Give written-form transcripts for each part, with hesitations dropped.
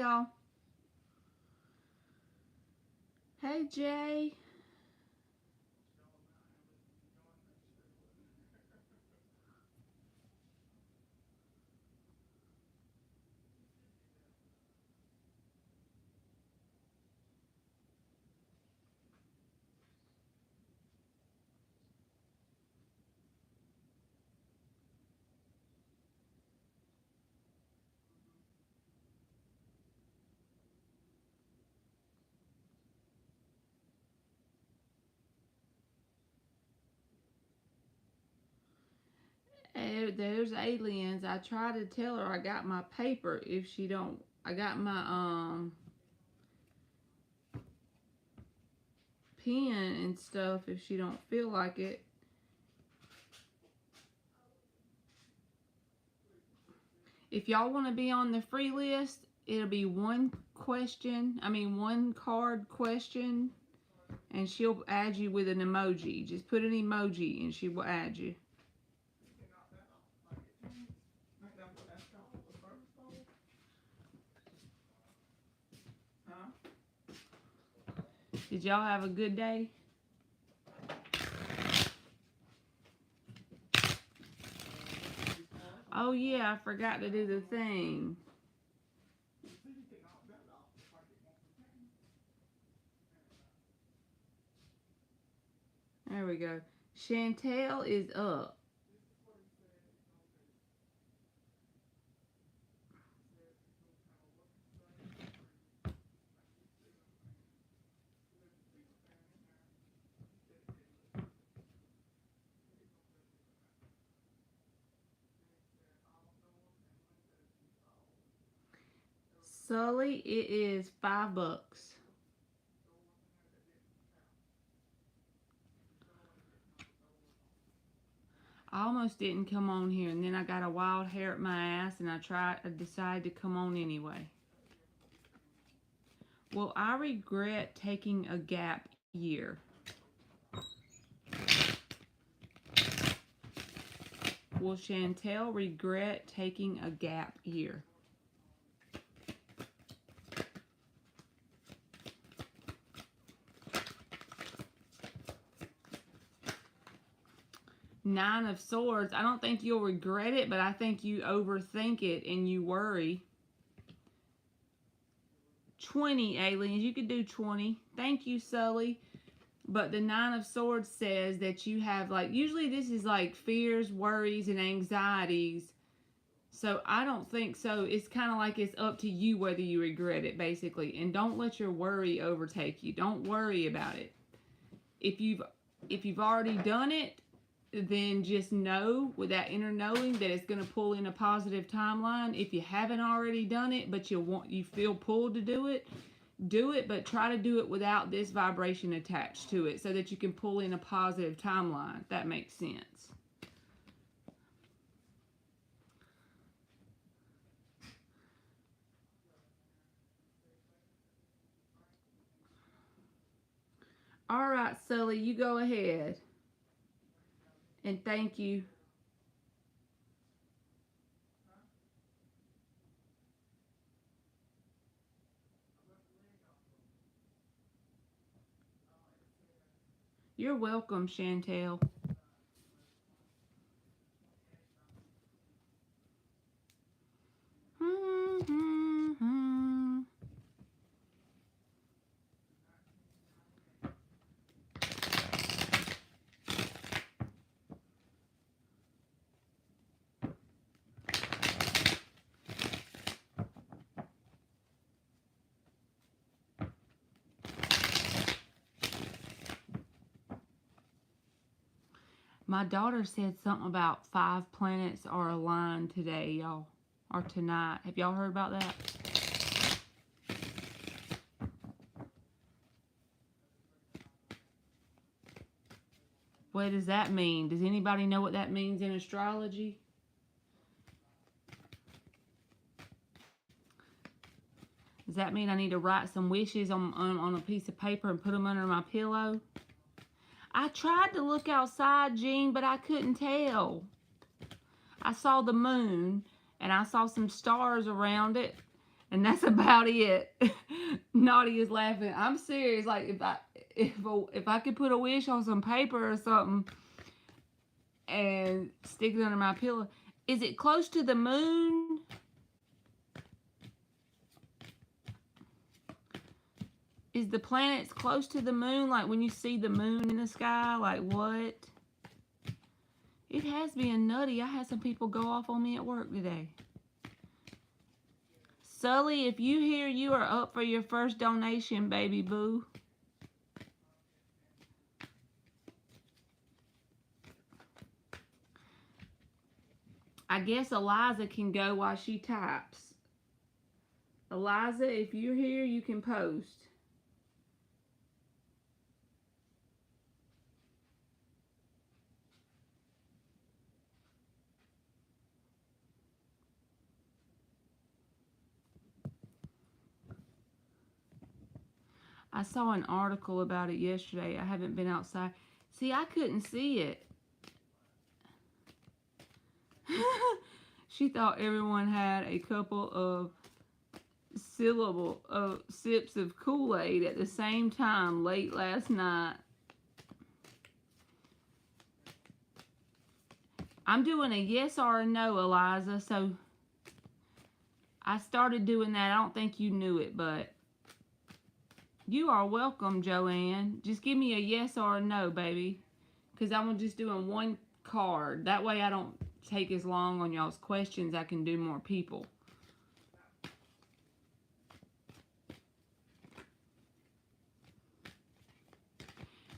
y'all. Hey, Jay. There's aliens. I try to tell her I got my paper if she don't. I got my pen and stuff if she don't feel like it. If y'all want to be on the free list, it'll be one card question, and she'll add you with an emoji. Just put an emoji and she will add you. Did y'all have a good day? Oh yeah, I forgot to do the thing. There we go. Chantel is up. Sully, it is $5. I almost didn't come on here, and then I got a wild hair at my ass, and I decided to come on anyway. Well, I regret taking a gap year. Will Chantel regret taking a gap year? Nine of Swords. I don't think you'll regret it, but I think you overthink it and you worry. 20, aliens. You could do 20. Thank you, Sully. But the Nine of Swords says that you have, like, usually this is like fears, worries, and anxieties. So I don't think so. It's kind of like it's up to you whether you regret it, basically. And don't let your worry overtake you. Don't worry about it. If you've already done it, then just know with that inner knowing that it's going to pull in a positive timeline. If you haven't already done it, but you feel pulled to do it, but try to do it without this vibration attached to it so that you can pull in a positive timeline. If that makes sense. All right, Sully, you go ahead. And thank you. You're welcome, Chantel. My daughter said something about 5 planets are aligned today, y'all. Or tonight. Have y'all heard about that? What does that mean? Does anybody know what that means in astrology? Does that mean I need to write some wishes on a piece of paper and put them under my pillow? I tried to look outside, Jean, but I couldn't tell. I saw the moon, and I saw some stars around it, And that's about it. Naughty is laughing. I'm serious. Like if I could put a wish on some paper or something and stick it under my pillow. Is it close to the moon? Is the planets close to the moon? Like when you see the moon in the sky? Like what? It has been nutty. I had some people go off on me at work today. Sully, if you hear you are up for your first donation, baby boo. I guess Eliza can go while she types. Eliza, if you're here, you can post. I saw an article about it yesterday. I haven't been outside. See, I couldn't see it. She thought everyone had a couple of sips of Kool-Aid at the same time late last night. I'm doing a yes or a no, Eliza, so I started doing that. I don't think you knew it, but you are welcome, Joanne. Just give me a yes or a no, baby, because I'm just doing one card. That way I don't take as long on y'all's questions. I can do more people.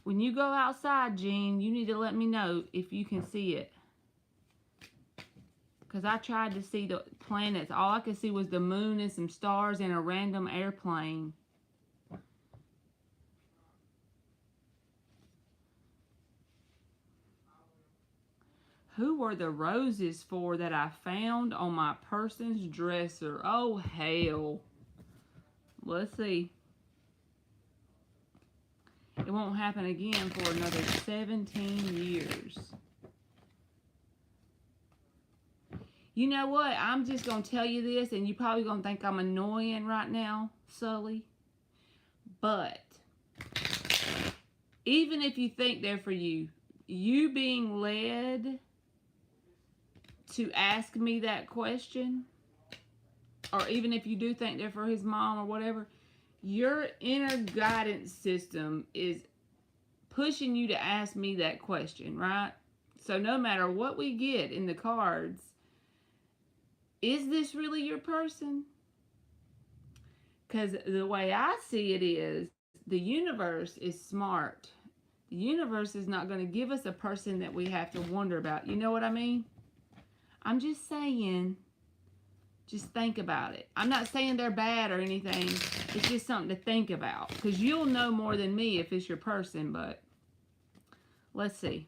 When you go outside, Jean, you need to let me know if you can see it. Because I tried to see the planets. All I could see was the moon and some stars and a random airplane. Who were the roses for that I found on my person's dresser? Oh, hell. Let's see. It won't happen again for another 17 years. You know what? I'm just going to tell you this, and you're probably going to think I'm annoying right now, Sully. But even if you think they're for you, you being led to ask me that question, or even if you do think they're for his mom or whatever, your inner guidance system is pushing you to ask me that question, right? So no matter what we get in the cards, is this really your person? Because the way I see it is, the universe is smart. The universe is not going to give us a person that we have to wonder about. You know what I mean? I'm just saying, just think about it. I'm not saying they're bad or anything. It's just something to think about. Because you'll know more than me if it's your person, but let's see.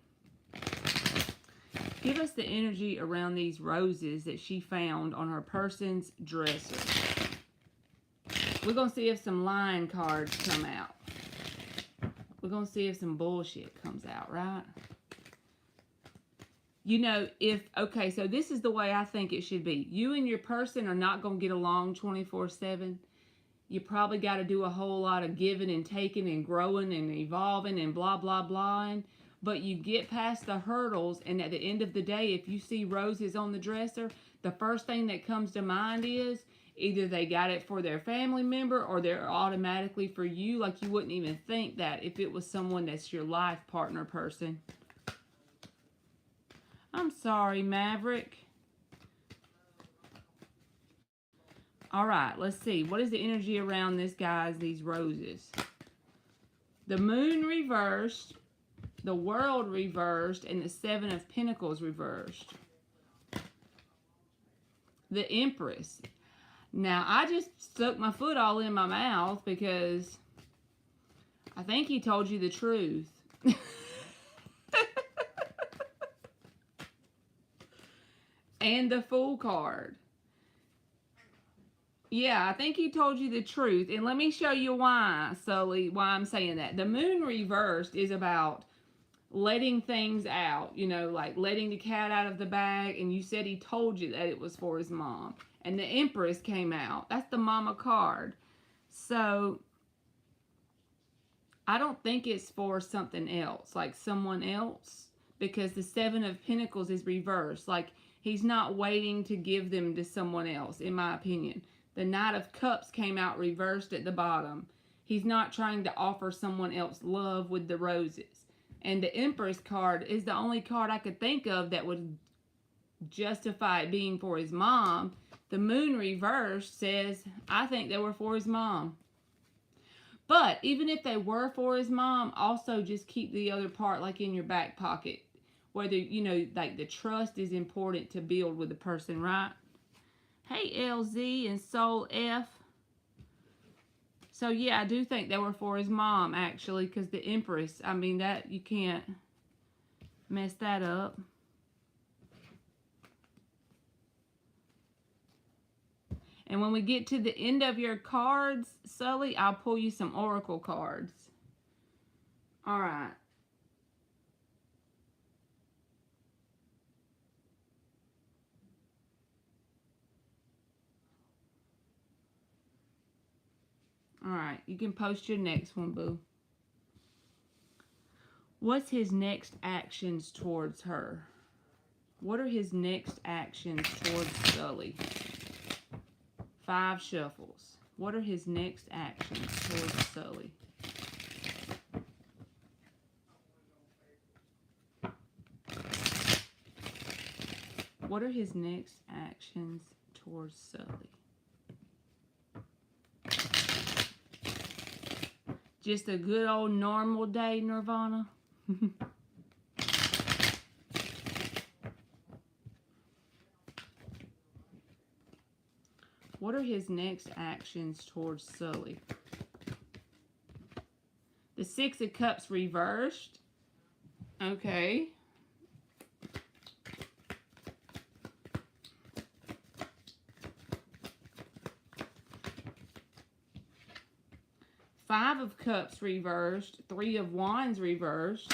Give us the energy around these roses that she found on her person's dresser. We're going to see if some line cards come out. We're going to see if some bullshit comes out, right? You know, okay, so this is the way I think it should be. You and your person are not going to get along 24/7. You probably got to do a whole lot of giving and taking and growing and evolving and blah, blah, blah. But you get past the hurdles, and at the end of the day, if you see roses on the dresser, the first thing that comes to mind is either they got it for their family member or they're automatically for you. Like you wouldn't even think that if it was someone that's your life partner person. I'm sorry, Maverick. All right, let's see. What is the energy around this, guys, these roses? The moon reversed, the world reversed, and the Seven of Pentacles reversed. The Empress. Now, I just stuck my foot all in my mouth because I think he told you the truth. And the Fool card. Yeah, I think he told you the truth. And let me show you why, Sully, why I'm saying that. The moon reversed is about letting things out, you know, like letting the cat out of the bag. And you said he told you that it was for his mom. And the Empress came out. That's the mama card. So I don't think it's for something else, like someone else, because the Seven of Pentacles is reversed. Like, he's not waiting to give them to someone else, in my opinion. The Knight of Cups came out reversed at the bottom. He's not trying to offer someone else love with the roses. And the Empress card is the only card I could think of that would justify it being for his mom. The Moon reversed says, I think they were for his mom. But even if they were for his mom, also just keep the other part like in your back pocket. Whether, you know, like the trust is important to build with the person, right? Hey, LZ and Soul F. So, yeah, I do think they were for his mom, actually, because the Empress, I mean, that, you can't mess that up. And when we get to the end of your cards, Sully, I'll pull you some oracle cards. All right. All right. You can post your next one, boo. What's his next actions towards her? What are his next actions towards Sully? 5 shuffles. What are his next actions towards Sully? What are his next actions towards Sully? Just a good old normal day, Nirvana? What are his next actions towards Sully? The 6 of Cups reversed. Okay. Five of Cups reversed. 3 of Wands reversed.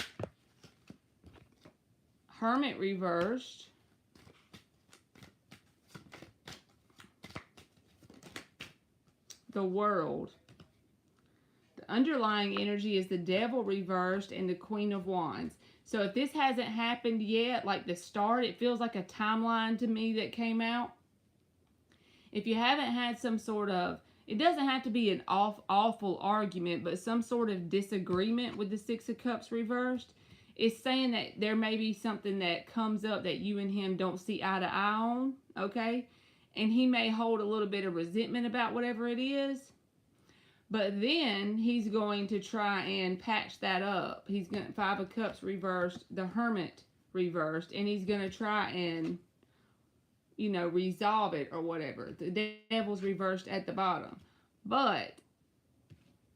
Hermit reversed. The World. The underlying energy is the Devil reversed and the Queen of Wands. So if this hasn't happened yet, like the start, it feels like a timeline to me that came out. If you haven't had some sort of, it doesn't have to be an awful argument, but some sort of disagreement with the 6 of Cups reversed, it's saying that there may be something that comes up that you and him don't see eye to eye on, okay? And he may hold a little bit of resentment about whatever it is. But then he's going to try and patch that up. He's going to, 5 of Cups reversed, the Hermit reversed, and he's going to try and, you know, resolve it or whatever. The Devil's reversed at the bottom. But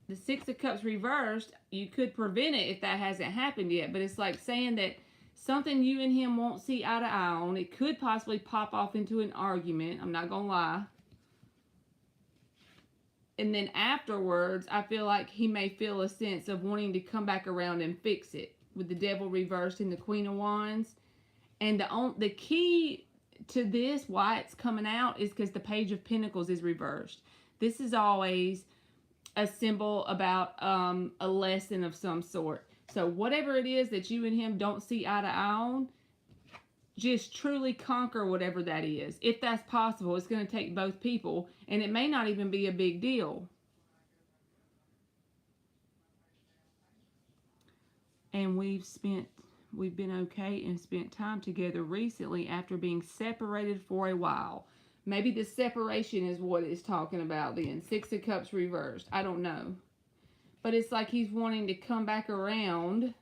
the 6 of Cups reversed, you could prevent it if that hasn't happened yet. But it's like saying that something you and him won't see eye to eye on. It could possibly pop off into an argument. I'm not going to lie. And then afterwards, I feel like he may feel a sense of wanting to come back around and fix it. With the Devil reversed and the Queen of Wands. And the key to this, why it's coming out, is because the Page of Pentacles is reversed. This is always a symbol about a lesson of some sort. So whatever it is that you and him don't see eye to eye on, just truly conquer whatever that is. If that's possible, it's going to take both people, and it may not even be a big deal. And we've been okay and spent time together recently after being separated for a while. Maybe the separation is what it's talking about then. 6 of Cups reversed. I don't know. But it's like he's wanting to come back around,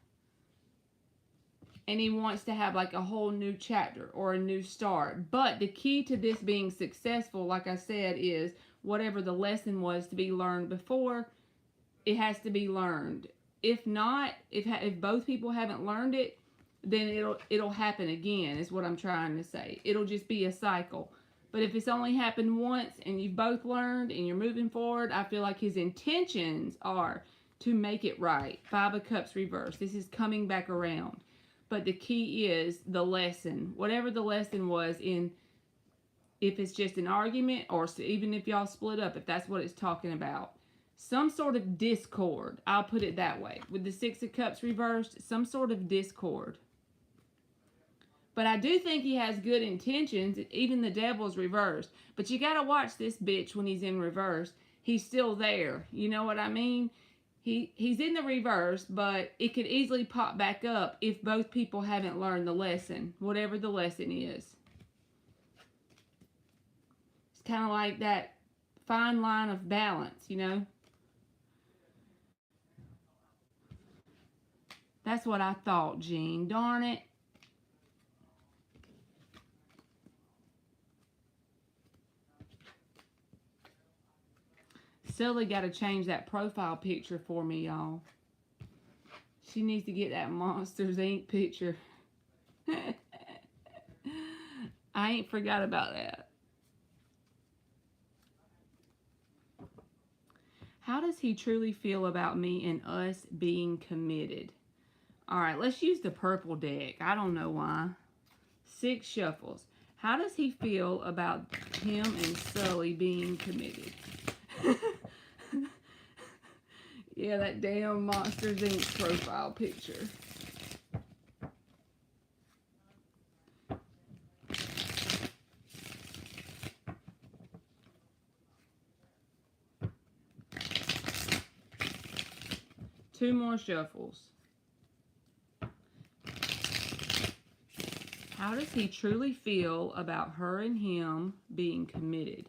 and he wants to have like a whole new chapter or a new start. But the key to this being successful, like I said, is whatever the lesson was to be learned before, it has to be learned. If not, if both people haven't learned it, then it'll happen again, is what I'm trying to say. It'll just be a cycle. But if it's only happened once and you've both learned and you're moving forward, I feel like his intentions are to make it right. 5 of Cups reversed. This is coming back around. But the key is the lesson. Whatever the lesson was in if it's just an argument, or even if y'all split up, if that's what it's talking about. Some sort of discord. I'll put it that way. With the Six of Cups reversed, some sort of discord. But I do think he has good intentions. Even the Devil's reversed. But you got to watch this bitch when he's in reverse. He's still there. You know what I mean? He's in the reverse, but it could easily pop back up if both people haven't learned the lesson. Whatever the lesson is. It's kind of like that fine line of balance, you know? That's what I thought, Jean. Darn it. Sully got to change that profile picture for me, y'all. She needs to get that Monsters Inc. picture. I ain't forgot about that. How does he truly feel about me and us being committed? All right, let's use the purple deck. I don't know why. 6 shuffles. How does he feel about him and Sully being committed? Yeah, that damn Monsters Inc. profile picture. Two more shuffles. How does he truly feel about her and him being committed?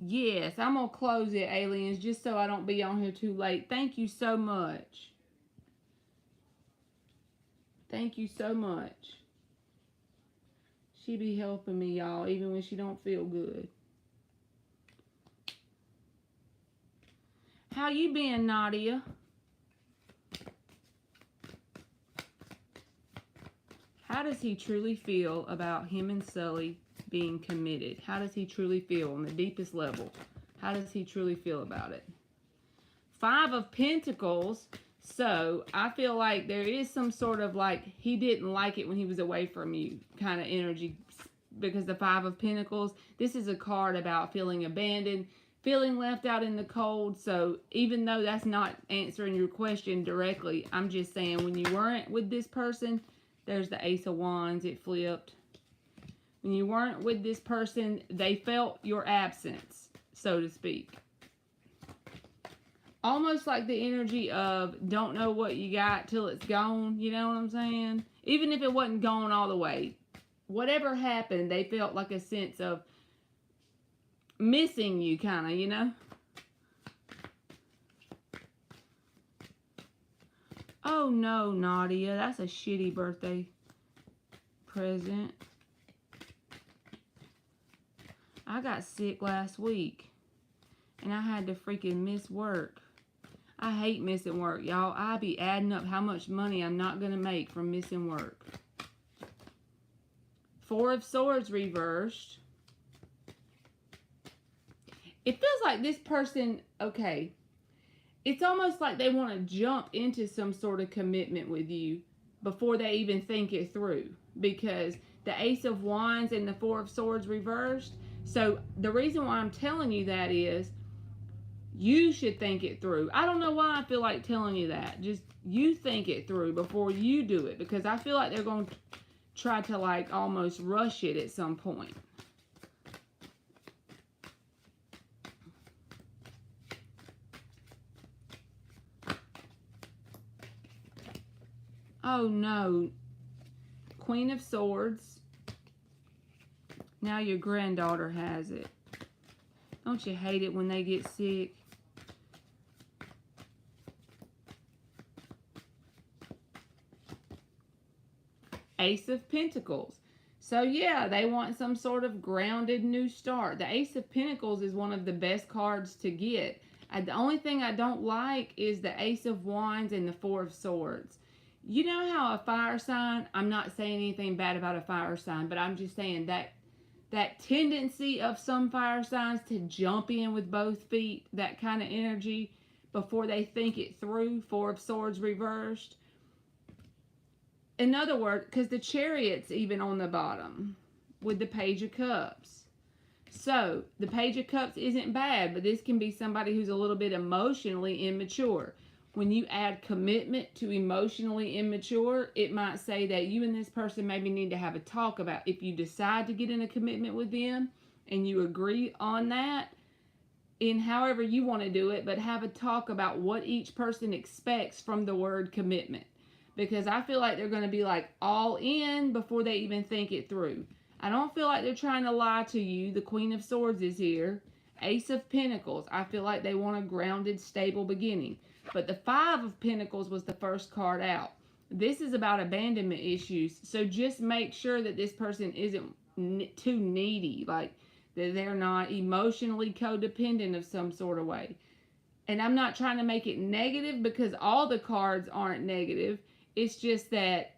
Yes, I'm going to close it, aliens, just so I don't be on here too late. Thank you so much. Thank you so much. She be helping me, y'all, even when she don't feel good. How you been, Nadia? How does he truly feel about him and Sully being committed? How does he truly feel on the deepest level? How does he truly feel about it? 5 of Pentacles. So I feel like there is some sort of like he didn't like it when he was away from you kind of energy, because the 5 of Pentacles, this is a card about feeling abandoned, feeling left out in the cold. So even though that's not answering your question directly, I'm just saying when you weren't with this person, there's the Ace of Wands, it flipped. When you weren't with this person, they felt your absence, so to speak. Almost like the energy of don't know what you got till it's gone, you know what I'm saying? Even if it wasn't gone all the way. Whatever happened, they felt like a sense of missing you, kind of, you know? Oh no, Nadia, that's a shitty birthday present. I got sick last week, and I had to freaking miss work. I hate missing work, y'all. I be adding up how much money I'm not going to make from missing work. 4 of Swords reversed. It feels like this person, okay, it's almost like they want to jump into some sort of commitment with you before they even think it through. Because the Ace of Wands and the 4 of Swords reversed. So the reason why I'm telling you that is you should think it through. I don't know why I feel like telling you that. Just you think it through before you do it. Because I feel like they're going to try to like almost rush it at some point. Oh no. Queen of Swords. Now your granddaughter has it. Don't you hate it when they get sick? Ace of Pentacles. So yeah, they want some sort of grounded new start. The Ace of Pentacles is one of the best cards to get. The only thing I don't like is the Ace of Wands and the 4 of Swords. You know how a fire sign, I'm not saying anything bad about a fire sign, but I'm just saying that tendency of some fire signs to jump in with both feet, that kind of energy before they think it through, 4 of Swords reversed. in other words, because the Chariot's even on the bottom with the Page of Cups. So the Page of Cups isn't bad, but this can be somebody who's a little bit emotionally immature. When you add commitment to emotionally immature, it might say that you and this person maybe need to have a talk about if you decide to get in a commitment with them and you agree on that in however you want to do it, but have a talk about what each person expects from the word commitment. Because I feel like they're going to be like all in before they even think it through. I don't feel like they're trying to lie to you. The Queen of Swords is here. Ace of Pentacles. I feel like they want a grounded, stable beginning. But the Five of Pentacles was the first card out. This is about abandonment issues. So just make sure that this person isn't too needy. Like that they're not emotionally codependent of some sort of way. And I'm not trying to make it negative because all the cards aren't negative. It's just that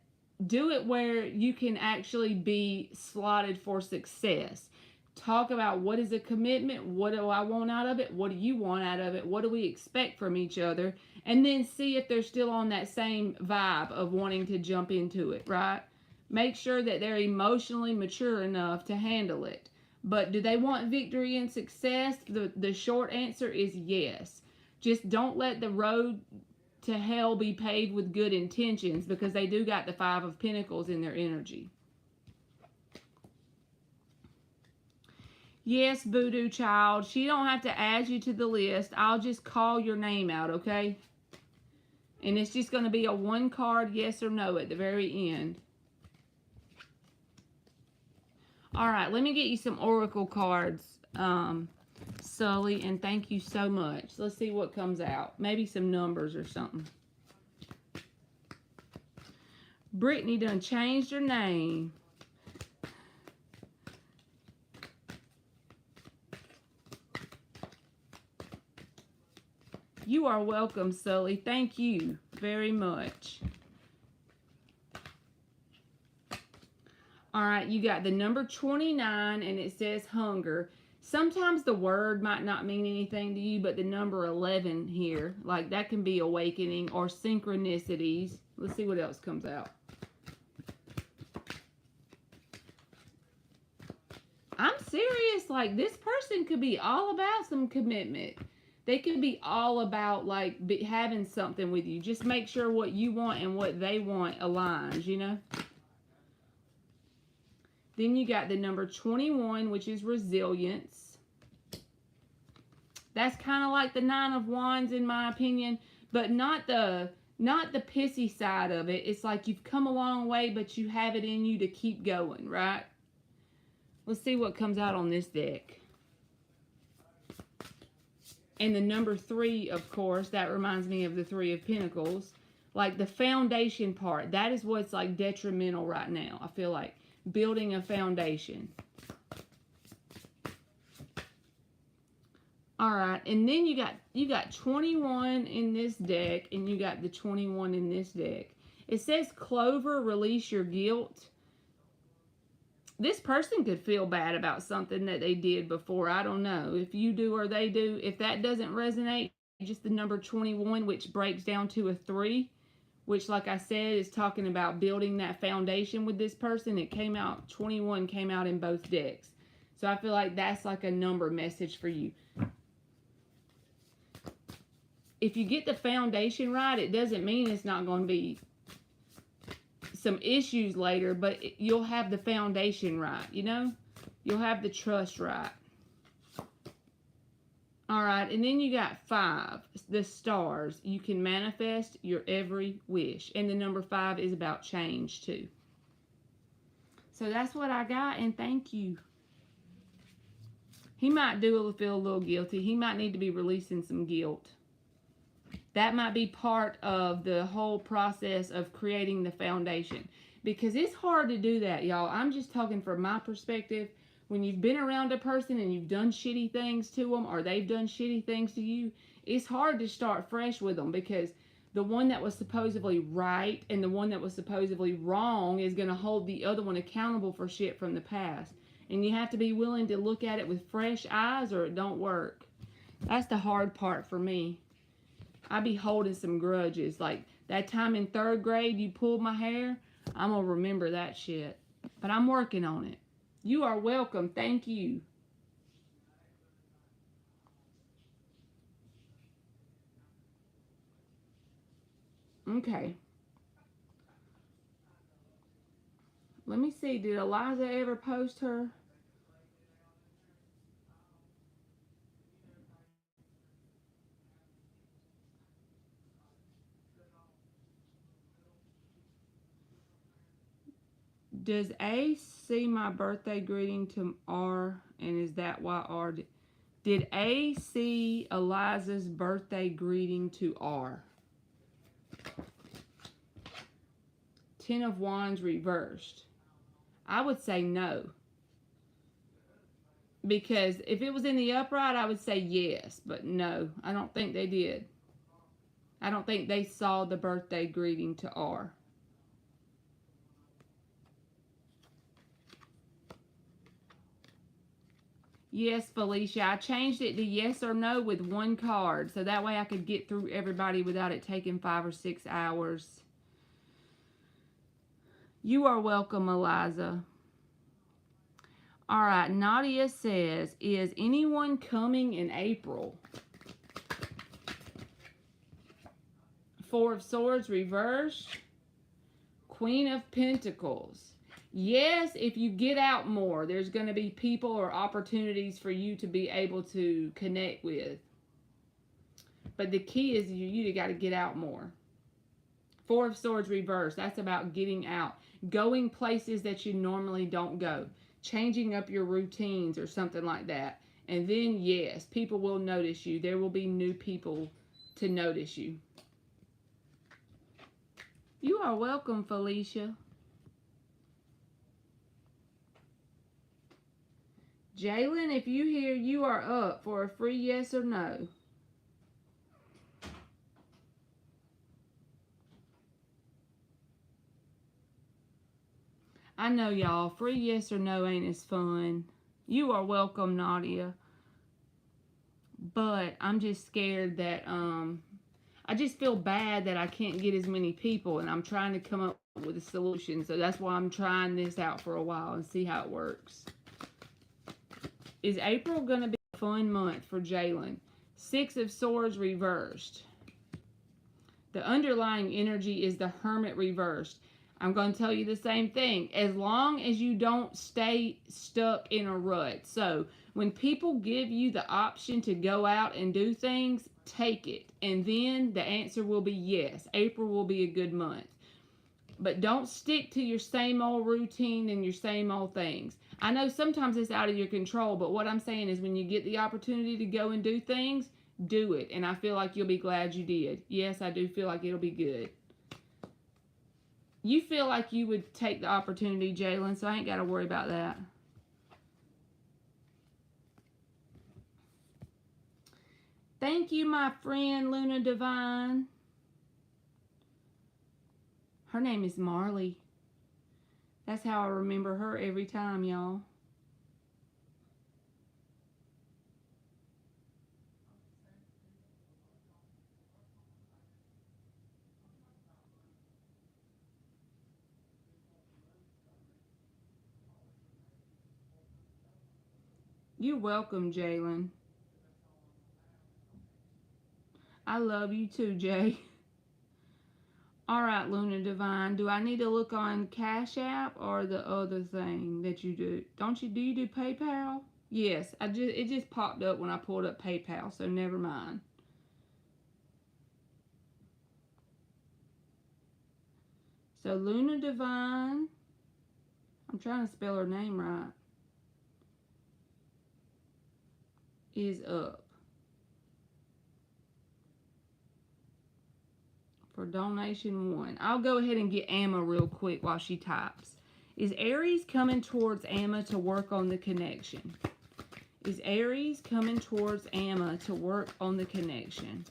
do it where you can actually be slotted for success. Talk about what is a commitment, what do I want out of it, what do you want out of it, what do we expect from each other, and then see if they're still on that same vibe of wanting to jump into it, right? Make sure that they're emotionally mature enough to handle it. But do they want victory and success? The short answer is yes. Just don't let the road to hell be paved with good intentions, because they do got the Five of Pentacles in their energy. Yes, Voodoo Child, she don't have to add you to the list. I'll just call your name out, okay? And it's just going to be a one card yes or no at the very end. All right, let me get you some oracle cards, Sully, and thank you so much. Let's see what comes out. Maybe some numbers or something. Brittany done changed her name. You are welcome, Sully. Thank you very much. All right, you got the number 29, and it says hunger. Sometimes the word might not mean anything to you, but the number 11 here, like that can be awakening or synchronicities. Let's see what else comes out. I'm serious. Like, this person could be all about some commitment. They could be all about, like, having something with you. Just make sure what you want and what they want aligns, you know? Then you got the number 21, which is resilience. That's kind of like the Nine of Wands, in my opinion, but not the pissy side of it. It's like you've come a long way, but you have it in you to keep going, right? Let's see what comes out on this deck. And the number 3, of course, that reminds me of the Three of Pentacles. Like the foundation part, that is what's like detrimental right now. I feel like building a foundation. All right, and then you got 21 in this deck, and you got the 21 in this deck. It says Clover, release your guilt. This person could feel bad about something that they did before. I don't know if you do or they do. If that doesn't resonate, just the number 21, which breaks down to a 3, which, like I said, is talking about building that foundation with this person. It came out, 21 came out in both decks. So I feel like that's like a number message for you. If you get the foundation right, it doesn't mean it's not going to be some issues later, but you'll have the foundation right, you know? You'll have the trust right. All right, and then you got 5, the stars. You can manifest your every wish. And the number 5 is about change too. So that's what I got, and thank you. He might feel a little guilty. He might need to be releasing some guilt. That might be part of the whole process of creating the foundation. Because it's hard to do that, y'all. I'm just talking from my perspective. When you've been around a person and you've done shitty things to them, or they've done shitty things to you, it's hard to start fresh with them, because the one that was supposedly right and the one that was supposedly wrong is going to hold the other one accountable for shit from the past. And you have to be willing to look at it with fresh eyes, or it don't work. That's the hard part for me. I be holding some grudges. Like that time in 3rd grade, you pulled my hair. I'm going to remember that shit. But I'm working on it. You are welcome. Thank you. Okay. Let me see. Did Eliza ever post her? Does A see my birthday greeting to R? And is that why R did A see Eliza's birthday greeting to R? Ten of Wands reversed. I would say no. Because if it was in the upright, I would say yes. But no, I don't think they did. I don't think they saw the birthday greeting to R. Yes, Felicia. I changed it to yes or no with one card. So that way I could get through everybody without it taking 5 or 6 hours. You are welcome, Eliza. All right, Nadia says, is anyone coming in April? Four of Swords reversed. Queen of Pentacles. Yes, if you get out more, there's going to be people or opportunities for you to be able to connect with. But the key is you got to get out more. Four of Swords reversed. That's about getting out. Going places that you normally don't go. Changing up your routines or something like that. And then, yes, people will notice you. There will be new people to notice you. You are welcome, Felicia. Jalen, if you hear, you are up for a free yes or no. I know, y'all, free yes or no ain't as fun. You are welcome, Nadia. But I'm just scared that, I just feel bad that I can't get as many people, and I'm trying to come up with a solution. So that's why I'm trying this out for a while and see how it works. Is April going to be a fun month for Jalen? Six of Swords reversed. The underlying energy is the Hermit reversed. I'm going to tell you the same thing. As long as you don't stay stuck in a rut. So when people give you the option to go out and do things, take it. And then the answer will be yes. April will be a good month. But don't stick to your same old routine and your same old things. I know sometimes it's out of your control, but what I'm saying is when you get the opportunity to go and do things, do it. And I feel like you'll be glad you did. Yes, I do feel like it'll be good. You feel like you would take the opportunity, Jalen, so I ain't got to worry about that. Thank you, my friend, Luna Divine. Her name is Marley. That's how I remember her every time, y'all. You're welcome, Jalen. I love you too, Jay. All right, Luna Divine. Do I need to look on Cash App or the other thing that you do? Do you do PayPal? Yes, it just popped up when I pulled up PayPal, so never mind. So Luna Divine, I'm trying to spell her name right, is up for donation 1. I'll go ahead and get Amma real quick while she types. Is Aries coming towards Amma to work on the connection? Is Aries coming towards Amma to work on the connection?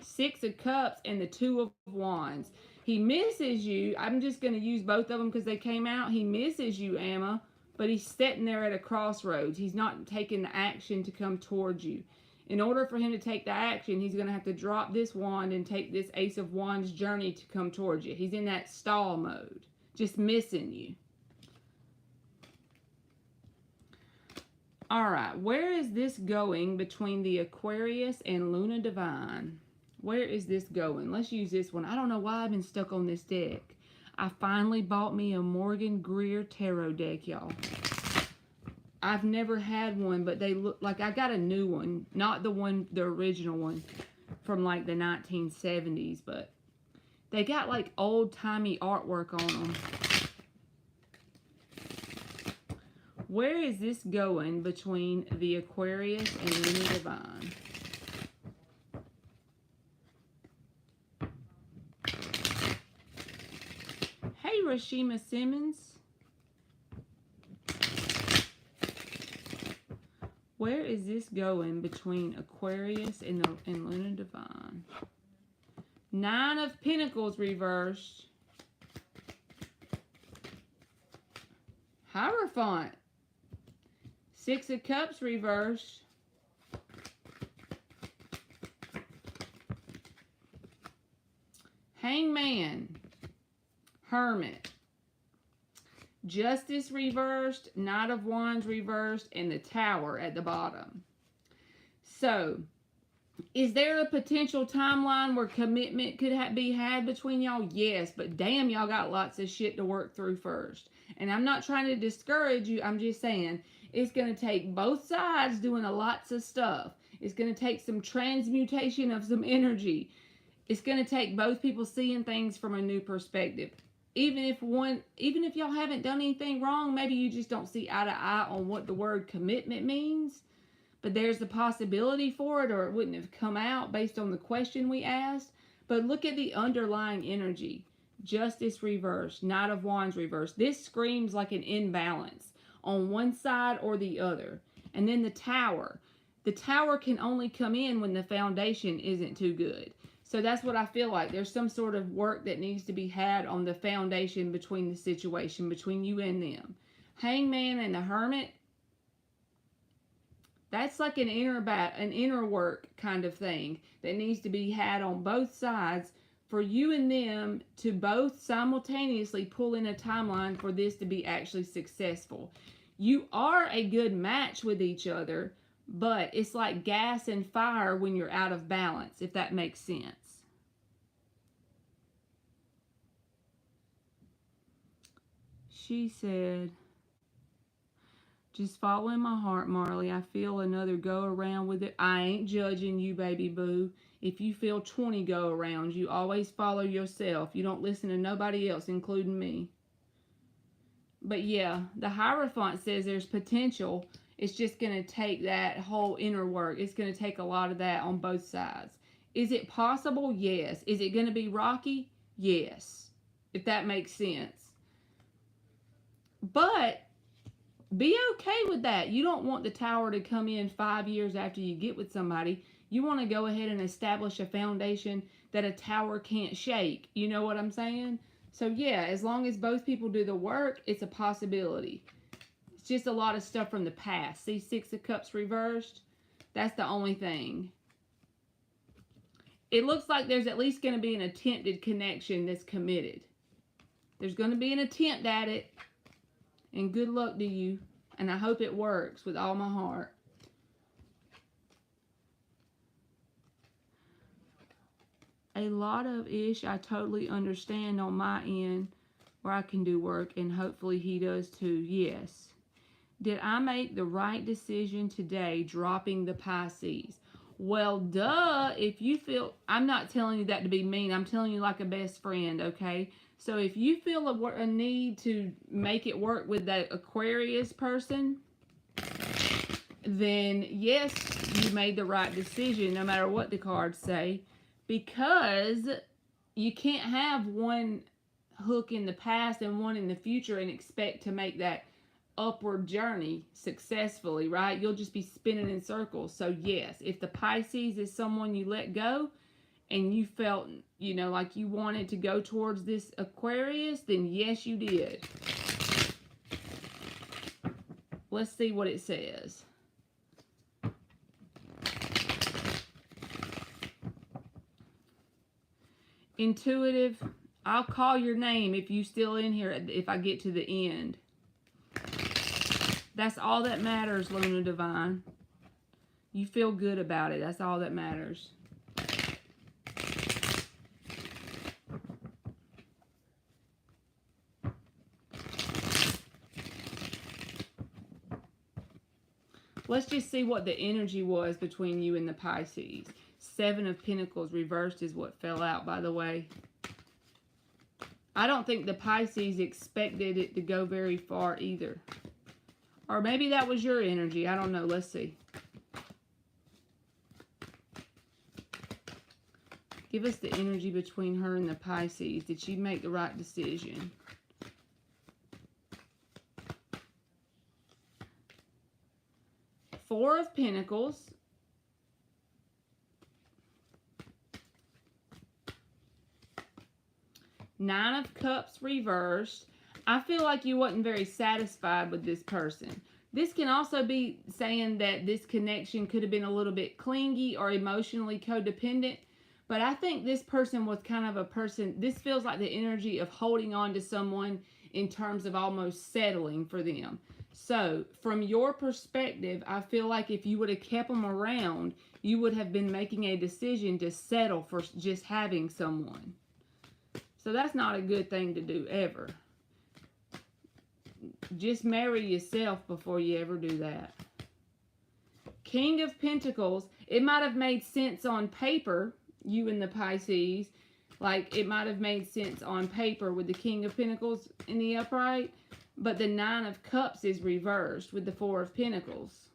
Six of Cups and the Two of Wands. He misses you. I'm just going to use both of them because they came out. He misses you, Amma, but he's sitting there at a crossroads. He's not taking the action to come towards you. In order for him to take the action, he's going to have to drop this wand and take this Ace of Wands journey to come towards you. He's in that stall mode, just missing you. All right, where is this going between the Aquarius and Luna Divine? Where is this going? Let's use this one. I don't know why I've been stuck on this deck. I finally bought me a Morgan Greer tarot deck, y'all. I've never had one, but they look like I got a new one. Not the original one from like the 1970s, but they got like old-timey artwork on them. Where is this going between the Aquarius and Luna Divine? Hey, Rashima Simmons. Where is this going between Aquarius and Luna Divine? Nine of Pentacles reversed. Hierophant. Six of Cups reversed. Hangman. Hermit. Justice reversed. Knight of Wands reversed. And the Tower at the bottom. So, is there a potential timeline where commitment could be had between y'all? Yes, but damn, y'all got lots of shit to work through first. And I'm not trying to discourage you. I'm just saying it's going to take both sides doing lots of stuff. It's going to take some transmutation of some energy. It's going to take both people seeing things from a new perspective. Even if y'all haven't done anything wrong, maybe you just don't see eye to eye on what the word commitment means. But there's the possibility for it, or it wouldn't have come out based on the question we asked. But look at the underlying energy. Justice reversed. Knight of Wands reversed. This screams like an imbalance on one side or the other. And then the Tower. The Tower can only come in when the foundation isn't too good. So that's what I feel like. There's some sort of work that needs to be had on the foundation between the situation, between you and them. Hangman and the Hermit. That's like an inner work kind of thing that needs to be had on both sides for you and them to both simultaneously pull in a timeline for this to be actually successful. You are a good match with each other, but it's like gas and fire when you're out of balance, if that makes sense. She said, just following my heart, Marley. I feel another go around with it. I ain't judging you, baby boo. If you feel 20 go arounds, you always follow yourself. You don't listen to nobody else, including me. But yeah, the Hierophant says there's potential. It's just going to take that whole inner work. It's going to take a lot of that on both sides. Is it possible? Yes. Is it going to be rocky? Yes. If that makes sense. But be okay with that. You don't want the Tower to come in 5 years after you get with somebody. You want to go ahead and establish a foundation that a tower can't shake. You know what I'm saying? So yeah, as long as both people do the work, it's a possibility. It's just a lot of stuff from the past. See, Six of Cups reversed? That's the only thing. It looks like there's at least going to be an attempted connection that's committed. There's going to be an attempt at it. And good luck to you. And I hope it works with all my heart. A lot of ish I totally understand on my end where I can do work. And hopefully he does too. Yes. Did I make the right decision today dropping the Pisces? Well, duh. If you feel... I'm not telling you that to be mean. I'm telling you like a best friend, okay? So if you feel a need to make it work with that Aquarius person, then yes, you made the right decision no matter what the cards say, because you can't have one hook in the past and one in the future and expect to make that upward journey successfully, right? You'll just be spinning in circles. So yes, if the Pisces is someone you let go, and you felt, you know, like you wanted to go towards this Aquarius, then yes, you did. Let's see what it says. Intuitive, I'll call your name if you still in here if I get to the end. That's all that matters, Luna Divine. You feel good about it. That's all that matters. Let's just see what the energy was between you and the Pisces. 7 of Pentacles reversed is what fell out, by the way. I don't think the Pisces expected it to go very far either. Or maybe that was your energy. I don't know. Let's see. Give us the energy between her and the Pisces. Did she make the right decision? Four of Pentacles. Nine of Cups reversed. I feel like you wasn't very satisfied with this person. This can also be saying that this connection could have been a little bit clingy or emotionally codependent. But I think this person was kind of a person, this feels like the energy of holding on to someone in terms of almost settling for them. So, from your perspective, I feel like if you would have kept them around, you would have been making a decision to settle for just having someone. So that's not a good thing to do ever. Just marry yourself before you ever do that. King of Pentacles, it might have made sense on paper, you and the Pisces, like it might have made sense on paper with the King of Pentacles in the upright, but the Nine of Cups is reversed with the Four of Pentacles.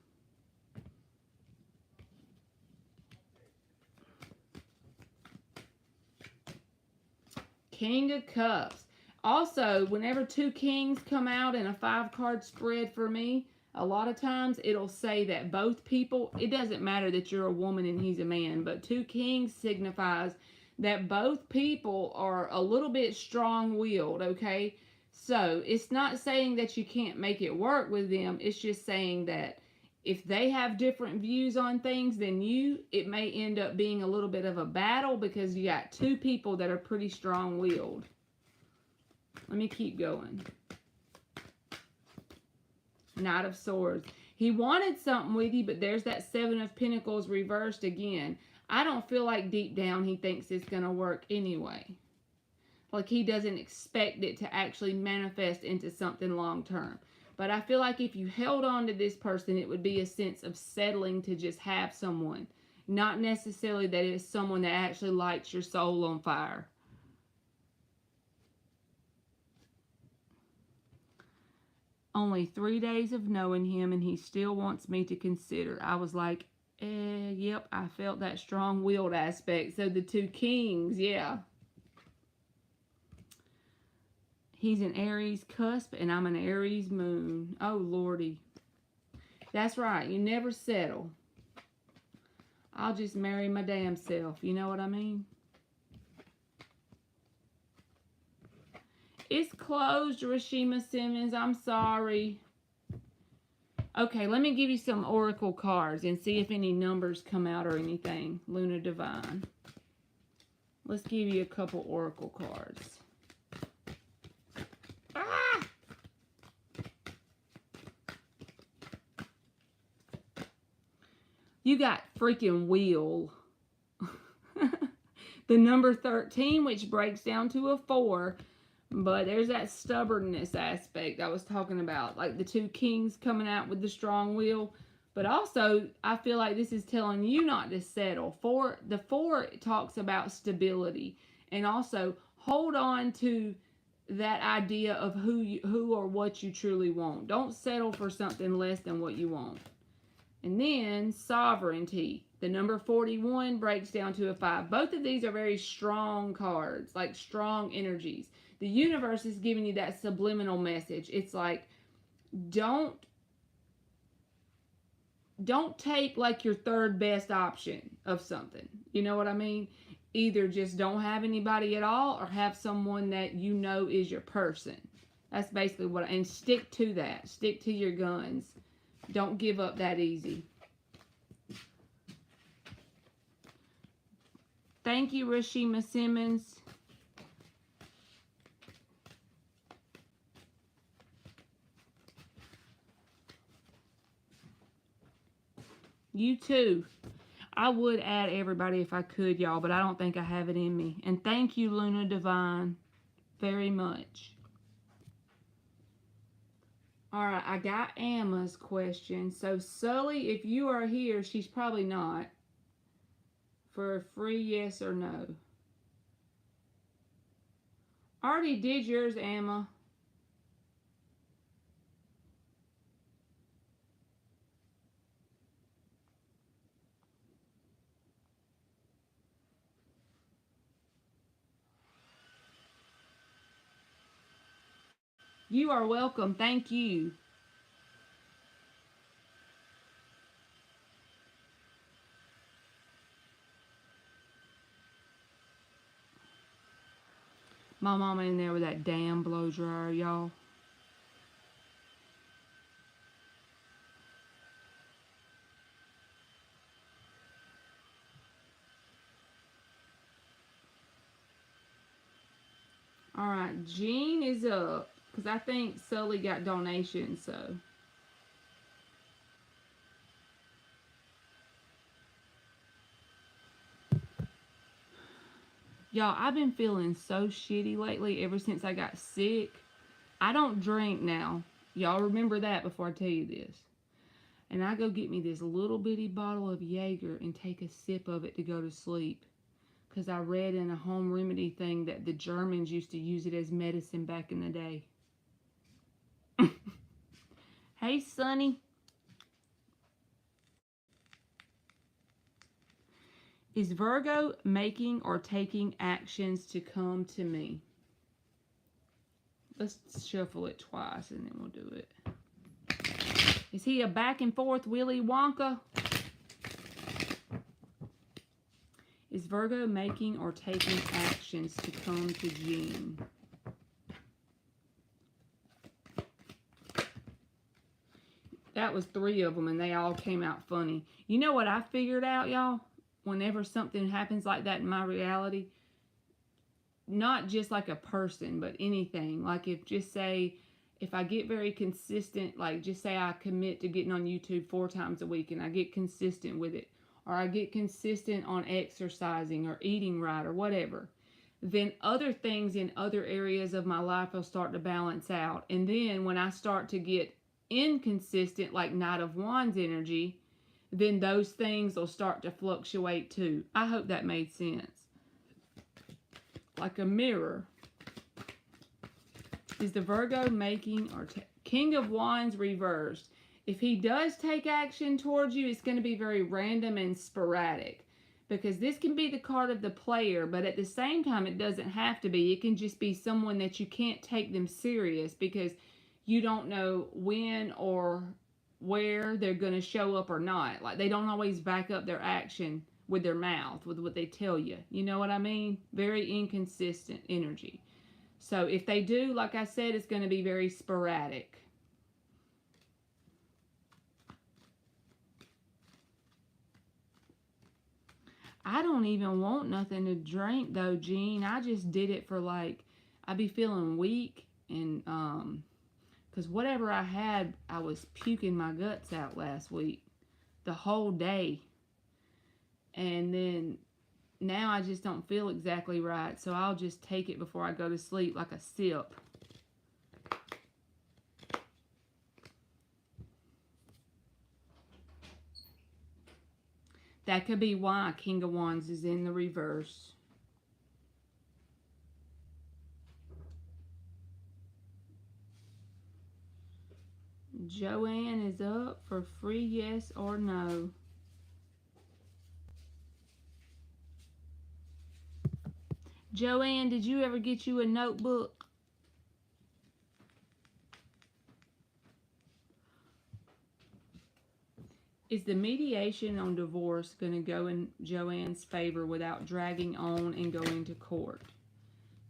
King of Cups. Also, whenever two kings come out in a 5-card spread for me, a lot of times it'll say that both people, it doesn't matter that you're a woman and he's a man, but two kings signifies that both people are a little bit strong-willed, okay? So, it's not saying that you can't make it work with them. It's just saying that if they have different views on things than you, it may end up being a little bit of a battle because you got two people that are pretty strong-willed. Let me keep going. Knight of Swords. He wanted something with you, but there's that Seven of Pentacles reversed again. I don't feel like deep down he thinks it's going to work anyway. Like he doesn't expect it to actually manifest into something long term. But I feel like if you held on to this person, it would be a sense of settling to just have someone. Not necessarily that it's someone that actually lights your soul on fire. Only 3 days of knowing him and he still wants me to consider. I was like, yep, I felt that strong-willed aspect. So the two kings, yeah. He's an Aries cusp and I'm an Aries moon. Oh, Lordy. That's right. You never settle. I'll just marry my damn self. You know what I mean? It's closed, Rashima Simmons. I'm sorry. Okay, let me give you some oracle cards and see if any numbers come out or anything. Luna Divine. Let's give you a couple oracle cards. Ah! You got freaking wheel. The number 13, which breaks down to a 4. But there's that stubbornness aspect I was talking about. Like the two kings coming out with the strong will. But also, I feel like this is telling you not to settle. The 4 talks about stability. And also, hold on to that idea of who or what you truly want. Don't settle for something less than what you want. And then, sovereignty. The number 41 breaks down to a 5. Both of these are very strong cards. Like strong energies. The universe is giving you that subliminal message. It's like, don't take like your third best option of something. You know what I mean? Either just don't have anybody at all or have someone that you know is your person. That's basically what, and stick to that. Stick to your guns. Don't give up that easy. Thank Thank you, Rashima Simmons. You too. I would add everybody if I could, y'all, but I don't think I have it in me. And thank you, Luna Divine, very much. All right, I got Emma's question. So, Sully, if you are here, she's probably not. For a free yes or no. Already did yours, Emma. You are welcome. Thank you. My mama in there with that damn blow dryer, y'all. All right, Jean is up because I think Sully got donations, so. Y'all, I've been feeling so shitty lately ever since I got sick. I don't drink now. Y'all remember that before I tell you this. And I go get me this little bitty bottle of Jaeger and take a sip of it to go to sleep. Because I read in a home remedy thing that the Germans used to use it as medicine back in the day. Hey, Sonny. Is Virgo making or taking actions to come to me? Let's shuffle it twice and then we'll do it. Is he a back and forth Willy Wonka? Is Virgo making or taking actions to come to Jean? That was 3 of them and they all came out funny. You know what I figured out, y'all? Whenever something happens like that in my reality, not just like a person, but anything. Like if I get very consistent, like just say I commit to getting on YouTube 4 times a week and I get consistent with it, or I get consistent on exercising or eating right or whatever, then other things in other areas of my life will start to balance out. And then when I start to get inconsistent, like Knight of Wands energy, then those things will start to fluctuate too. I hope that made sense. Like a mirror. Is the Virgo making or King of Wands reversed? If he does take action towards you, it's going to be very random and sporadic. Because this can be the card of the player, but at the same time, it doesn't have to be. It can just be someone that you can't take them serious because you don't know when or where they're going to show up or not. Like, they don't always back up their action with their mouth, with what they tell you. You know what I mean? Very inconsistent energy. So if they do, like I said, it's going to be very sporadic. I don't even want nothing to drink though, Jean. I just did it for like, I be feeling weak and because whatever I had, I was puking my guts out last week, the whole day. And then now I just don't feel exactly right, so I'll just take it before I go to sleep like a sip. That could be why King of Wands is in the reverse. Joanne is up for free yes or no. Joanne, did you ever get you a notebook? Is the mediation on divorce going to go in Joanne's favor without dragging on and going to court?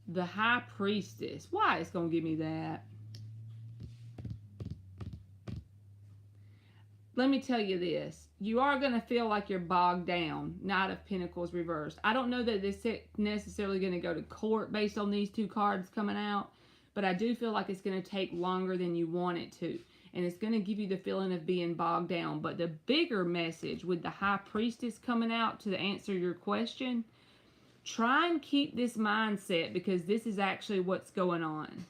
The High Priestess. Why it's going to give me that? let me tell you this. You are going to feel like you're bogged down. Knight of Pentacles reversed. I don't know that this is necessarily going to go to court based on these two cards coming out, but I do feel like it's going to take longer than you want it to. And it's going to give you the feeling of being bogged down. But the bigger message with the High Priestess coming out to answer your question, try and keep this mindset, because this is actually what's going on.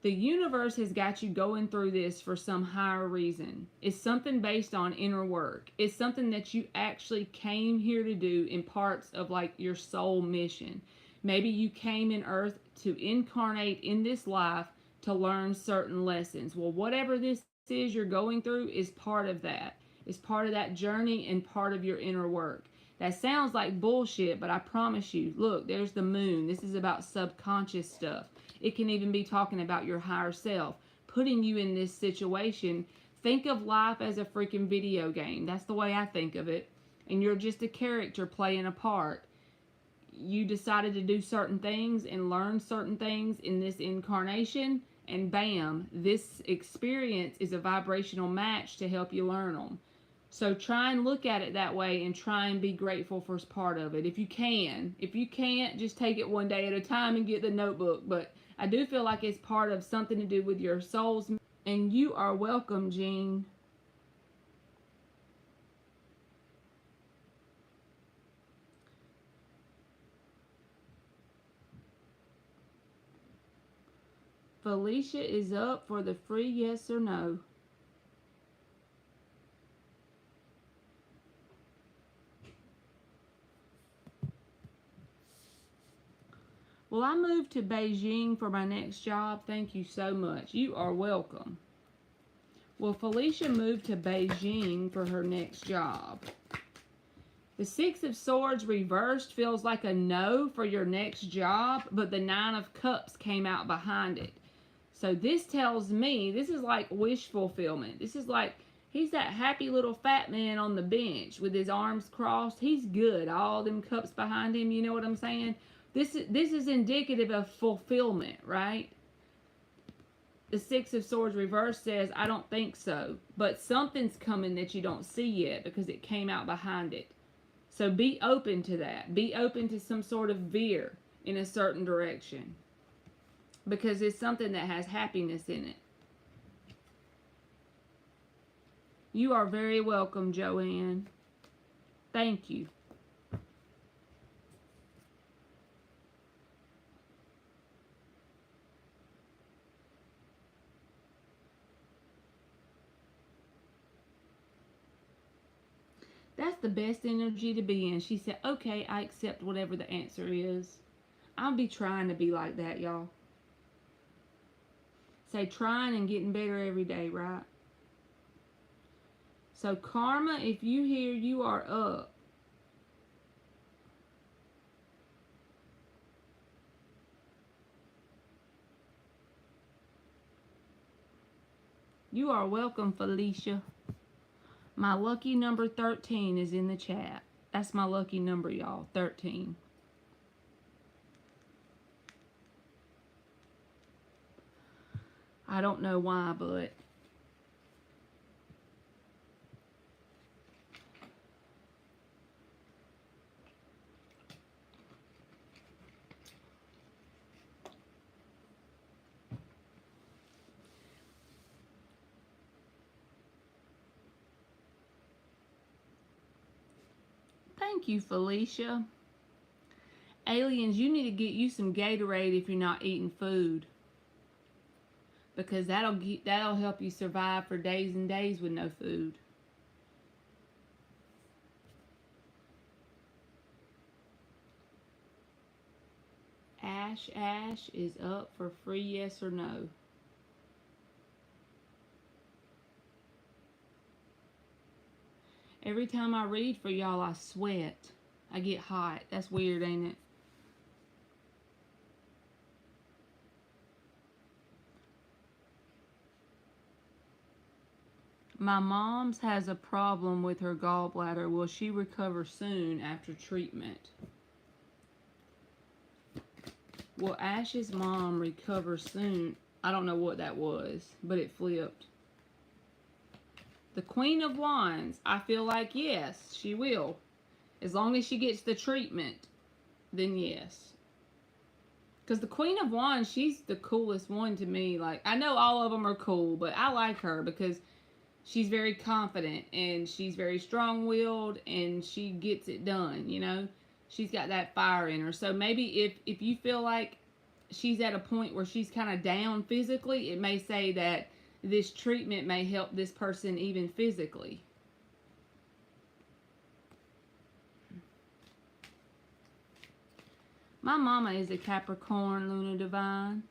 The universe has got you going through this for some higher reason. It's something based on inner work. It's something that you actually came here to do in parts of like your soul mission. Maybe you came in earth to incarnate in this life to learn certain lessons. Well, whatever this is you're going through is part of that. It's part of that journey and part of your inner work. That sounds like bullshit, but I promise you, look, there's the moon. This is about subconscious stuff. It can even be talking about your higher self, putting you in this situation. Think of life as a freaking video game. That's the way I think of it. And you're just a character playing a part. You decided to do certain things and learn certain things in this incarnation, and bam, this experience is a vibrational match to help you learn them. So try and look at it that way and try and be grateful for part of it if you can. If you can't, just take it one day at a time and get the notebook. But I do feel like it's part of something to do with your souls. And you are welcome, Jean. Felicia is up for the free yes or no. Well, I moved to Beijing for my next job. Thank you so much. You are welcome. Well, Felicia moved to Beijing for her next job. The Six of Swords reversed feels like a no for your next job, but the Nine of Cups came out behind it. So this tells me this is like wish fulfillment. This is like he's that happy little fat man on the bench with his arms crossed. He's good. All them cups behind him, you know what I'm saying? This is indicative of fulfillment, right? The Six of Swords reverse says, I don't think so. But something's coming that you don't see yet because it came out behind it. So be open to that. Be open to some sort of veer in a certain direction. Because it's something that has happiness in it. You are very welcome, Joanne. Thank you. That's the best energy to be in. She said, okay, I accept whatever the answer is. I'll be trying to be like that, y'all. Say trying and getting better every day, right? So karma, if you hear you are up. You are welcome, Felicia. My lucky number 13 is in the chat. That's my lucky number, y'all. 13. I don't know why, but thank you, Felicia. Aliens, you need to get you some Gatorade if you're not eating food. Because that'll help you survive for days and days with no food. Ash is up for free yes or no. Every time I read for y'all, I sweat. I get hot. That's weird, ain't it? My mom's has a problem with her gallbladder. Will she recover soon after treatment? Will Ash's mom recover soon? I don't know what that was, but it flipped. The Queen of Wands, I feel like yes, she will. As long as she gets the treatment, then yes. Because the Queen of Wands, she's the coolest one to me. Like, I know all of them are cool, but I like her because she's very confident and she's very strong-willed and she gets it done, you know? She's got that fire in her. So maybe if you feel like she's at a point where she's kind of down physically, it may say that this treatment may help this person even physically. My mama is a Capricorn, Luna Divine.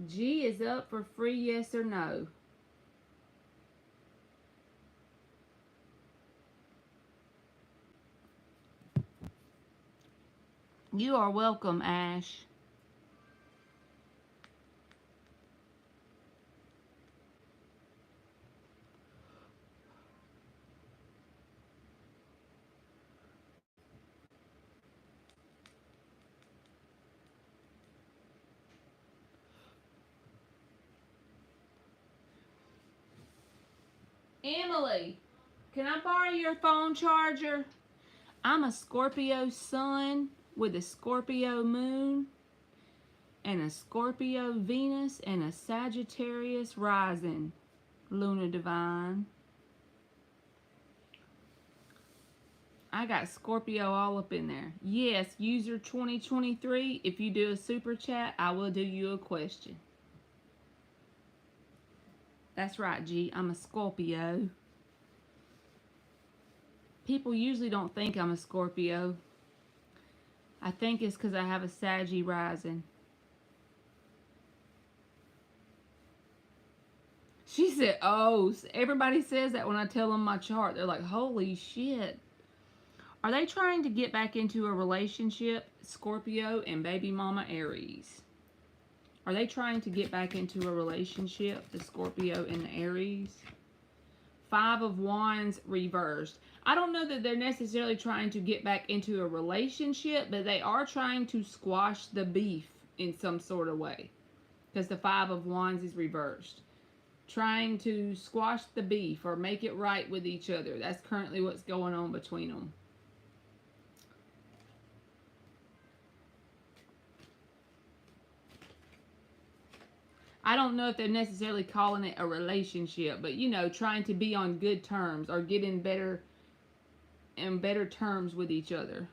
G is up for free, yes or no? You are welcome, Ash. Emily, can I borrow your phone charger? I'm a Scorpio sun with a Scorpio moon and a Scorpio Venus and a Sagittarius rising, Luna Divine. I got Scorpio all up in there. Yes, user 2023, if you do a super chat, I will do you a question. That's right, G. I'm a Scorpio. People usually don't think I'm a Scorpio. I think it's because I have a Saggy rising. She said, oh, everybody says that when I tell them my chart. They're like, holy shit. Are they trying to get back into a relationship, Scorpio and baby mama Aries? Are they trying to get back into a relationship, the Scorpio and the Aries? Five of Wands reversed. I don't know that they're necessarily trying to get back into a relationship, but they are trying to squash the beef in some sort of way. Because the Five of Wands is reversed. Trying to squash the beef or make it right with each other. That's currently what's going on between them. I don't know if they're necessarily calling it a relationship, but you know, trying to be on good terms or get in better terms with each other.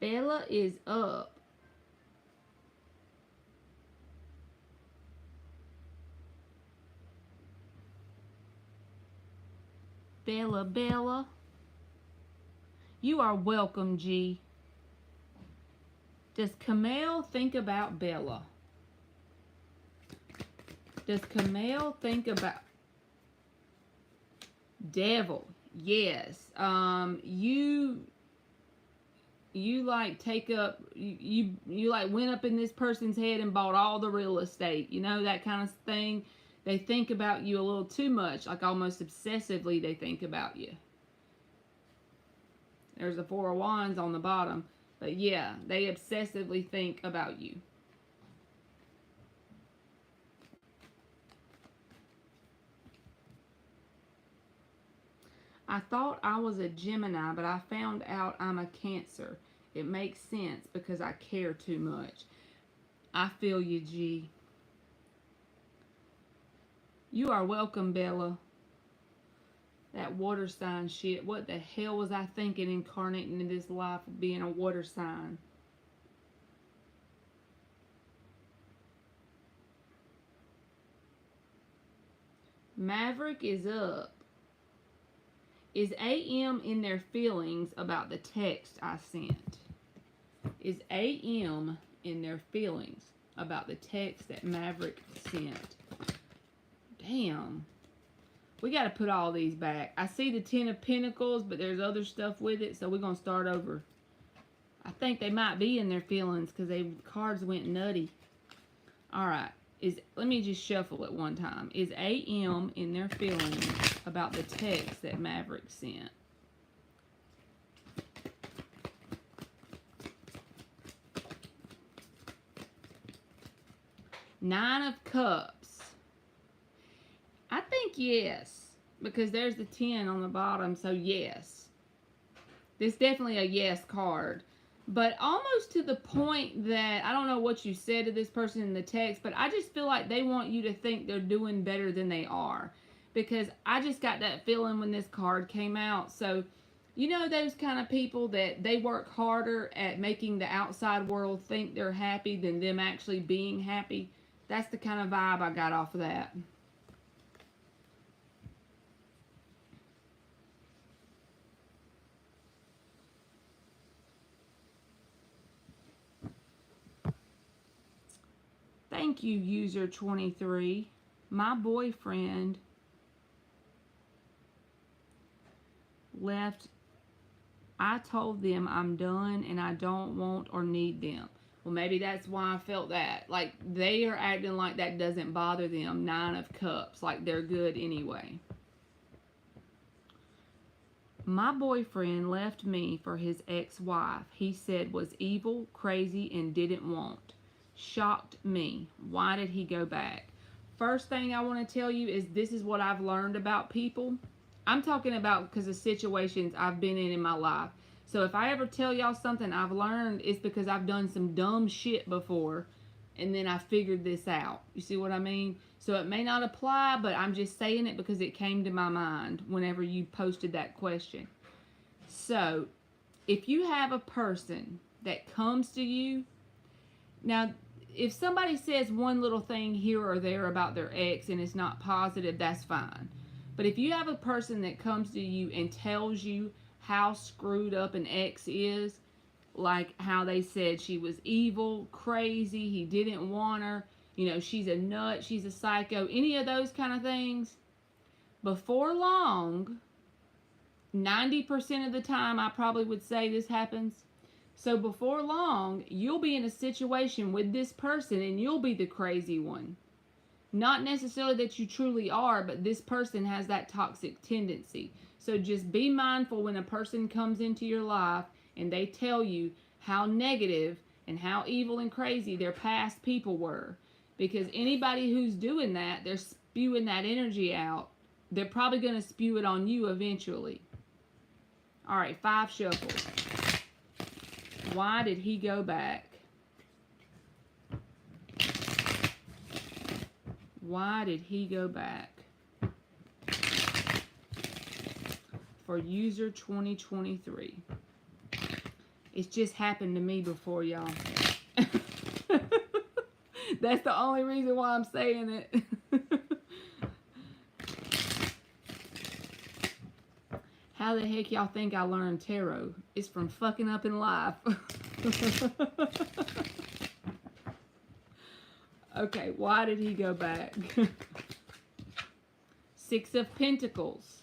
Bella is up. Bella. You are welcome, G. Does Camille think about Bella? Does Camille think about Devil? Yes. You like take up you like went up in this person's head and bought all the real estate, you know, that kind of thing. They think about you a little too much, like almost obsessively they think about you. There's the Four of Wands on the bottom, but yeah, they obsessively think about you. I thought I was a Gemini, but I found out I'm a Cancer. It makes sense because I care too much. I feel you, G. You are welcome, Bella. That water sign shit. What the hell was I thinking incarnating in this life of being a water sign? Maverick is up. Is AM in their feelings about the text I sent? Is AM in their feelings about the text that Maverick sent? Damn. We got to put all these back. I see the Ten of Pentacles, but there's other stuff with it, so we're going to start over. I think they might be in their feelings because the cards went nutty. All right. Let me just shuffle it one time. Is AM in their feelings about the text that Maverick sent? Nine of Cups. I think yes, because there's the 10 on the bottom, so yes. This is definitely a yes card. But almost to the point that, I don't know what you said to this person in the text, but I just feel like they want you to think they're doing better than they are. Because I just got that feeling when this card came out. So, you know those kind of people that they work harder at making the outside world think they're happy than them actually being happy? That's the kind of vibe I got off of that. Thank you, user 23. My boyfriend left. I told them I'm done and I don't want or need them. Well, maybe that's why I felt that. Like, they are acting like that doesn't bother them. Nine of Cups. Like, they're good anyway. My boyfriend left me for his ex-wife. He said was evil, crazy, and didn't want. Shocked me. Why did he go back? First thing I want to tell you is this is what I've learned about people. I'm talking about because of situations I've been in my life. So if I ever tell y'all something I've learned, it's because I've done some dumb shit before and then I figured this out. You see what I mean? So it may not apply, but I'm just saying it because it came to my mind whenever you posted that question. So if you have a person that comes to you, now if somebody says one little thing here or there about their ex and it's not positive, that's fine. But if you have a person that comes to you and tells you how screwed up an ex is, like how they said she was evil, crazy, he didn't want her, you know, she's a nut, she's a psycho, any of those kind of things, before long, 90% of the time I probably would say this happens. So before long, you'll be in a situation with this person and you'll be the crazy one. Not necessarily that you truly are, but this person has that toxic tendency. So just be mindful when a person comes into your life and they tell you how negative and how evil and crazy their past people were. Because anybody who's doing that, they're spewing that energy out. They're probably going to spew it on you eventually. All right, 5 shuffles. Why did he go back? Why did he go back? For user 2023. It's just happened to me before, y'all. That's the only reason why I'm saying it. How the heck y'all think I learned tarot? It's from fucking up in life. Okay, why did he go back? 6 of Pentacles.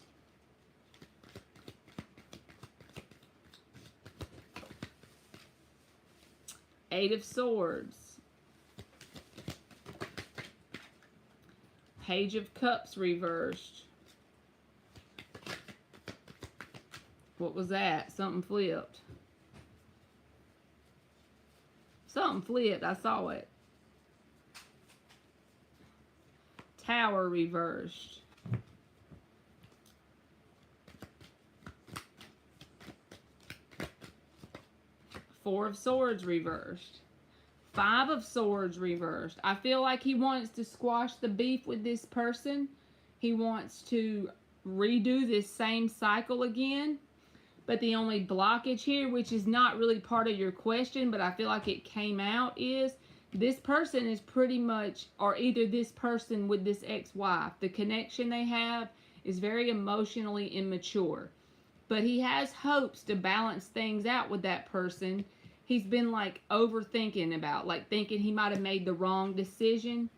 Eight of Swords. Page of Cups reversed. What was that? Something flipped. Something flipped. I saw it. Tower reversed. Four of Swords reversed. 5 of Swords reversed. I feel like he wants to squash the beef with this person. He wants to redo this same cycle again. But the only blockage here, which is not really part of your question, but I feel like it came out, is this person is pretty much, or either this person with this ex-wife, the connection they have is very emotionally immature. But he has hopes to balance things out with that person. He's been like overthinking about, like thinking he might have made the wrong decision.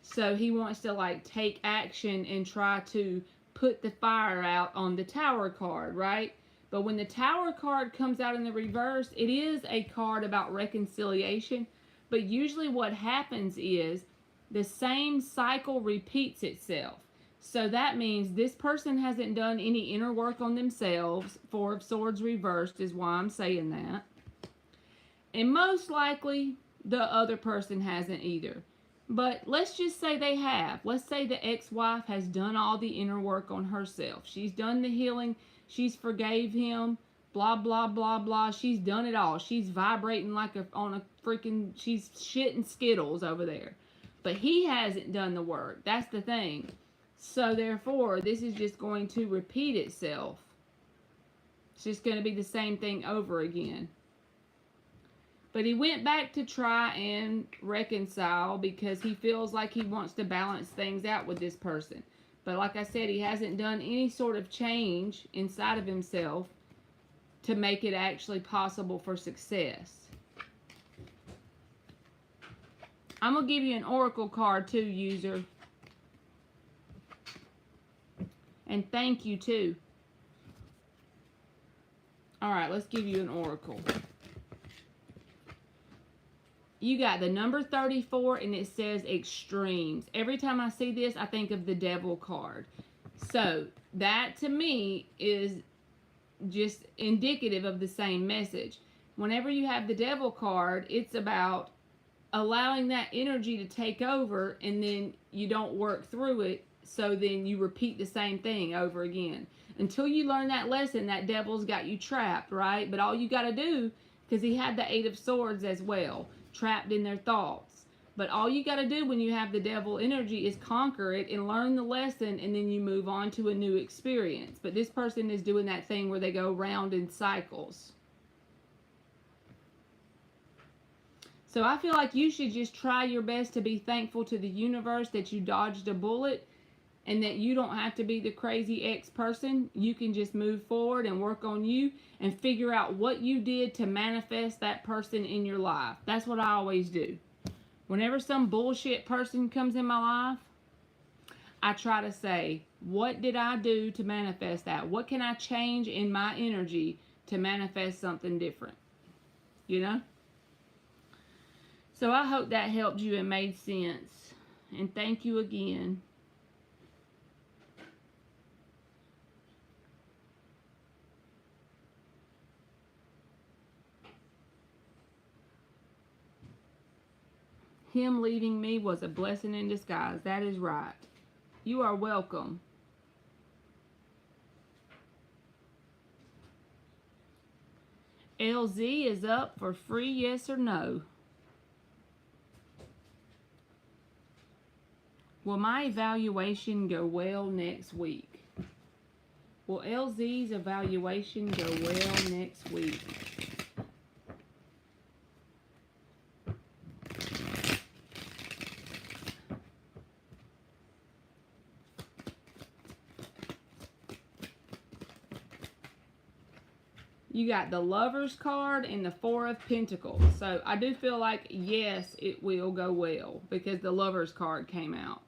So he wants to like take action and try to put the fire out on the Tower card, right? But when the Tower card comes out in the reverse, it is a card about reconciliation. But usually what happens is the same cycle repeats itself. So that means this person hasn't done any inner work on themselves. 4 of Swords reversed is why I'm saying that. And most likely, the other person hasn't either. But let's just say they have. Let's say the ex-wife has done all the inner work on herself. She's done the healing. She's forgave him. Blah, blah, blah, blah. She's done it all. She's vibrating like on a freaking, she's shitting Skittles over there. But he hasn't done the work. That's the thing. So therefore, this is just going to repeat itself. It's just going to be the same thing over again. But he went back to try and reconcile because he feels like he wants to balance things out with this person. But like I said, he hasn't done any sort of change inside of himself to make it actually possible for success. I'm going to give you an oracle card too, user. And thank you too. Alright, let's give you an oracle. You got the number 34 and it says extremes. Every time I see this, I think of the devil card. So that to me is just indicative of the same message. Whenever you have the devil card, it's about allowing that energy to take over and then you don't work through it. So then you repeat the same thing over again. Until you learn that lesson, that devil's got you trapped, right? But all you got to do, because he had the 8 of Swords as well, trapped in their thoughts. But all you got to do when you have the devil energy is conquer it and learn the lesson, and then you move on to a new experience. But this person is doing that thing where they go round in cycles. So I feel like you should just try your best to be thankful to the universe that you dodged a bullet and that you don't have to be the crazy ex-person. You can just move forward and work on you and figure out what you did to manifest that person in your life. That's what I always do. Whenever some bullshit person comes in my life, I try to say, what did I do to manifest that? What can I change in my energy to manifest something different? You know? So I hope that helped you and made sense. And thank you again. Him leaving me was a blessing in disguise. That is right. You are welcome. LZ is up for free yes or no. Will my evaluation go well next week? Will LZ's evaluation go well next week? You got the Lovers card and the 4 of Pentacles. So I do feel like, yes, it will go well because the Lovers card came out.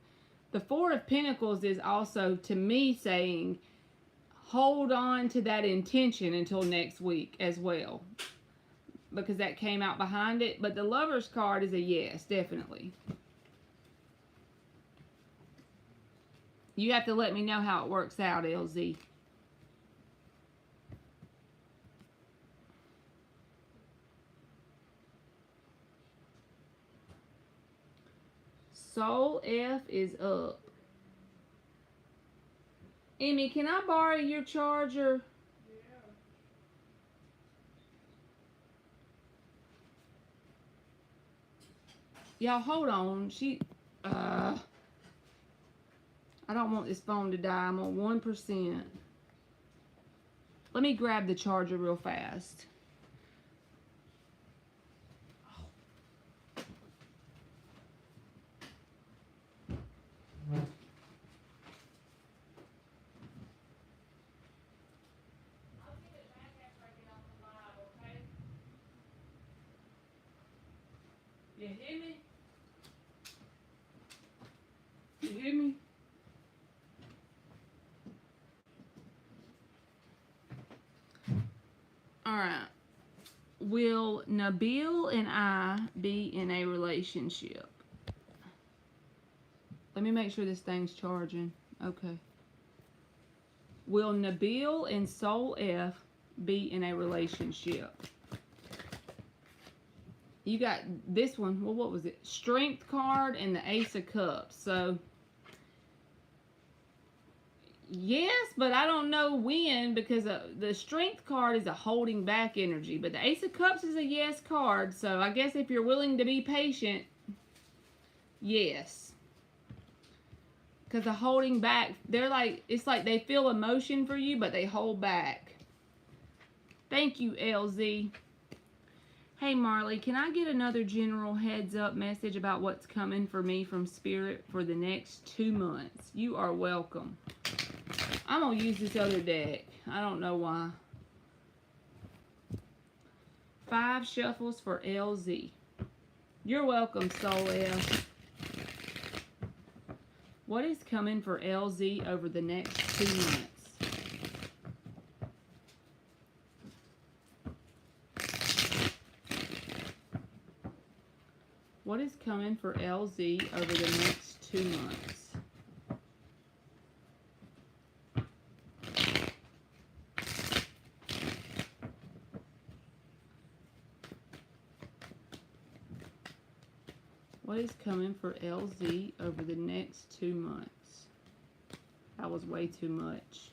The 4 of Pentacles is also, to me, saying hold on to that intention until next week as well. Because that came out behind it. But the Lovers card is a yes, definitely. You have to let me know how it works out, LZ. Soul F is up. Emmy, can I borrow your charger? Yeah. Y'all, hold on. I don't want this phone to die. I'm on 1%. Let me grab the charger real fast. You hear me? You hear me? Alright. Will Nabil and I be in a relationship? Let me make sure this thing's charging. Okay. Will Nabil and Soul F be in a relationship? You got this one. Well, what was it? Strength card and the Ace of Cups. So, yes, but I don't know when, because the Strength card is a holding back energy. But the Ace of Cups is a yes card. So, I guess if you're willing to be patient, yes. Because the holding back, they're like, it's like they feel emotion for you, but they hold back. Thank you, LZ. Hey, Marley, can I get another general heads up message about what's coming for me from Spirit for the next 2 months? You are welcome. I'm going to use this other deck. I don't know why. 5 shuffles for LZ. You're welcome, Soul F. What is coming for LZ over the next 2 months? What is coming for LZ over the next 2 months? What is coming for LZ over the next 2 months? That was way too much.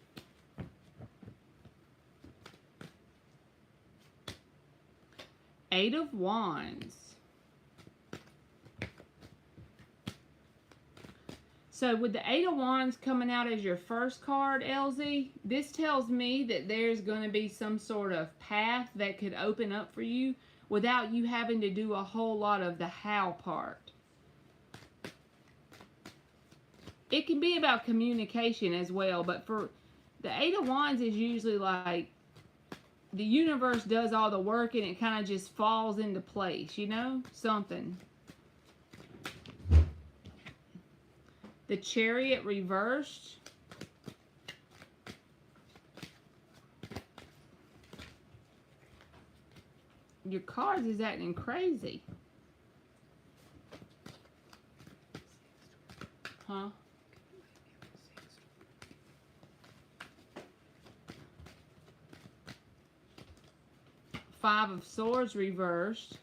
Eight of Wands. So with the Eight of Wands coming out as your first card, LZ, this tells me that there's going to be some sort of path that could open up for you without you having to do a whole lot of the how part. It can be about communication as well, but for the Eight of Wands is usually like the universe does all the work and it kind of just falls into place, you know? Something. The Chariot reversed. Your cards is acting crazy. Huh? Five of Swords reversed.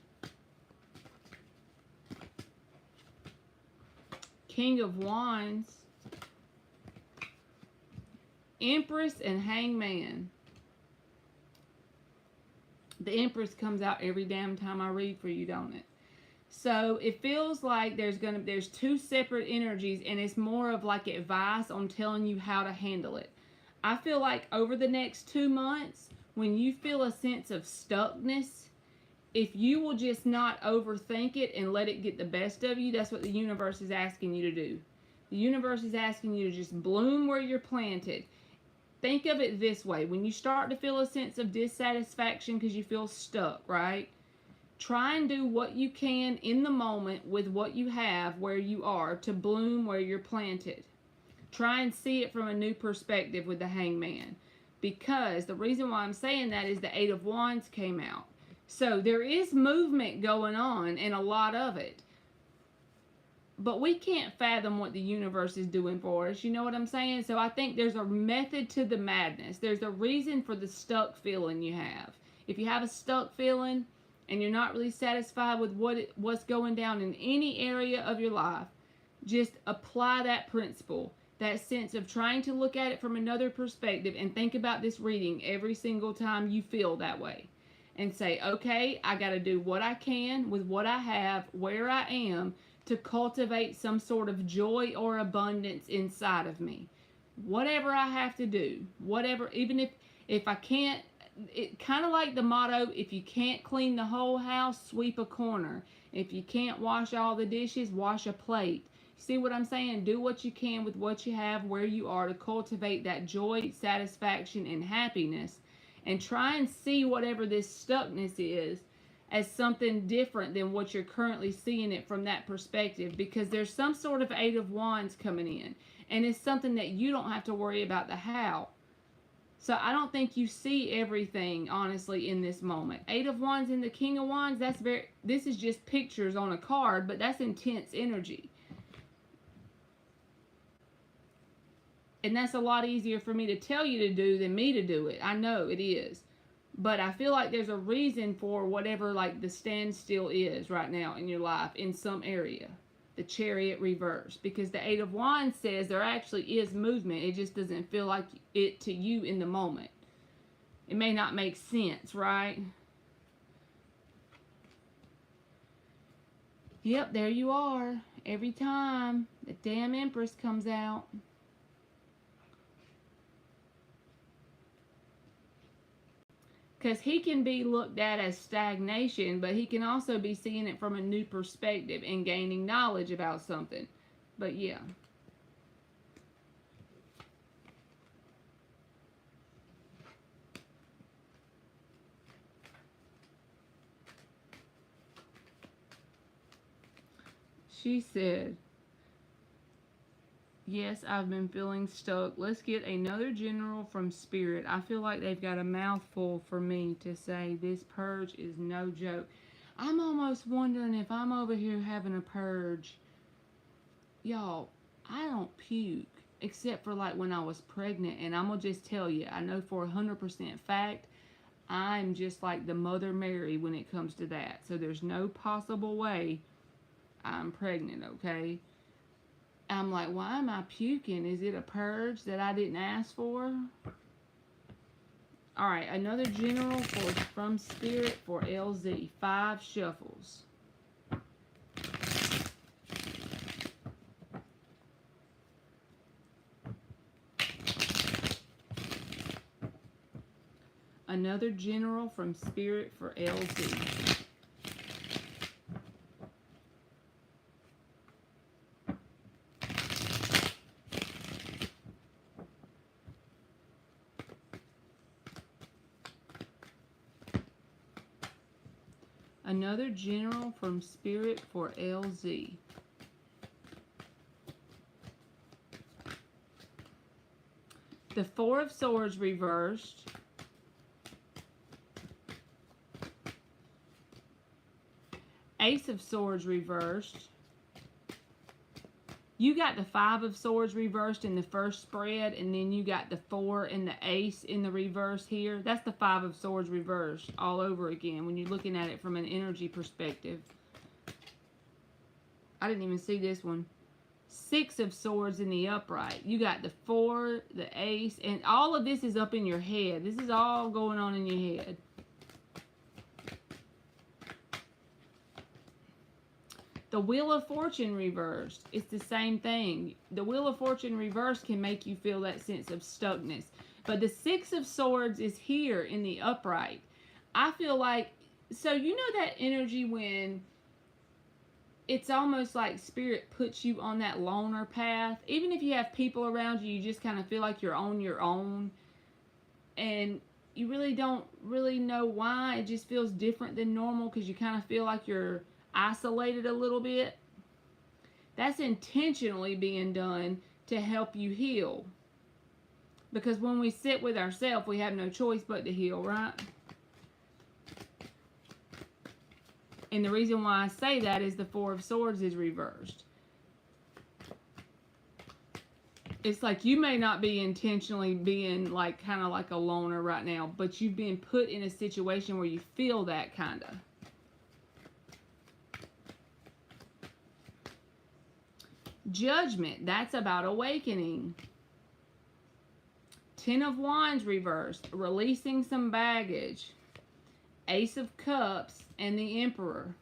King of Wands. Empress and Hangman. The Empress comes out every damn time I read for you, don't it? So it feels like there's 2 separate energies, and it's more of like advice on telling you how to handle it. I feel like over the next 2 months, when you feel a sense of stuckness, if you will just not overthink it and let it get the best of you, that's what the universe is asking you to do. The universe is asking you to just bloom where you're planted. Think of it this way. When you start to feel a sense of dissatisfaction because you feel stuck, right? Try and do what you can in the moment with what you have where you are to bloom where you're planted. Try and see it from a new perspective with the Hangman. Because the reason why I'm saying that is the Eight of Wands came out. So there is movement going on, and a lot of it. But we can't fathom what the universe is doing for us. You know what I'm saying? So I think there's a method to the madness. There's a reason for the stuck feeling you have. If you have a stuck feeling and you're not really satisfied with what's going down in any area of your life, just apply that principle. That sense of trying to look at it from another perspective and think about this reading every single time you feel that way. And say, okay, I got to do what I can with what I have, where I am, to cultivate some sort of joy or abundance inside of me. Whatever I have to do, whatever, even if I can't, it kind of like the motto, if you can't clean the whole house, sweep a corner. If you can't wash all the dishes, wash a plate. See what I'm saying? Do what you can with what you have, where you are, to cultivate that joy, satisfaction, and happiness. And try and see whatever this stuckness is as something different than what you're currently seeing it from that perspective. Because there's some sort of Eight of Wands coming in. And it's something that you don't have to worry about the how. So I don't think you see everything, honestly, in this moment. Eight of Wands and the King of Wands, this is just pictures on a card, but that's intense energy. And that's a lot easier for me to tell you to do than me to do it. I know it is. But I feel like there's a reason for whatever like the standstill is right now in your life in some area. The Chariot reverse, because the Eight of Wands says there actually is movement. It just doesn't feel like it to you in the moment. It may not make sense, right? Yep, there you are. Every time the damn Empress comes out. Because he can be looked at as stagnation, but he can also be seeing it from a new perspective and gaining knowledge about something. But yeah. She said, yes, I've been feeling stuck. Let's get another general from Spirit. I feel like they've got a mouthful for me to say. This purge is no joke. I'm almost wondering if I'm over here having a purge. Y'all, I don't puke. Except for like when I was pregnant. And I'm going to just tell you, I know for 100% fact, I'm just like the Mother Mary when it comes to that. So there's no possible way I'm pregnant, okay? I'm like, why am I puking? Is it a purge that I didn't ask for? All right, another general from Spirit for LZ. 5 shuffles. Another general from Spirit for LZ. Another general from Spirit for LZ. The 4 of Swords reversed. Ace of Swords reversed. You got the 5 of Swords reversed in the first spread, and then you got the 4 and the Ace in the reverse here. That's the 5 of Swords reversed all over again when you're looking at it from an energy perspective. I didn't even see this one. 6 of Swords in the upright. You got the 4, the Ace, and all of this is up in your head. This is all going on in your head. The Wheel of Fortune reversed. It's the same thing. The Wheel of Fortune reversed can make you feel that sense of stuckness. But the 6 of Swords is here in the upright. I feel like, so you know that energy when it's almost like Spirit puts you on that loner path. Even if you have people around you, you just kind of feel like you're on your own. And you really don't really know why. It just feels different than normal because you kind of feel like you're isolated a little bit. That's intentionally being done to help you heal. Because when we sit with ourselves, we have no choice but to heal, right? And the reason why I say that is the 4 of Swords is reversed. It's like you may not be intentionally being like kind of like a loner right now, but you've been put in a situation where you feel that kind of. Judgment, that's about awakening. 10 of Wands reversed, releasing some baggage. Ace of Cups and the Emperor.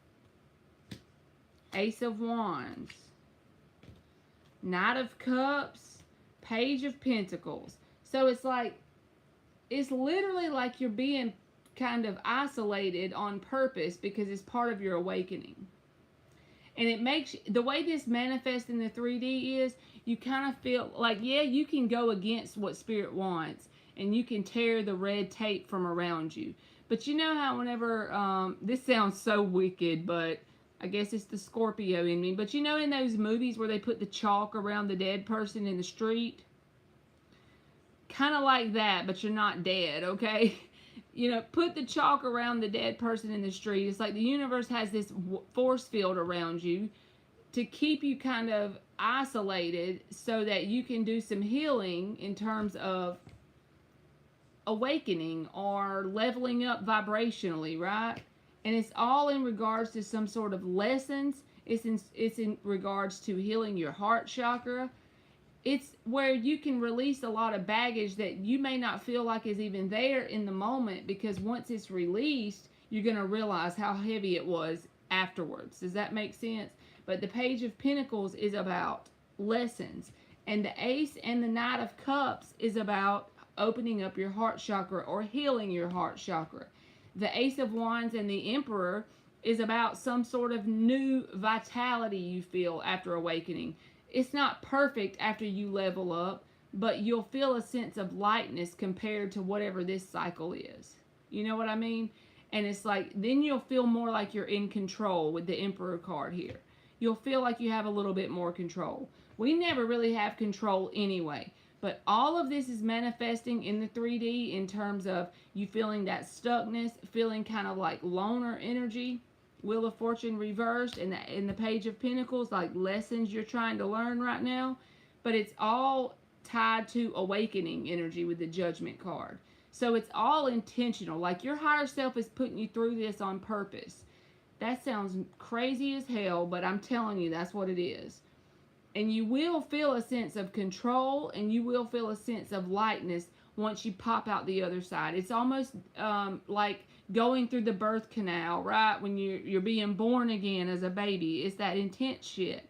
Ace of Wands. Knight of Cups, Page of Pentacles. So it's like, it's literally like you're being kind of isolated on purpose because it's part of your awakening. And it makes, the way this manifests in the 3D is, you kind of feel like, yeah, you can go against what Spirit wants. And you can tear the red tape from around you. But you know how whenever, this sounds so wicked, but I guess it's the Scorpio in me. But you know in those movies where they put the chalk around the dead person in the street? Kind of like that, but you're not dead, okay? You know, put the chalk around the dead person in the street. It's like the universe has this force field around you to keep you kind of isolated so that you can do some healing in terms of awakening or leveling up vibrationally, right? And it's all in regards to some sort of lessons. It's in regards to healing your heart chakra. It's where you can release a lot of baggage that you may not feel like is even there in the moment, because once it's released, you're going to realize how heavy it was afterwards. Does that make sense? But the Page of Pentacles is about lessons, and the Ace and the Knight of Cups is about opening up your heart chakra or healing your heart chakra. The Ace of Wands and the Emperor is about some sort of new vitality you feel after awakening. It's not perfect after you level up, but you'll feel a sense of lightness compared to whatever this cycle is. You know what I mean? And it's like, then you'll feel more like you're in control with the Emperor card here. You'll feel like you have a little bit more control. We never really have control anyway. But all of this is manifesting in the 3D in terms of you feeling that stuckness, feeling kind of like loner energy. Wheel of Fortune reversed, and in the Page of Pentacles, like lessons you're trying to learn right now. But it's all tied to awakening energy with the Judgment card. So it's all intentional. Like your higher self is putting you through this on purpose. That sounds crazy as hell, but I'm telling you, that's what it is. And you will feel a sense of control, and you will feel a sense of lightness once you pop out the other side. It's almost like going through the birth canal, right? When you're being born again as a baby. It's that intense shit.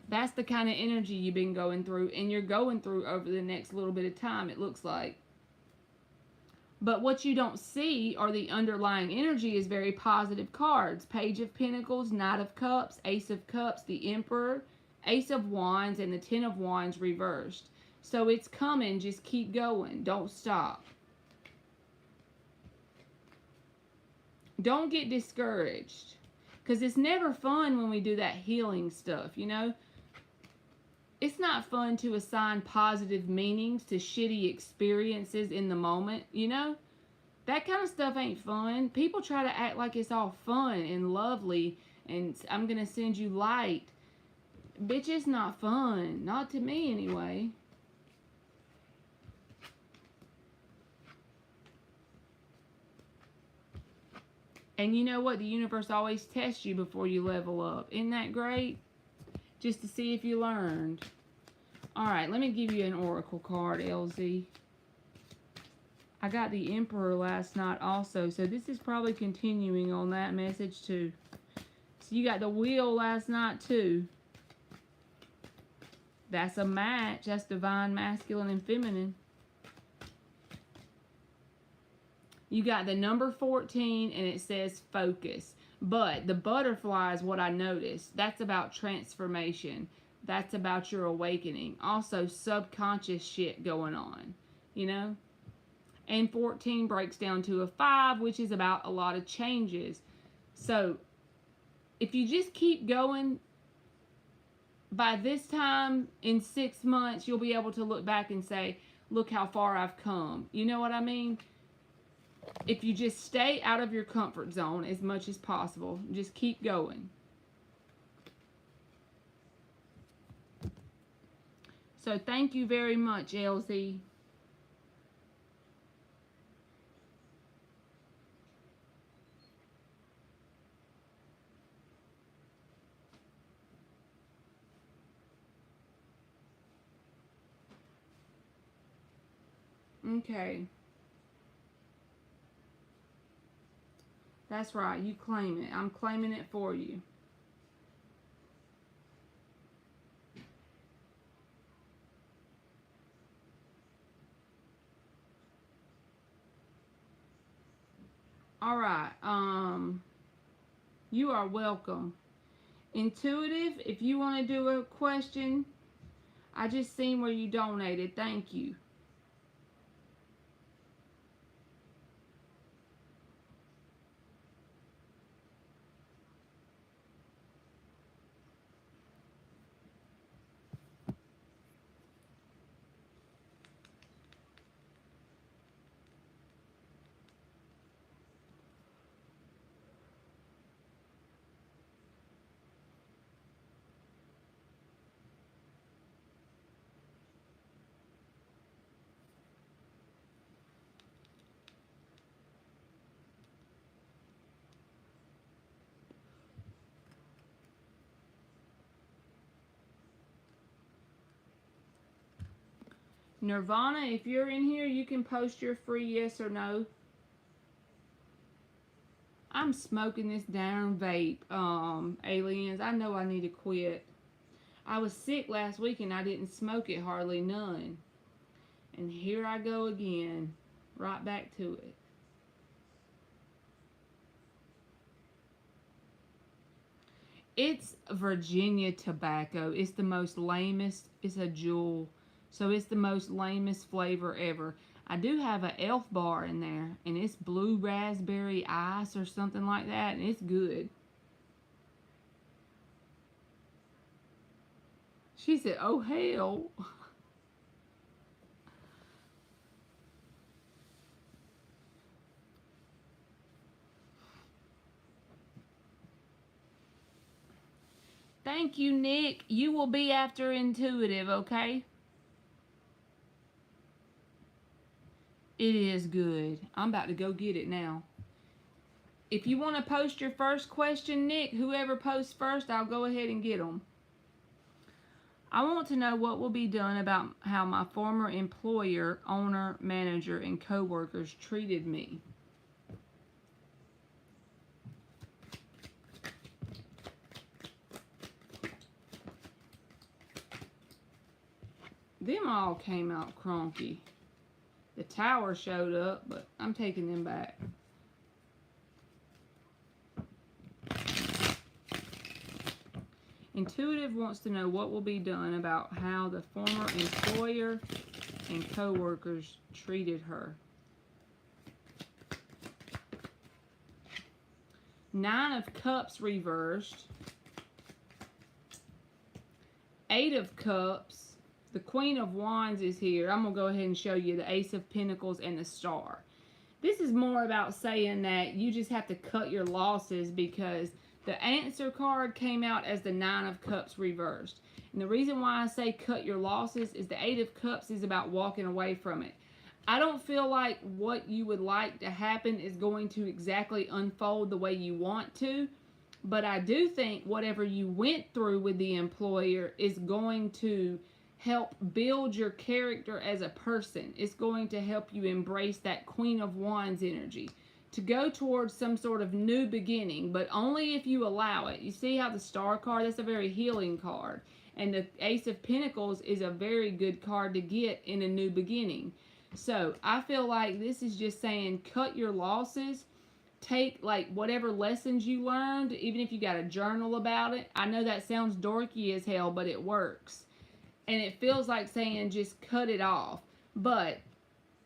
That's the kind of energy you've been going through, and you're going through over the next little bit of time, it looks like. But what you don't see, or the underlying energy, is very positive cards. Page of Pentacles, Knight of Cups, Ace of Cups, the Emperor, Ace of Wands, and the Ten of Wands reversed. So it's coming. Just keep going. Don't stop. Don't get discouraged. Because it's never fun when we do that healing stuff, you know? It's not fun to assign positive meanings to shitty experiences in the moment, you know? That kind of stuff ain't fun. People try to act like it's all fun and lovely and I'm going to send you light. Bitch, it's not fun. Not to me, anyway. And you know what? The universe always tests you before you level up. Isn't that great? Just to see if you learned. Alright, let me give you an oracle card, LZ. I got the Emperor last night also, so this is probably continuing on that message too. So you got the Wheel last night too. That's a match. That's divine, masculine, and feminine. You got the number 14 and it says focus. But the butterfly is what I noticed. That's about transformation. That's about your awakening. Also subconscious shit going on, you know? And 14 breaks down to a 5, which is about a lot of changes. So if you just keep going, by this time in 6 months, you'll be able to look back and say, look how far I've come. You know what I mean? If you just stay out of your comfort zone as much as possible, just keep going. So thank you very much, LZ. Okay. That's right. You claim it. I'm claiming it for you. All right. You are welcome. Intuitive, if you want to do a question, I just seen where you donated. Thank you. Nirvana, if you're in here, you can post your free yes or no. I'm smoking this darn vape, aliens. I know I need to quit. I was sick last week and I didn't smoke it hardly none. And here I go again. Right back to it. It's Virginia tobacco. It's the most lamest. It's a jewel. So it's the most lamest flavor ever. I do have an Elf bar in there. And it's blue raspberry ice or something like that. And it's good. She said, oh hell. Thank you, Nick. You will be after Intuitive, okay? It is good. I'm about to go get it now. If you want to post your first question, Nick, whoever posts first, I'll go ahead and get them. I want to know what will be done about how my former employer, owner, manager, and co-workers treated me. Them all came out cronky. The tower showed up, but I'm taking them back. Intuitive wants to know what will be done about how the former employer and co-workers treated her. 9 of Cups reversed. 8 of Cups. The Queen of Wands is here. I'm going to go ahead and show you the Ace of Pentacles and the Star. This is more about saying that you just have to cut your losses because the answer card came out as the 9 of Cups reversed. And the reason why I say cut your losses is the 8 of Cups is about walking away from it. I don't feel like what you would like to happen is going to exactly unfold the way you want to. But I do think whatever you went through with the employer is going to help build your character as a person. It's going to help you embrace that Queen of Wands energy to go towards some sort of new beginning, but only if you allow it. You see how the Star card, that's a very healing card. And the Ace of Pentacles is a very good card to get in a new beginning. So I feel like this is just saying cut your losses. Take like whatever lessons you learned, even if you got a journal about it. I know that sounds dorky as hell, but it works. And it feels like saying just cut it off. But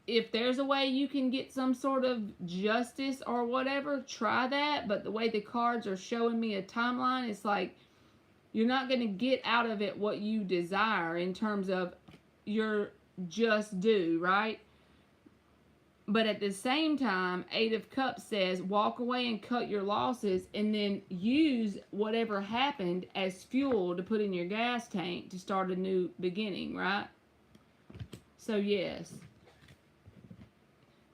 if there's a way you can get some sort of justice or whatever, try that. But the way the cards are showing me a timeline, it's like you're not going to get out of it what you desire in terms of your just due, right? But at the same time, 8 of Cups says walk away and cut your losses and then use whatever happened as fuel to put in your gas tank to start a new beginning, right? So yes.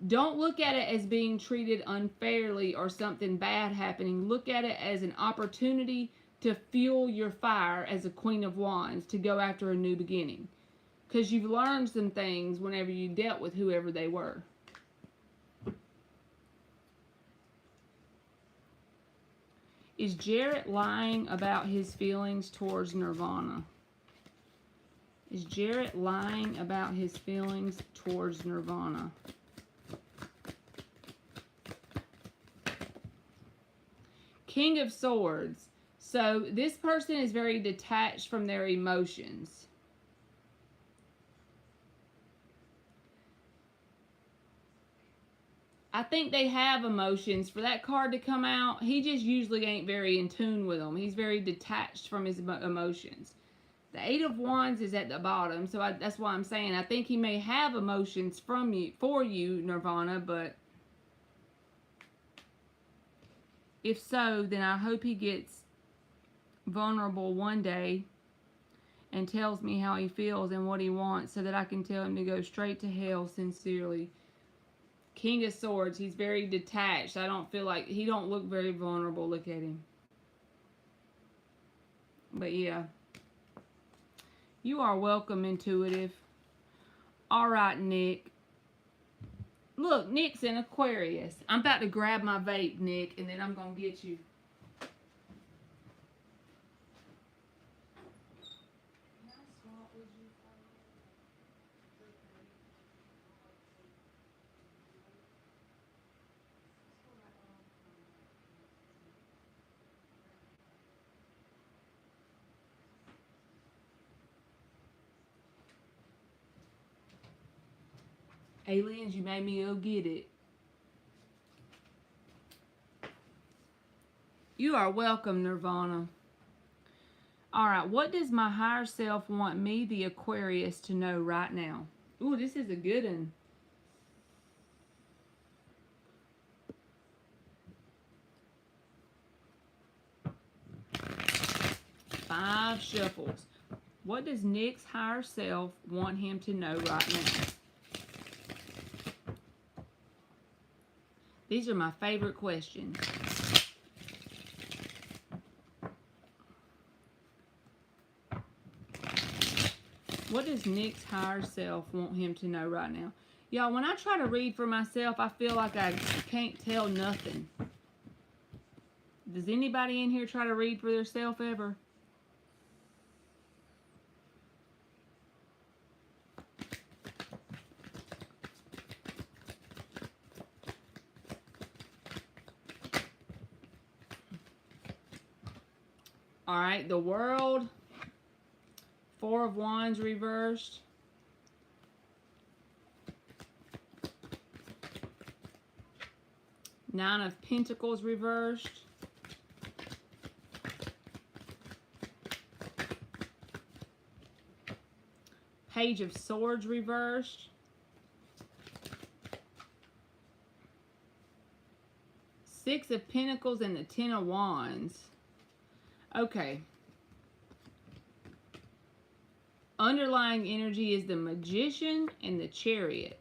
Don't look at it as being treated unfairly or something bad happening. Look at it as an opportunity to fuel your fire as a Queen of Wands to go after a new beginning. Because you've learned some things whenever you dealt with whoever they were. Is Jarrett lying about his feelings towards Nirvana? Is Jarrett lying about his feelings towards Nirvana? King of Swords. So this person is very detached from their emotions. I think they have emotions. For that card to come out, he just usually ain't very in tune with them. He's very detached from his emotions. The 8 of Wands is at the bottom, so that's why I'm saying I think he may have emotions from you, for you, Nirvana, but if so, then I hope he gets vulnerable one day and tells me how he feels and what he wants so that I can tell him to go straight to hell sincerely. King of Swords, he's very detached. I don't feel like, he don't look very vulnerable. Look at him. But yeah. You are welcome, Intuitive. All right, Nick. Look, Nick's in Aquarius. I'm about to grab my vape, Nick, and then I'm going to get you. Aliens, you made me go get it. You are welcome, Nirvana. Alright, what does my higher self want me, the Aquarius, to know right now? Ooh, this is a good one. Five shuffles. What does Nick's higher self want him to know right now? These are my favorite questions. What does Nick's higher self want him to know right now? Y'all, when I try to read for myself, I feel like I can't tell nothing. Does anybody in here try to read for themselves ever? All right, the World, Four of Wands reversed. Nine of Pentacles reversed. Page of Swords reversed. Six of Pentacles and the Ten of Wands. Okay. Underlying energy is the Magician and the Chariot.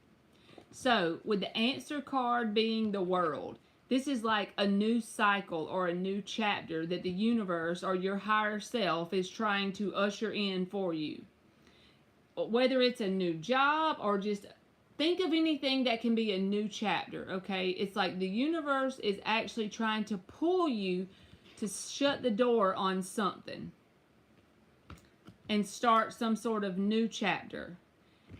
So, with the answer card being the World, this is like a new cycle or a new chapter that the universe or your higher self is trying to usher in for you. Whether it's a new job or just think of anything that can be a new chapter, okay? It's like the universe is actually trying to pull you to shut the door on something and start some sort of new chapter.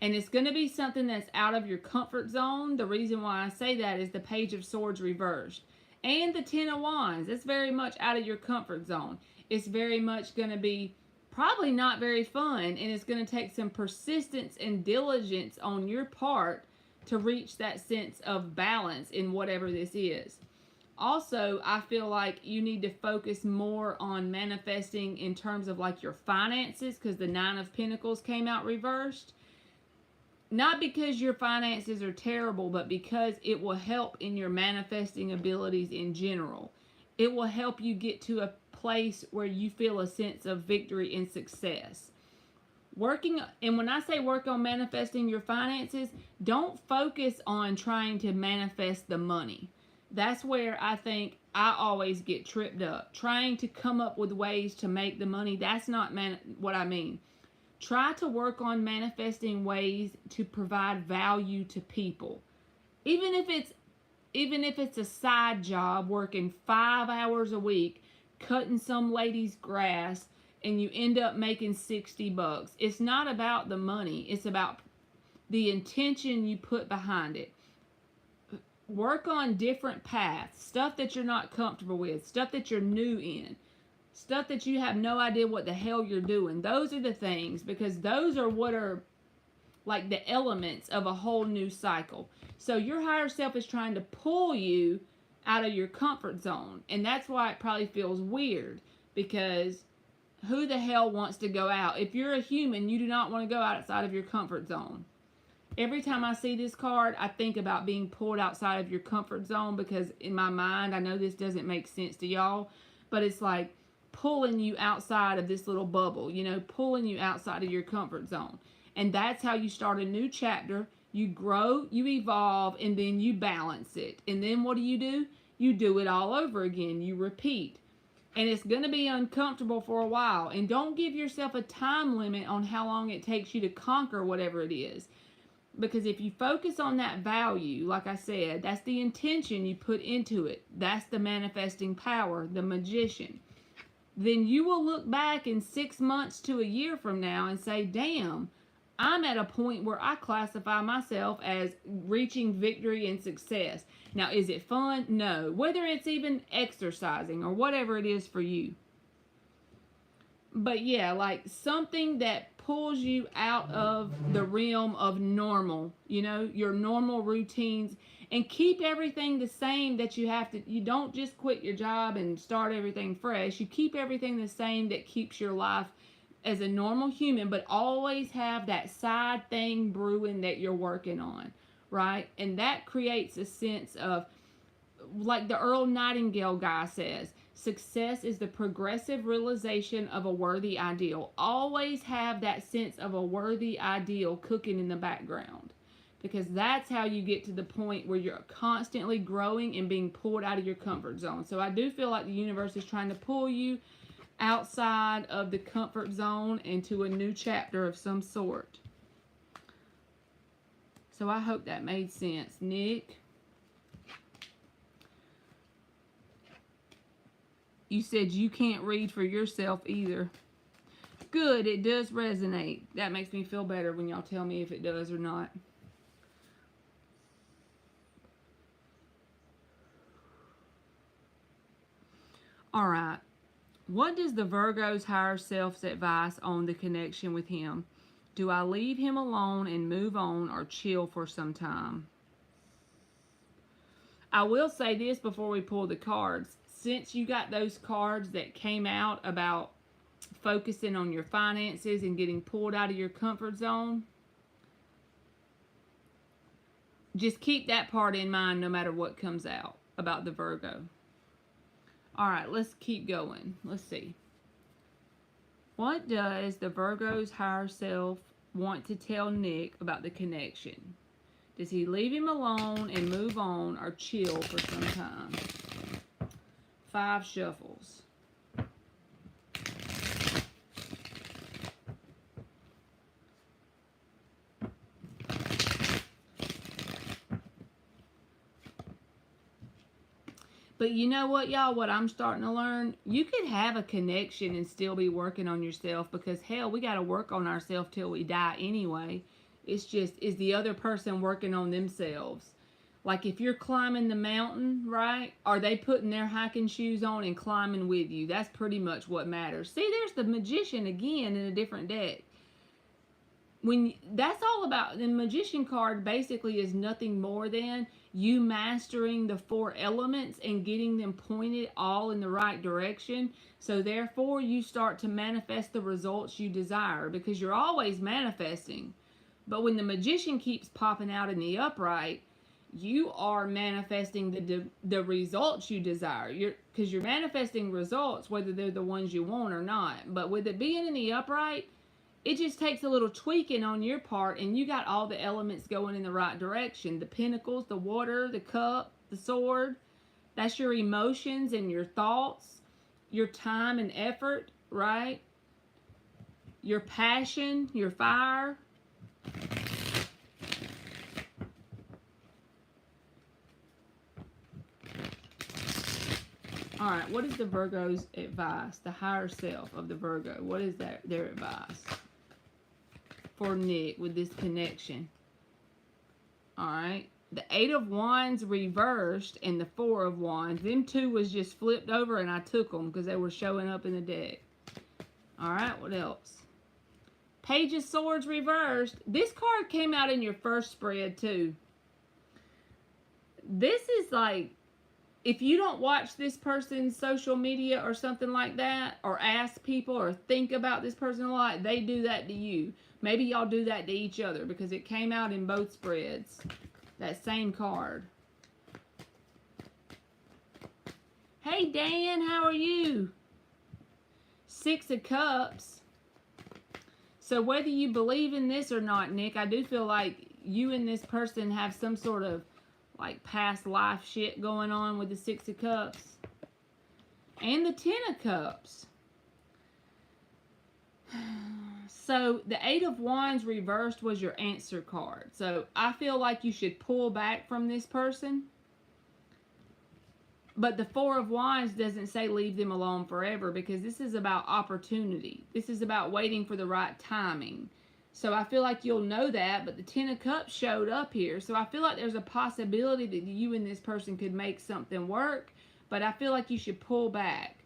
And it's going to be something that's out of your comfort zone. The reason why I say that is the Page of Swords reversed. And the Ten of Wands. It's very much out of your comfort zone. It's very much going to be probably not very fun. And it's going to take some persistence and diligence on your part to reach that sense of balance in whatever this is. Also, I feel like you need to focus more on manifesting in terms of like your finances, because the Nine of Pentacles came out reversed. Not because your finances are terrible, but because it will help in your manifesting abilities in general. It will help you get to a place where you feel a sense of victory and success. And when I say work on manifesting your finances, don't focus on trying to manifest the money. That's where I think I always get tripped up. Trying to come up with ways to make the money, that's not what I mean. Try to work on manifesting ways to provide value to people. Even if it's a side job, working 5 hours a week, cutting some lady's grass, and you end up making $60. It's not about the money. It's about the intention you put behind it. Work on different paths, stuff that you're not comfortable with, stuff that you're new in, stuff that you have no idea what the hell you're doing. Those are the things, because those are what are like the elements of a whole new cycle. So your higher self is trying to pull you out of your comfort zone. And that's why it probably feels weird, because who the hell wants to go out? If you're a human, you do not want to go outside of your comfort zone. Every time I see this card, I think about being pulled outside of your comfort zone, because in my mind, I know this doesn't make sense to y'all, but it's like pulling you outside of this little bubble, you know, pulling you outside of your comfort zone. And that's how you start a new chapter. You grow, you evolve, and then you balance it. And then what do? You do it all over again. You repeat. And it's going to be uncomfortable for a while. And don't give yourself a time limit on how long it takes you to conquer whatever it is. Because if you focus on that value, like I said, that's the intention you put into it. That's the manifesting power, the magician. Then you will look back in 6 months to a year from now and say, damn, I'm at a point where I classify myself as reaching victory and success. Now, is it fun? No. Whether it's even exercising or whatever it is for you. But yeah, like something that pulls you out of the realm of normal, you know, your normal routines, and keep everything the same. That you don't just quit your job and start everything fresh. You keep everything the same that keeps your life as a normal human, but always have that side thing brewing that you're working on, right? And that creates a sense of, like the Earl Nightingale guy says, success is the progressive realization of a worthy ideal. Always have that sense of a worthy ideal cooking in the background, because that's how you get to the point where you're constantly growing and being pulled out of your comfort zone. So I do feel like the universe is trying to pull you outside of the comfort zone into a new chapter of some sort. So I hope that made sense, Nick. You said you can't read for yourself either. Good, it does resonate. That makes me feel better when y'all tell me if it does or not. All right. What does the Virgo's higher self's advice on the connection with him? Do I leave him alone and move on, or chill for some time? I will say this before we pull the cards. Since you got those cards that came out about focusing on your finances and getting pulled out of your comfort zone, just keep that part in mind no matter what comes out about the Virgo. All right, let's keep going. Let's see. What does the Virgo's higher self want to tell Nick about the connection? Does he leave him alone and move on, or chill for some time? 5 shuffles. But you know what, y'all? What I'm starting to learn, you could have a connection and still be working on yourself, because hell, we got to work on ourselves till we die anyway. It's just, is the other person working on themselves? Like if you're climbing the mountain, right? Are they putting their hiking shoes on and climbing with you? That's pretty much what matters. See, there's the magician again in a different deck. That's all about, the magician card basically is nothing more than you mastering the 4 elements and getting them pointed all in the right direction. So therefore you start to manifest the results you desire, because you're always manifesting. But when the magician keeps popping out in the upright, you are manifesting the results you desire. Because you're manifesting results whether they're the ones you want or not. But with it being in the upright, it just takes a little tweaking on your part, and you got all the elements going in the right direction. The pentacles, the water, the cup, the sword. That's your emotions and your thoughts, your time and effort, right? Your passion, your fire. All right, what is the Virgo's advice? The higher self of the Virgo. What is their advice for Nick with this connection? All right. The 8 of Wands reversed and the 4 of Wands. Them 2 was just flipped over, and I took them because they were showing up in the deck. All right, what else? Page of Swords reversed. This card came out in your first spread too. This is like, if you don't watch this person's social media or something like that, or ask people or think about this person a lot, they do that to you. Maybe y'all do that to each other, because it came out in both spreads. That same card. Hey Dan, how are you? 6 of Cups. So whether you believe in this or not, Nick, I do feel like you and this person have some sort of like past life shit going on with the 6 of Cups. And the 10 of Cups. So the Eight of Wands reversed was your answer card. So I feel like you should pull back from this person. But the Four of Wands doesn't say leave them alone forever, because this is about opportunity. This is about waiting for the right timing. So I feel like you'll know that, but the Ten of Cups showed up here. So I feel like there's a possibility that you and this person could make something work, but I feel like you should pull back.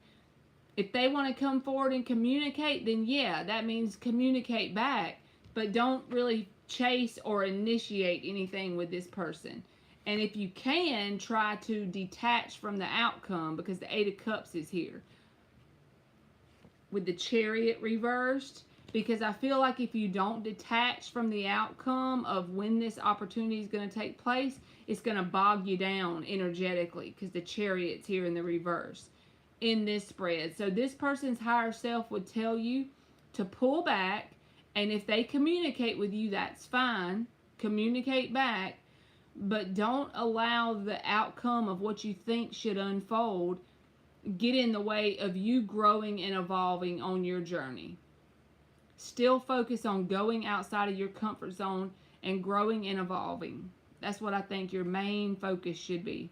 If they want to come forward and communicate, then yeah, that means communicate back, but don't really chase or initiate anything with this person. And if you can, try to detach from the outcome, because the Eight of Cups is here. With the Chariot reversed, because I feel like if you don't detach from the outcome of when this opportunity is going to take place, it's going to bog you down energetically, because the Chariot's here in the reverse in this spread. So this person's higher self would tell you to pull back, and if they communicate with you, that's fine. Communicate back. But don't allow the outcome of what you think should unfold get in the way of you growing and evolving on your journey. Still focus on going outside of your comfort zone and growing and evolving. That's what I think your main focus should be.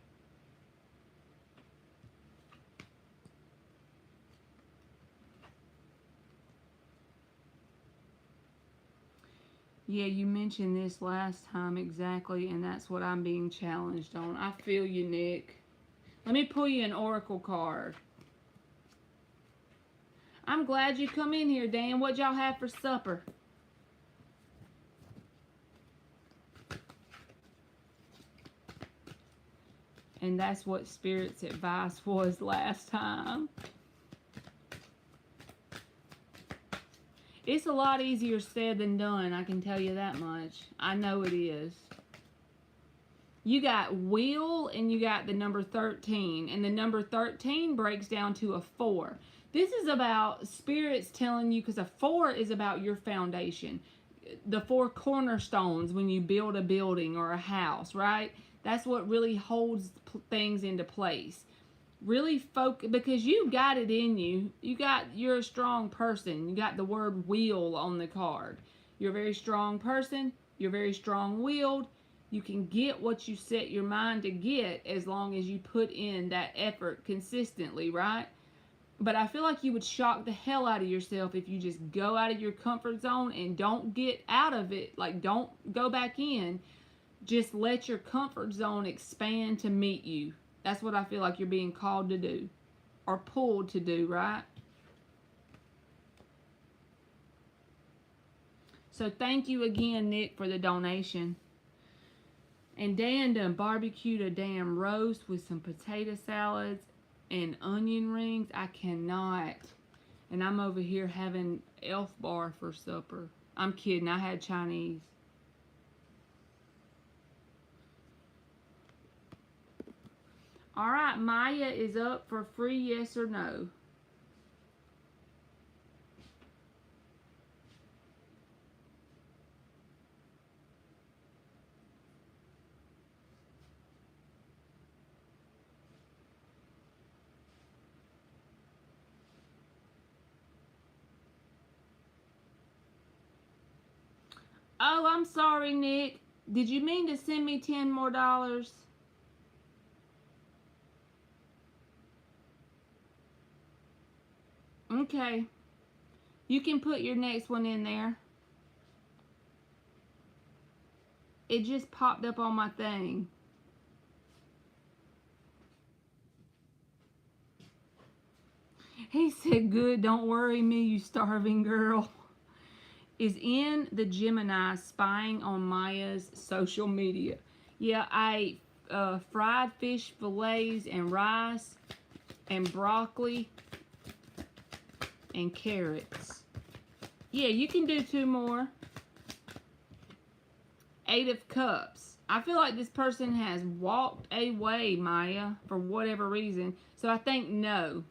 Yeah, you mentioned this last time exactly, and that's what I'm being challenged on. I feel you, Nick. Let me pull you an oracle card. I'm glad you come in here, Dan. What y'all have for supper? And that's what Spirit's advice was last time. It's a lot easier said than done, I can tell you that much. I know it is. You got wheel and you got the number 13. And the number 13 breaks down to a 4. This is about Spirit's telling you, because a 4 is about your foundation. The 4 cornerstones when you build a building or a house, right? That's what really holds things into place. Really focus, because you got it in you. You're a strong person. You got the word wheel on the card. You're a very strong person. You're very strong-willed. You can get what you set your mind to get as long as you put in that effort consistently, right? But I feel like you would shock the hell out of yourself if you just go out of your comfort zone and don't get out of it. Like, don't go back in. Just let your comfort zone expand to meet you. That's what I feel like you're being called to do, or pulled to do, right? So thank you again, Nick, for the donation. And Dan done barbecued a damn roast with some potato salads and onion rings. I cannot. And I'm over here having Elf Bar for supper. I'm kidding. I had Chinese. All right, Maya is up for free, yes or no? Oh, I'm sorry, Nick. Did you mean to send me $10 more? Okay. You can put your next one in there. It just popped up on my thing. He said, good, don't worry me, you starving girl. Is in the Gemini spying on Maya's social media. Yeah, I ate fried fish fillets and rice and broccoli and carrots. Yeah, you can do 2 more. 8 of Cups. I feel like this person has walked away, Maya, for whatever reason. So I think no.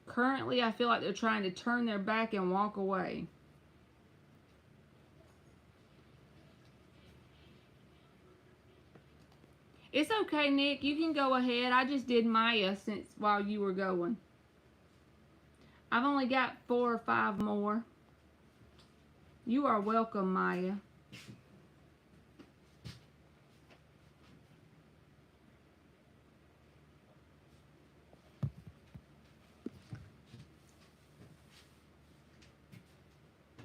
Currently, I feel like they're trying to turn their back and walk away. It's okay, Nick. You can go ahead. I just did Maya while you were going. I've only got 4 or 5 more. You are welcome, Maya.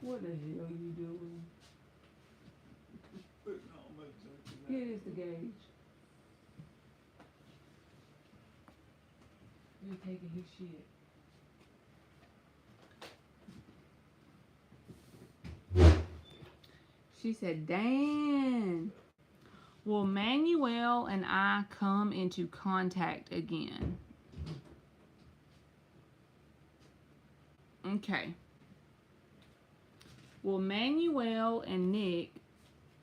What the hell are you doing? It is the gauge. You're taking his shit. She said, Dan, will Manuel and I come into contact again? Okay. Will Manuel and Nick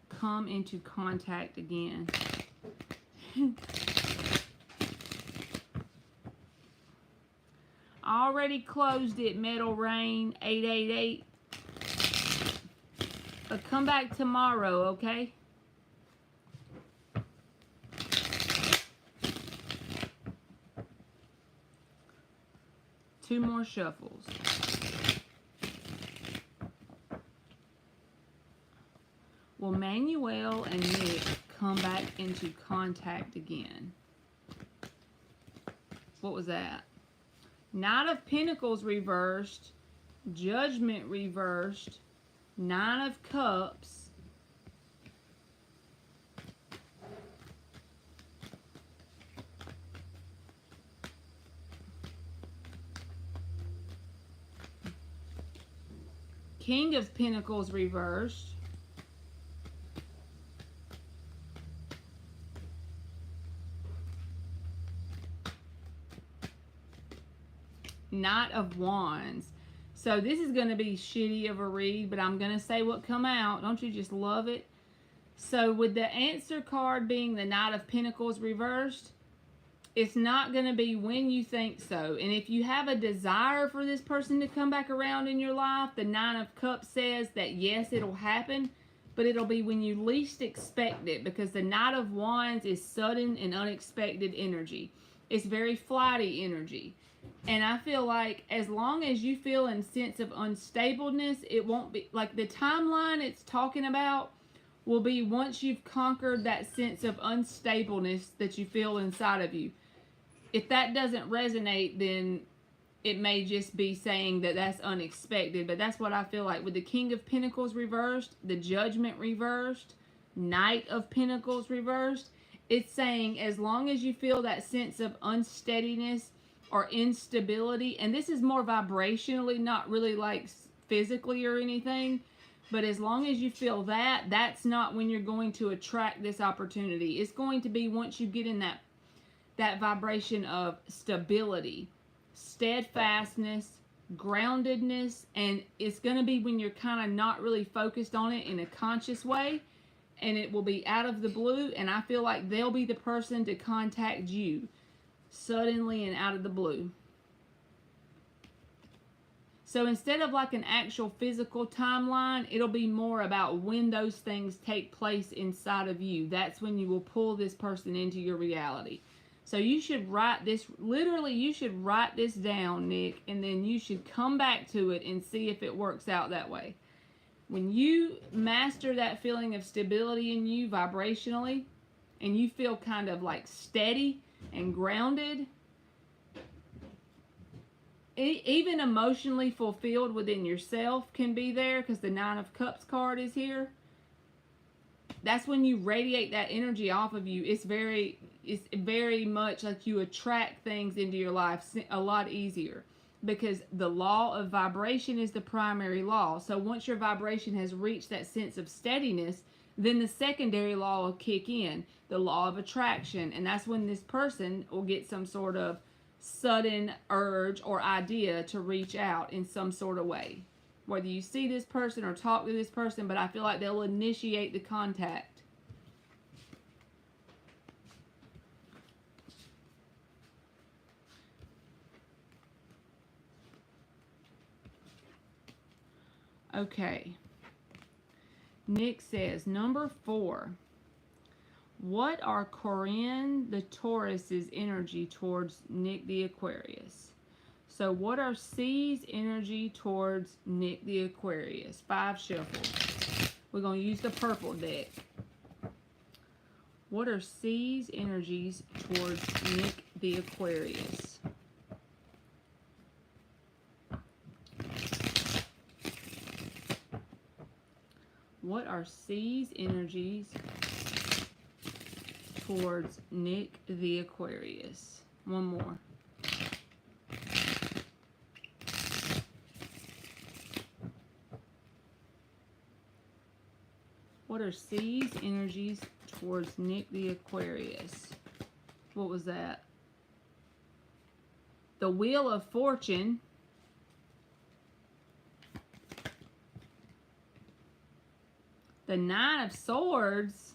come into contact again? Already closed it, Metal Rain 888. But come back tomorrow, okay? Two more shuffles. Will Manuel and Nick come back into contact again? What was that? Knight of Pentacles reversed. Judgment reversed. 9 of Cups. King of Pentacles reversed. Knight of Wands. So this is going to be shitty of a read, but I'm going to say what come out. Don't you just love it? So with the answer card being the Knight of Pentacles reversed, it's not going to be when you think so. And if you have a desire for this person to come back around in your life, the 9 of Cups says that yes, it'll happen, but it'll be when you least expect it, because the Knight of Wands is sudden and unexpected energy. It's very flighty energy. And I feel like as long as you feel a sense of unstableness, it won't be, like the timeline it's talking about will be once you've conquered that sense of unstableness that you feel inside of you. If that doesn't resonate, then it may just be saying that that's unexpected. But that's what I feel like with the King of Pentacles reversed, the Judgment reversed, Knight of Pentacles reversed. It's saying as long as you feel that sense of unsteadiness or instability, and this is more vibrationally, not really like physically or anything, but as long as you feel that, that's not when you're going to attract this opportunity. It's going to be once you get in that vibration of stability, steadfastness, groundedness, and it's going to be when you're kind of not really focused on it in a conscious way, and it will be out of the blue, and I feel like they'll be the person to contact you suddenly and out of the blue. So instead of like an actual physical timeline, it'll be more about when those things take place inside of you. That's when you will pull this person into your reality. So you should write this, literally you should write this down, Nick, and then you should come back to it and see if it works out that way. When you master that feeling of stability in you vibrationally, and you feel kind of like steady and grounded, even emotionally fulfilled within yourself can be there, because the 9 of Cups card is here. That's when you radiate that energy off of you. It's very much like you attract things into your life a lot easier, because the law of vibration is the primary law. So once your vibration has reached that sense of steadiness, then the secondary law will kick in, the law of attraction. And that's when this person will get some sort of sudden urge or idea to reach out in some sort of way. Whether you see this person or talk to this person, but I feel like they'll initiate the contact. Okay. Nick says, number 4. What are Corinne the Taurus's energy towards Nick the Aquarius? So what are C's energy towards Nick the Aquarius? 5 shuffles. We're going to use the purple deck. What are C's energies towards Nick the Aquarius? What are C's energies towards Nick the Aquarius? One more. What are C's energies towards Nick the Aquarius? What was that? The Wheel of Fortune. The Nine of Swords.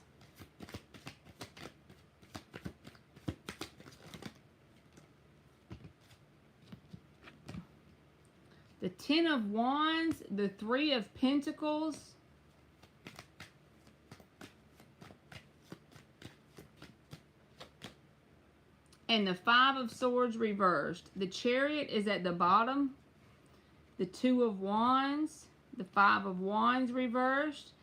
The Ten of Wands. The Three of Pentacles. And the Five of Swords reversed. The Chariot is at the bottom. The Two of Wands. The Five of Wands reversed.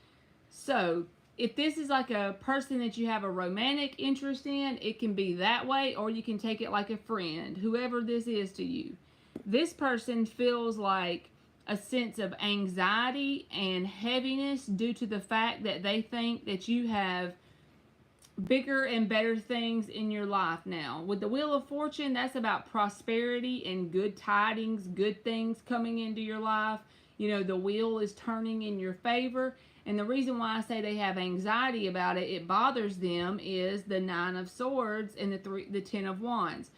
So, if this is like a person that you have a romantic interest in, it can be that way, or you can take it like a friend, whoever this is to you. This person feels like a sense of anxiety and heaviness due to the fact that they think that you have bigger and better things in your life now. With the Wheel of Fortune, that's about prosperity and good tidings, good things coming into your life. You know, the wheel is turning in your favor. And the reason why I say they have anxiety about it, it bothers them, is the Nine of Swords and the Ten of Wands.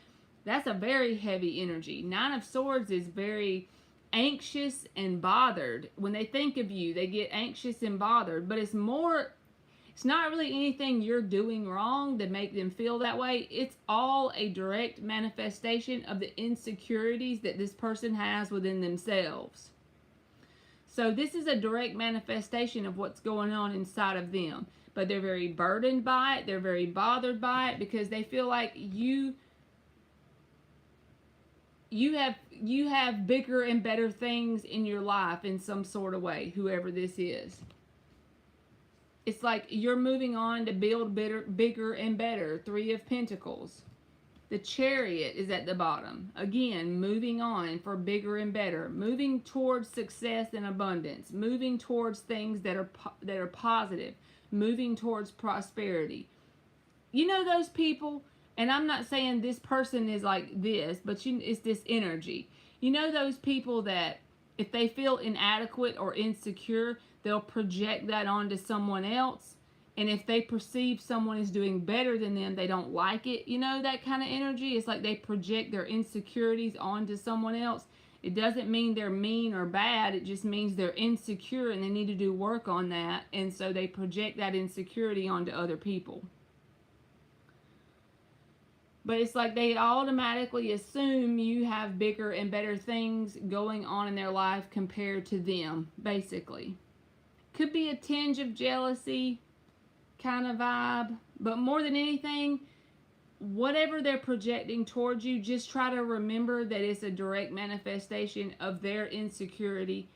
That's a very heavy energy. Nine of Swords is very anxious and bothered. When they think of you, they get anxious and bothered. But it's not really anything you're doing wrong to make them feel that way. It's all a direct manifestation of the insecurities that this person has within themselves. So this is a direct manifestation of what's going on inside of them. But they're very burdened by it. They're very bothered by it because they feel like you have bigger and better things in your life in some sort of way, whoever this is. It's like you're moving on to build bigger and better. Three of Pentacles. The Chariot is at the bottom. Again, moving on for bigger and better. Moving towards success and abundance. Moving towards things that are positive. Moving towards prosperity. You know those people, and I'm not saying this person is like this, but it's this energy. You know those people that if they feel inadequate or insecure, they'll project that onto someone else. And if they perceive someone is doing better than them, they don't like it. You know, that kind of energy. It's like they project their insecurities onto someone else. It doesn't mean they're mean or bad. It just means they're insecure and they need to do work on that. And so they project that insecurity onto other people. But it's like they automatically assume you have bigger and better things going on in their life compared to them, basically. Could be a tinge of jealousy kind of vibe, but more than anything, whatever they're projecting towards you, just try to remember that it's a direct manifestation of their insecurity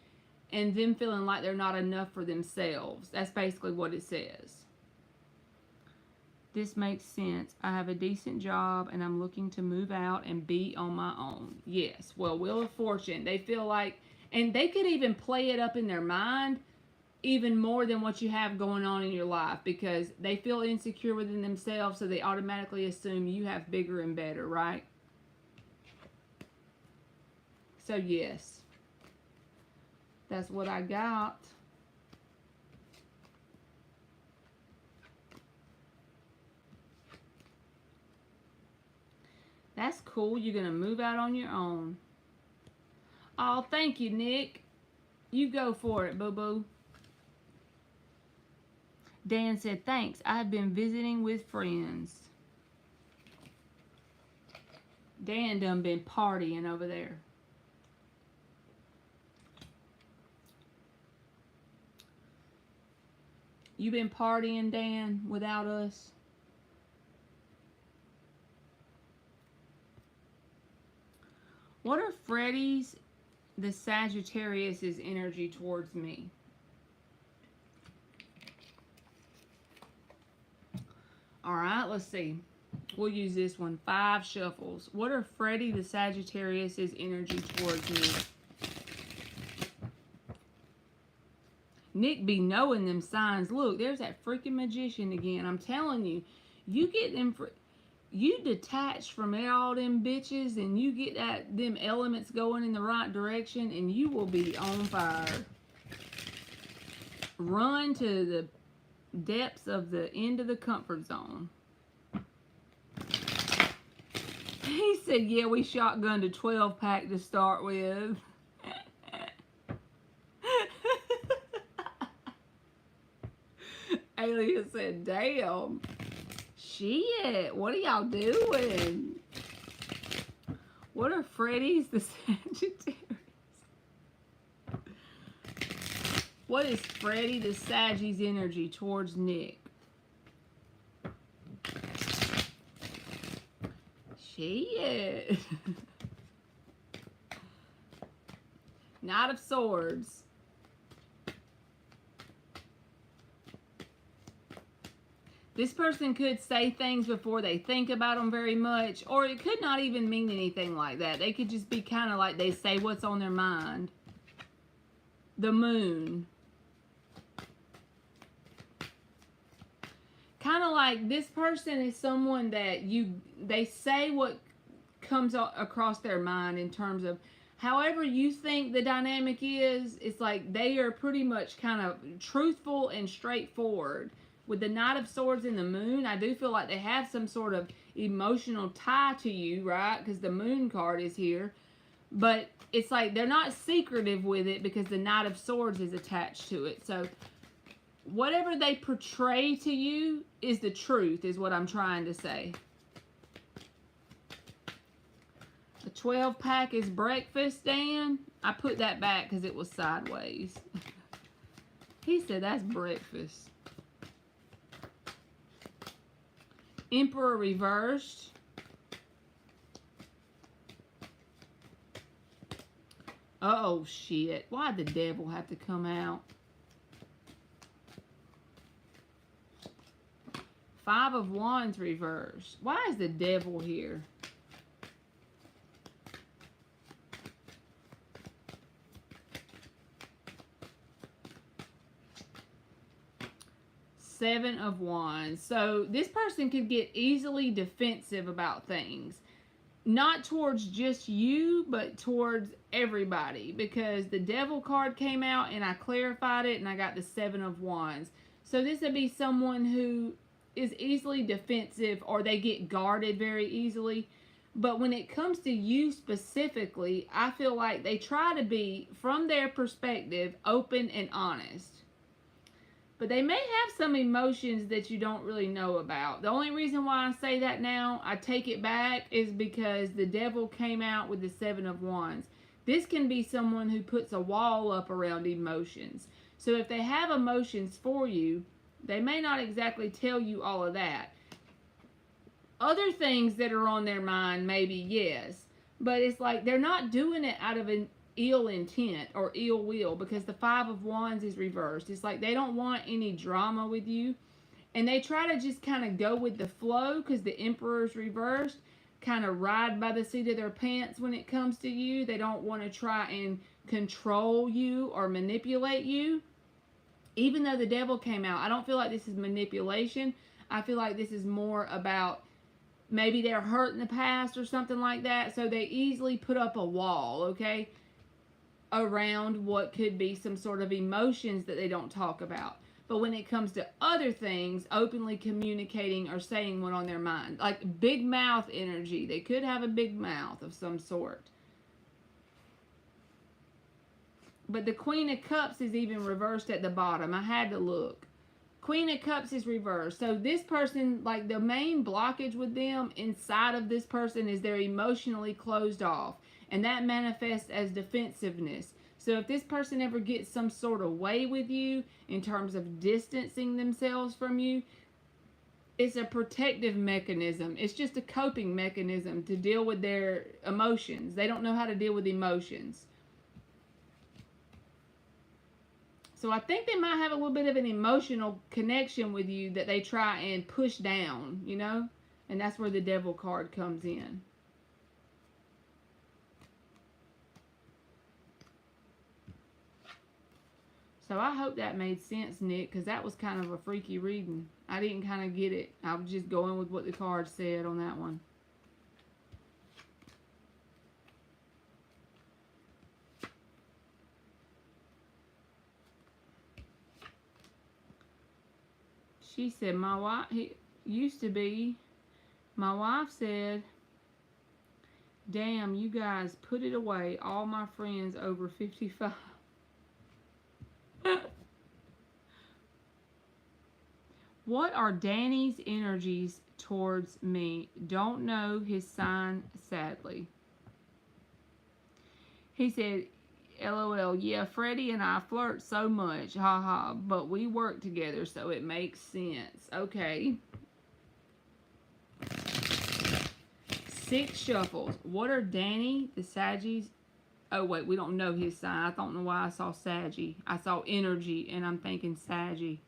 and them feeling like they're not enough for themselves. That's basically what it says. This makes sense. I have a decent job and I'm looking to move out and be on my own. Yes. Well, Wheel of Fortune, they feel like, and they could even play it up in their mind even more than what you have going on in your life because they feel insecure within themselves, so they automatically assume you have bigger and better, right? So yes, that's what I got. That's cool. You're going to move out on your own. Oh, thank you, Nick. You go for it, boo-boo. Dan said, thanks. I've been visiting with friends. Dan done been partying over there. You been partying, Dan, without us? What are Freddie's the Sagittarius's energy towards me? All right, let's see. We'll use this one. 5 shuffles. What are Freddie the Sagittarius's energy towards me? Nick be knowing them signs. Look, there's that freaking magician again. I'm telling you, you get them you detach from all them bitches and you get them elements going in the right direction and you will be on fire. Run to the depths of the end of the comfort zone. He said, yeah, we shotgunned a 12-pack to start with. Alien said, damn. Shit, what are y'all doing? What are Freddie's the Sagittarius? What is Freddie the Sagittarius energy towards Nick? Shit. Knight of Swords. This person could say things before they think about them very much, or it could not even mean anything like that. They could just be kind of like they say what's on their mind. The Moon. Kind of like this person is someone that they say what comes across their mind in terms of however you think the dynamic is. It's like they are pretty much kind of truthful and straightforward. With the Knight of Swords and the Moon, I do feel like they have some sort of emotional tie to you, right? Because the Moon card is here. But it's like they're not secretive with it because the Knight of Swords is attached to it. So whatever they portray to you is the truth, is what I'm trying to say. The 12-pack is breakfast, Dan. I put that back because it was sideways. He said that's breakfast. Emperor reversed. Oh shit. Why'd the devil have to come out? 5 of Wands reversed. Why is the devil here? Seven of Wands. So this person could get easily defensive about things. Not towards just you, but towards everybody. Because the Devil card came out and I clarified it and I got the 7 of Wands. So this would be someone who is easily defensive or they get guarded very easily. But when it comes to you specifically, I feel like they try to be, from their perspective, open and honest. But they may have some emotions that you don't really know about. The only reason why I say that now, I take it back, is because the Devil came out with the 7 of Wands. This can be someone who puts a wall up around emotions. So if they have emotions for you, they may not exactly tell you all of that. Other things that are on their mind, maybe, yes. But it's like they're not doing it out of an ill intent or ill will, because the 5 of Wands is reversed. It's like they don't want any drama with you, and they try to just kind of go with the flow because the Emperor's reversed, kind of ride by the seat of their pants when it comes to you. They don't want to try and control you or manipulate you. Even though the Devil came out, I don't feel like this is manipulation. I feel like this is more about maybe they're hurt in the past or something like that, so they easily put up a wall, okay, around what could be some sort of emotions that they don't talk about. But when it comes to other things, openly communicating or saying what on their mind, like big mouth energy, they could have a big mouth of some sort. But the Queen of Cups is even reversed at the bottom. I had to look. Queen of Cups is reversed. So this person, like the main blockage with them inside of this person is they're emotionally closed off. And that manifests as defensiveness. So if this person ever gets some sort of way with you in terms of distancing themselves from you, It's a protective mechanism. It's just a coping mechanism to deal with their emotions. They don't know how to deal with emotions. So I think they might have a little bit of an emotional connection with you that they try and push down, you know? And that's where the Devil card comes in. So I hope that made sense, Nick, because that was kind of a freaky reading. I didn't kind of get it. I was just going with what the card said on that one. She said, my wife, he used to be, my wife said, damn, you guys put it away. All my friends over 55. What are Danny's energies towards me? Don't know his sign, sadly. He said, LOL, yeah, Freddie and I flirt so much, haha, but we work together, so it makes sense. Okay. 6 shuffles. What are Danny, the Saggies? Oh, wait, we don't know his sign. I don't know why I saw Saggy. I saw energy, and I'm thinking Saggy.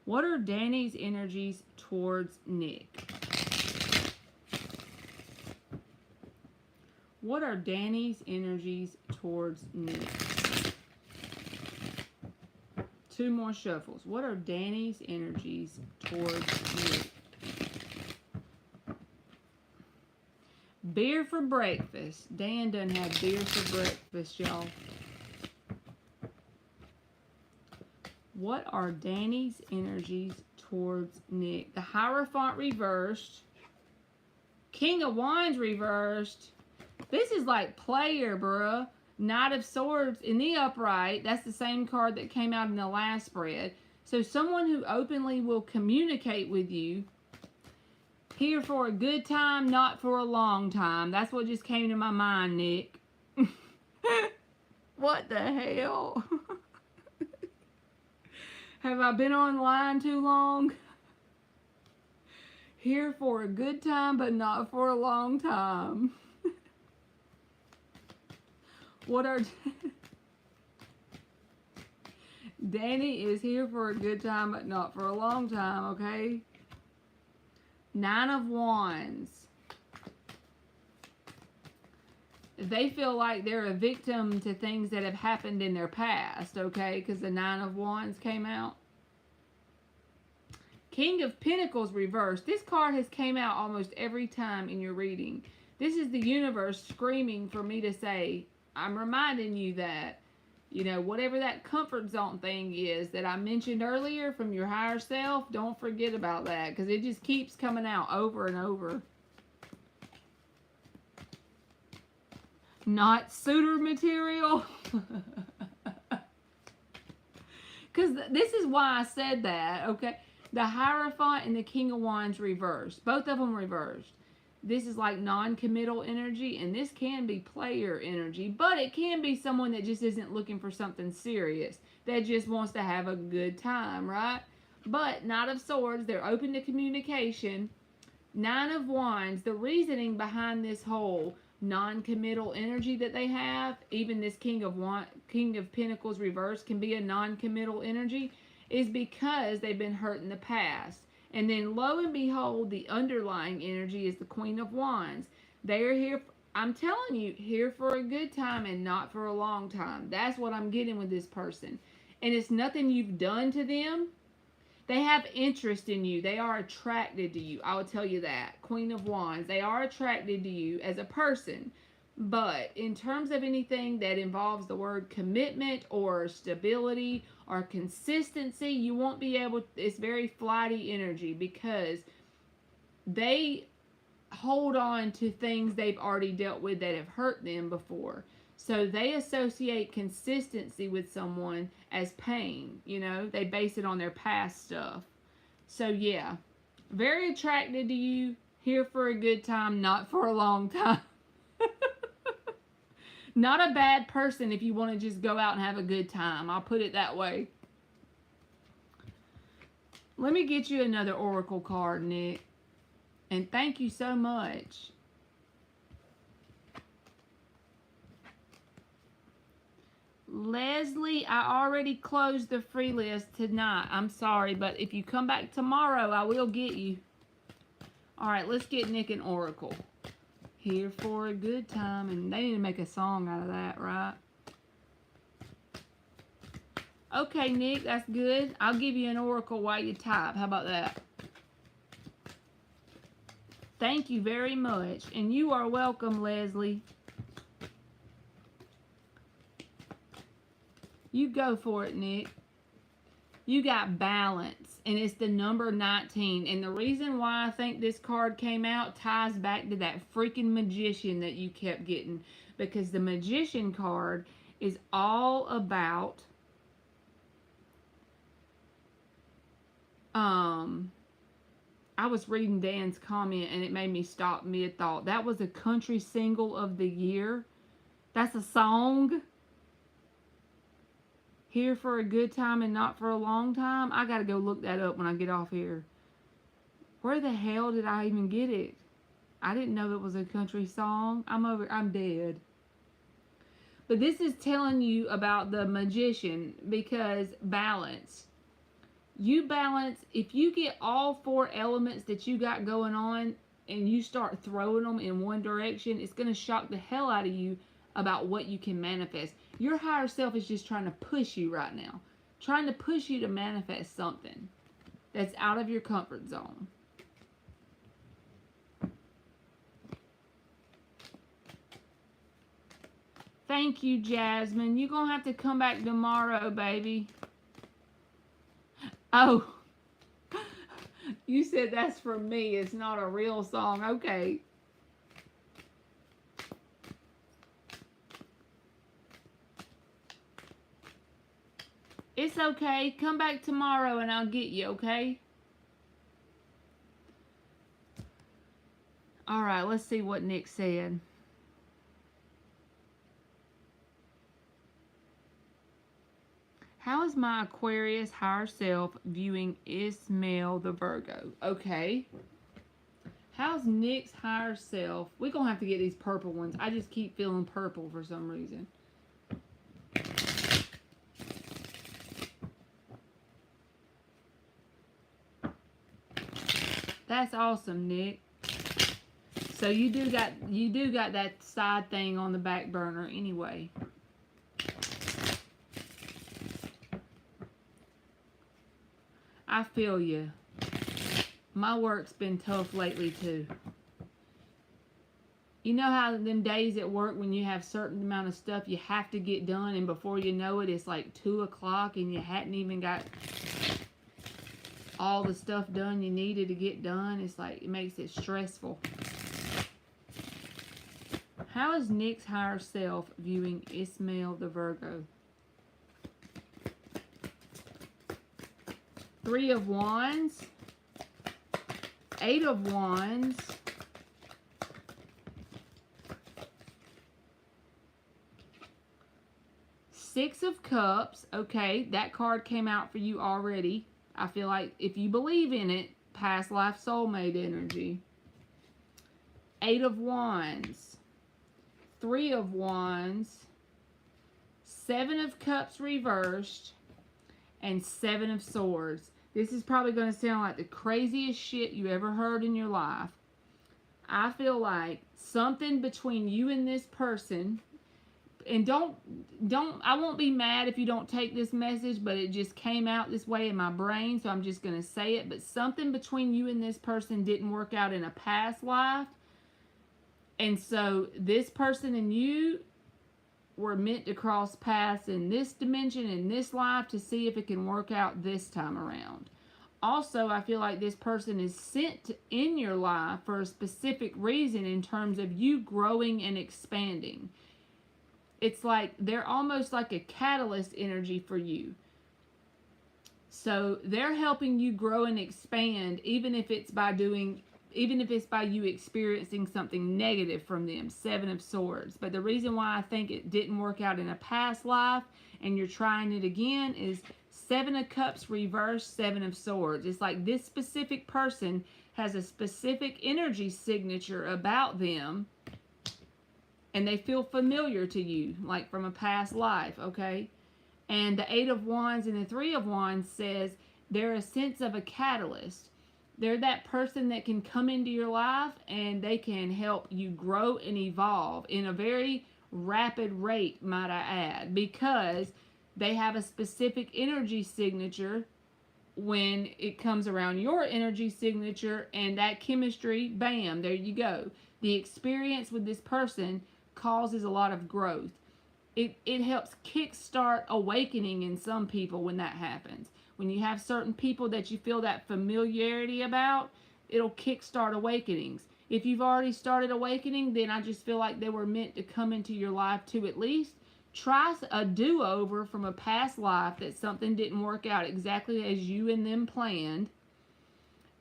What are Danny's energies towards Nick? What are Danny's energies towards Nick? 2 more shuffles. What are Danny's energies towards Nick? Beer for breakfast. Dan done had beer for breakfast, y'all. What are Danny's energies towards Nick? The Hierophant reversed. King of Wands reversed. This is like player, bruh. Knight of Swords in the upright. That's the same card that came out in the last spread. So someone who openly will communicate with you. Here for a good time, not for a long time. That's what just came to my mind, Nick. What the hell? Have I been online too long? Here for a good time, but not for a long time. What are... Danny is here for a good time, but not for a long time, okay? 9 of Wands. They feel like they're a victim to things that have happened in their past, okay? Because the 9 of Wands came out. King of Pentacles reversed. This card has came out almost every time in your reading. This is the universe screaming for me to say, I'm reminding you that, you know, whatever that comfort zone thing is that I mentioned earlier from your higher self, don't forget about that, because it just keeps coming out over and over. Not suitor material. Because this is why I said that, okay? The Hierophant and the King of Wands reversed. Both of them reversed. This is like non-committal energy, and this can be player energy, but it can be someone that just isn't looking for something serious, that just wants to have a good time, right? But Knight of Swords, they're open to communication. 9 of Wands, the reasoning behind this whole non-committal energy that they have, even this King of Pentacles reverse can be a non-committal energy, is because they've been hurt in the past. And then lo and behold, the underlying energy is the Queen of Wands. They are here, I'm telling you, here for a good time and not for a long time. That's what I'm getting with this person. And it's nothing you've done to them. They have interest in you. They are attracted to you. I will tell you that. Queen of Wands. They are attracted to you as a person. But in terms of anything that involves the word commitment or stability or consistency, you won't be able, it's very flighty energy because they hold on to things they've already dealt with that have hurt them before. So they associate consistency with someone as pain, you know, they base it on their past stuff. So yeah, very attracted to you, here for a good time, not for a long time. Not a bad person if you want to just go out and have a good time. I'll put it that way. Let me get you another oracle card, Nick. And thank you so much. Leslie, I already closed the free list tonight. I'm sorry, but if you come back tomorrow, I will get you. All right, let's get Nick an oracle. Here for a good time. And they need to make a song out of that, right? Okay, Nick, that's good. I'll give you an oracle while you type. How about that? Thank you very much. And you are welcome, Leslie. You go for it, Nick. You got balance, and it's the number 19. And the reason why I think this card came out ties back to that freaking magician that you kept getting. Because the magician card is all about I was reading Dan's comment and it made me stop mid-thought. That was a country single of the year. That's a song. Here for a good time and not for a long time. I gotta go look that up when I get off here. Where the hell did I even get it? I didn't know it was a country song. I'm dead. But this is telling you about the magician because balance. You balance, if you get all 4 elements that you got going on and you start throwing them in one direction, it's going to shock the hell out of you about what you can manifest. Your higher self is just trying to push you right now. Trying to push you to manifest something that's out of your comfort zone. Thank you, Jasmine. You're going to have to come back tomorrow, baby. Oh, you said that's for me. It's not a real song. Okay. It's okay. Come back tomorrow and I'll get you, okay? All right, let's see what Nick said. How is my Aquarius higher self viewing Ismael the Virgo? Okay. How's Nick's higher self? We're going to have to get these purple ones. I just keep feeling purple for some reason. That's awesome, Nick. So you do got that side thing on the back burner anyway. I feel you. My work's been tough lately too. You know how them days at work when you have certain amount of stuff you have to get done and before you know it, it's like 2 o'clock and you hadn't even got all the stuff done you needed to get done. It's like, it makes it stressful. How is Nick's higher self viewing Ismael the Virgo? 3 of Wands, 8 of Wands, Six of Cups. Okay, that card came out for you already. I feel like if you believe in it, past life soulmate energy. 8 of Wands, 3 of Wands, 7 of Cups reversed, and 7 of Swords. This is probably going to sound like the craziest shit you ever heard in your life. I feel like something between you and this person, and I won't be mad if you don't take this message, but it just came out this way in my brain, so I'm just going to say it. But something between you and this person didn't work out in a past life. And so this person and you were meant to cross paths in this dimension, in this life, to see if it can work out this time around. Also, I feel like this person is sent in your life for a specific reason in terms of you growing and expanding. It's like they're almost like a catalyst energy for you. So they're helping you grow and expand, even if it's by doing even if it's by you experiencing something negative from them. Seven of Swords. But the reason why I think it didn't work out in a past life and you're trying it again is Seven of Cups reversed, Seven of Swords. It's like this specific person has a specific energy signature about them and they feel familiar to you, like from a past life, okay? And the Eight of Wands and the Three of Wands says they're a sense of a catalyst. They're that person that can come into your life and they can help you grow and evolve in a very rapid rate, might I add, because they have a specific energy signature when it comes around your energy signature, and that chemistry, bam, there you go. The experience with this person causes a lot of growth. It helps kickstart awakening in some people when that happens. When you have certain people that you feel that familiarity about, it'll kickstart awakenings. If you've already started awakening, then I just feel like they were meant to come into your life to at least try a do-over from a past life that something didn't work out exactly as you and them planned.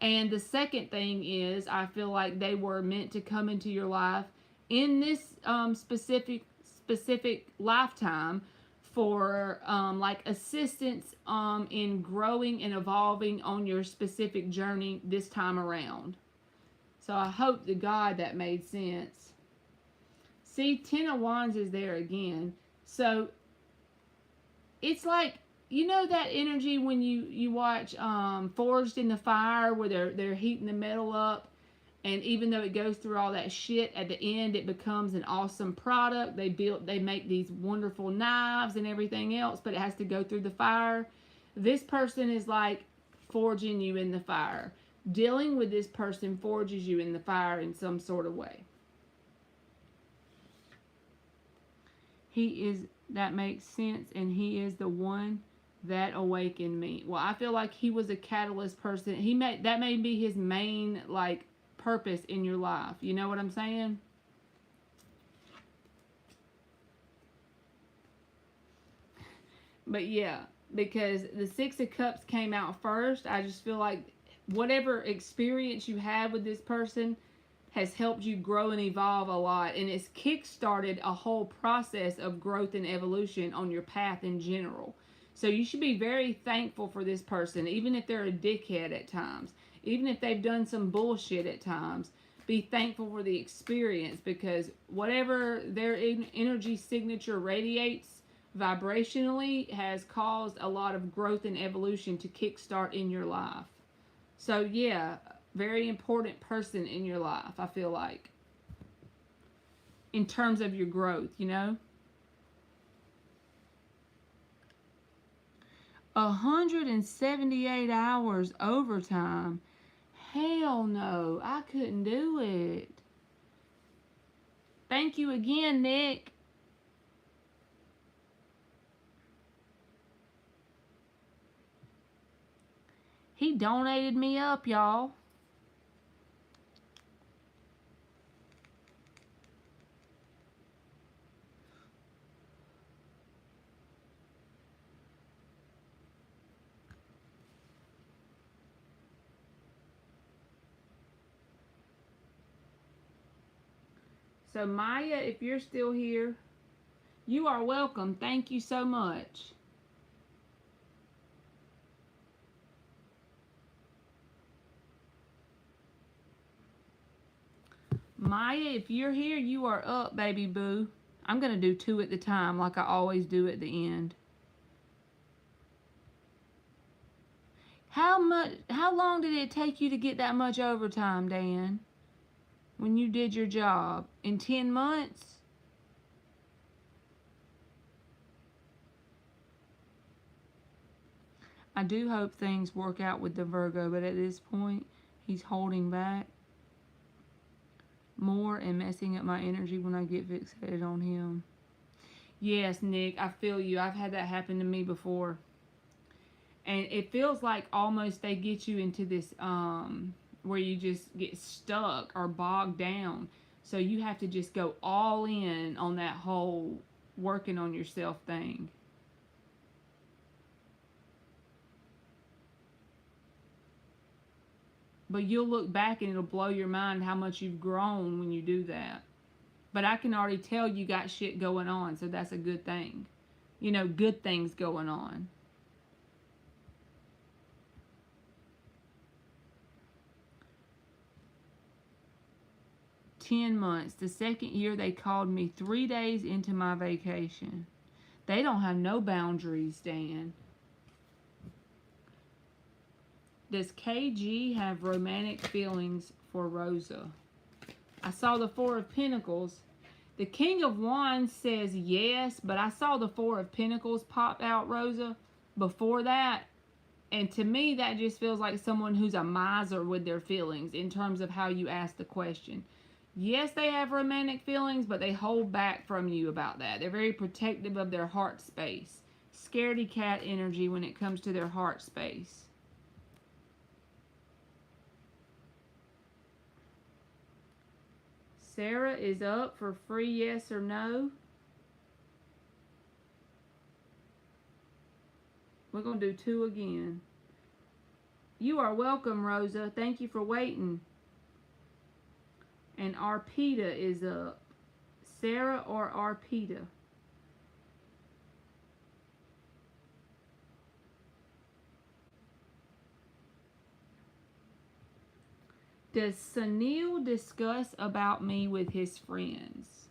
And the second thing is, I feel like they were meant to come into your life in this specific lifetime for like assistance in growing and evolving on your specific journey this time around. So I hope to God that made sense. See, Ten of Wands is there again. So it's like, you know that energy when you watch Forged in the Fire, where they're heating the metal up, and even though it goes through all that shit, at the end it becomes an awesome product. They make these wonderful knives and everything else, but it has to go through the fire. This person is like forging you in the fire. Dealing with this person forges you in the fire in some sort of way. That makes sense, and he is the one that awakened me. Well, I feel like he was a catalyst person. That may be his main, like, purpose in your life. You know what I'm saying? But yeah, because the Six of Cups came out first, I just feel like whatever experience you had with this person has helped you grow and evolve a lot, and it's kick-started a whole process of growth and evolution on your path in general. So you should be very thankful for this person, even if they're a dickhead at times, even if they've done some bullshit at times. Be thankful for the experience, because whatever their energy signature radiates vibrationally has caused a lot of growth and evolution to kickstart in your life. So yeah, very important person in your life, I feel like, in terms of your growth, you know. 178 hours overtime. Hell no, I couldn't do it. Thank you again, Nick. He donated me up, y'all. So Maya, if you're still here, you are welcome. Thank you so much. Maya, if you're here, you are up, baby boo. I'm going to do 2 at the time like I always do at the end. How long did it take you to get that much overtime, Dan? When you did your job? In 10 months? I do hope things work out with the Virgo, but at this point, he's holding back more and messing up my energy when I get fixated on him. Yes, Nick, I feel you. I've had that happen to me before. And it feels like almost they get you into this, where you just get stuck or bogged down. So you have to just go all in on that whole working on yourself thing. But you'll look back and it'll blow your mind how much you've grown when you do that. But I can already tell you got shit going on, so that's a good thing. You know, good things going on. $10 months. The second year they called me 3 days into my vacation. They don't have no boundaries, Dan. Does KG have romantic feelings for Rosa? I saw the Four of Pentacles. The King of Wands says yes, but I saw the Four of Pentacles pop out, Rosa, before that. And to me, that just feels like someone who's a miser with their feelings in terms of how you ask the question. Yes, they have romantic feelings, but they hold back from you about that. They're very protective of their heart space. Scaredy cat energy when it comes to their heart space. Sarah is up for free yes or no. We're going to do 2 again. You are welcome, Rosa. Thank you for waiting. And Arpita is up. Sarah or Arpita? Does Sunil discuss about me with his friends?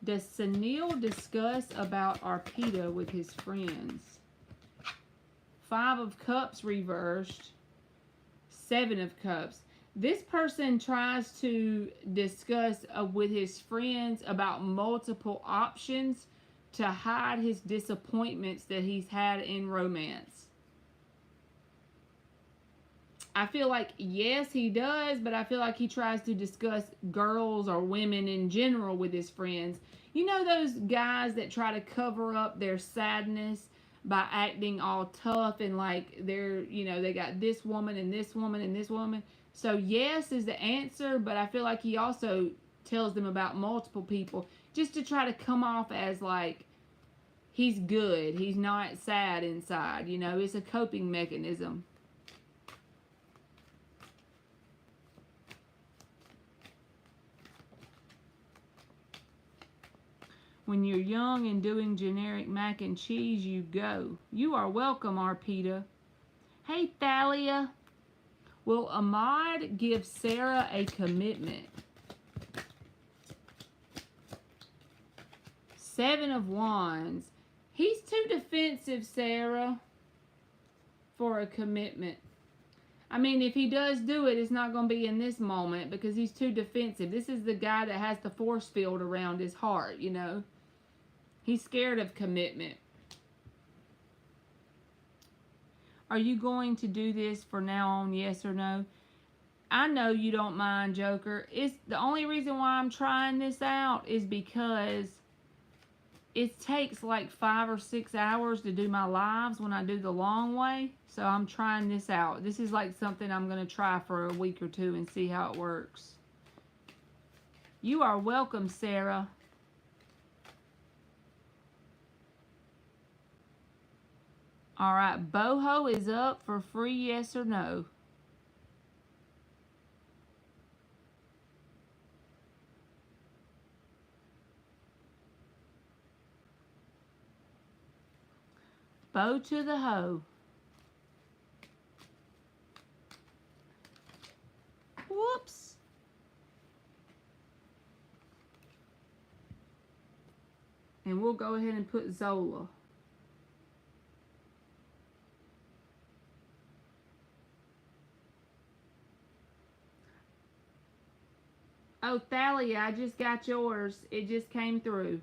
Does Sunil discuss about Arpita with his friends? 5 of Cups reversed. 7 of Cups. This person tries to discuss with his friends about multiple options to hide his disappointments that he's had in romance. I feel like, yes, he does, but I feel like he tries to discuss girls or women in general with his friends. You know those guys that try to cover up their sadness by acting all tough and like they're, you know, they got this woman and this woman and this woman. So yes is the answer, but I feel like he also tells them about multiple people just to try to come off as like he's good. He's not sad inside, you know, it's a coping mechanism. When you're young and doing generic mac and cheese, you go. You are welcome, Arpita. Hey, Thalia. Will Ahmad give Sarah a commitment? 7 of Wands. He's too defensive, Sarah, for a commitment. I mean, if he does do it, it's not going to be in this moment because he's too defensive. This is the guy that has the force field around his heart, you know. He's scared of commitment. Are you going to do this for now on, yes or no? I know you don't mind, Joker. It's the only reason why I'm trying this out is because it takes like 5 or 6 hours to do my lives when I do the long way. So I'm trying this out. This is like something I'm going to try for a week or 2 and see how it works. You are welcome, Sarah. All right, Boho is up for free yes or no. Bow to the hoe. Whoops. And we'll go ahead and put Zola. Oh, Thalia, I just got yours. It just came through.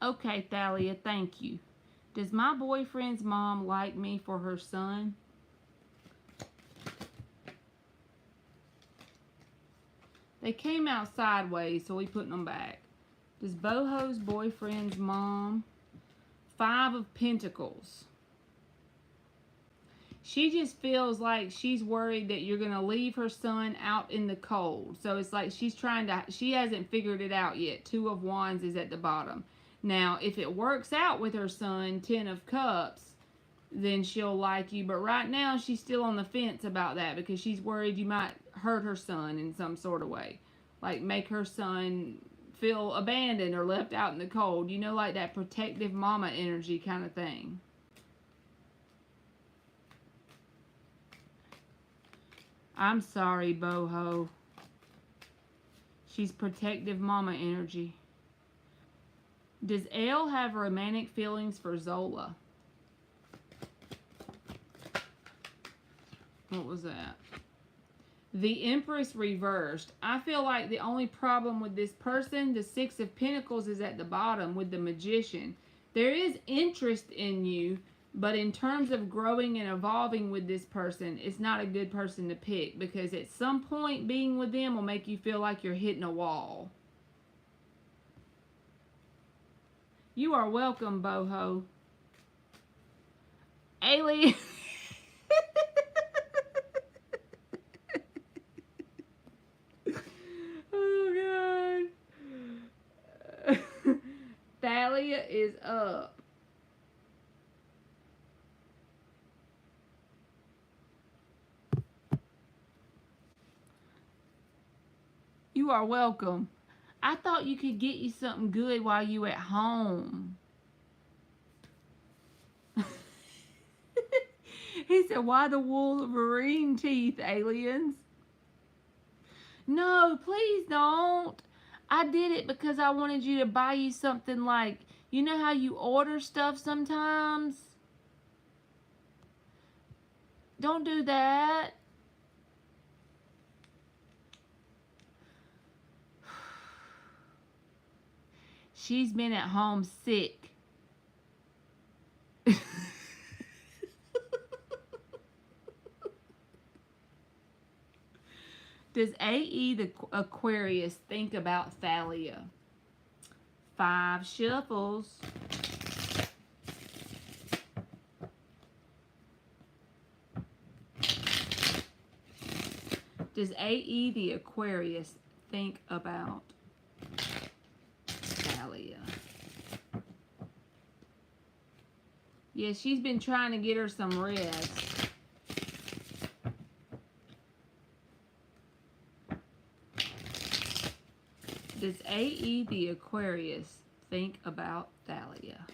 Okay, Thalia, thank you. Does my boyfriend's mom like me for her son? They came out sideways, so we put them back. Does Boho's boyfriend's mom? 5 of Pentacles. She just feels like she's worried that you're going to leave her son out in the cold. So it's like she hasn't figured it out yet. 2 of Wands is at the bottom. Now, if it works out with her son, 10 of Cups, then she'll like you. But right now, she's still on the fence about that because she's worried you might hurt her son in some sort of way. Like make her son feel abandoned or left out in the cold. You know, like that protective mama energy kind of thing. I'm sorry, Boho. She's protective mama energy. Does Elle have romantic feelings for Zola? What was that? The Empress reversed. I feel like the only problem with this person, the 6 of Pentacles, is at the bottom with the Magician. There is interest in you, but in terms of growing and evolving with this person, it's not a good person to pick because at some point being with them will make you feel like you're hitting a wall. You are welcome, Boho. Alien. Oh, God. Thalia is up. You are welcome. I thought you could get you something good while you at home. He said, why the Wolverine teeth, aliens? No, please don't. I did it because I wanted you to buy you something like, you know how you order stuff sometimes? Don't do that. She's been at home sick. Does AE the Aquarius think about Thalia? 5 shuffles. Does AE the Aquarius think about Thalia? Yeah, she's been trying to get her some rest. Does AE the Aquarius think about Thalia?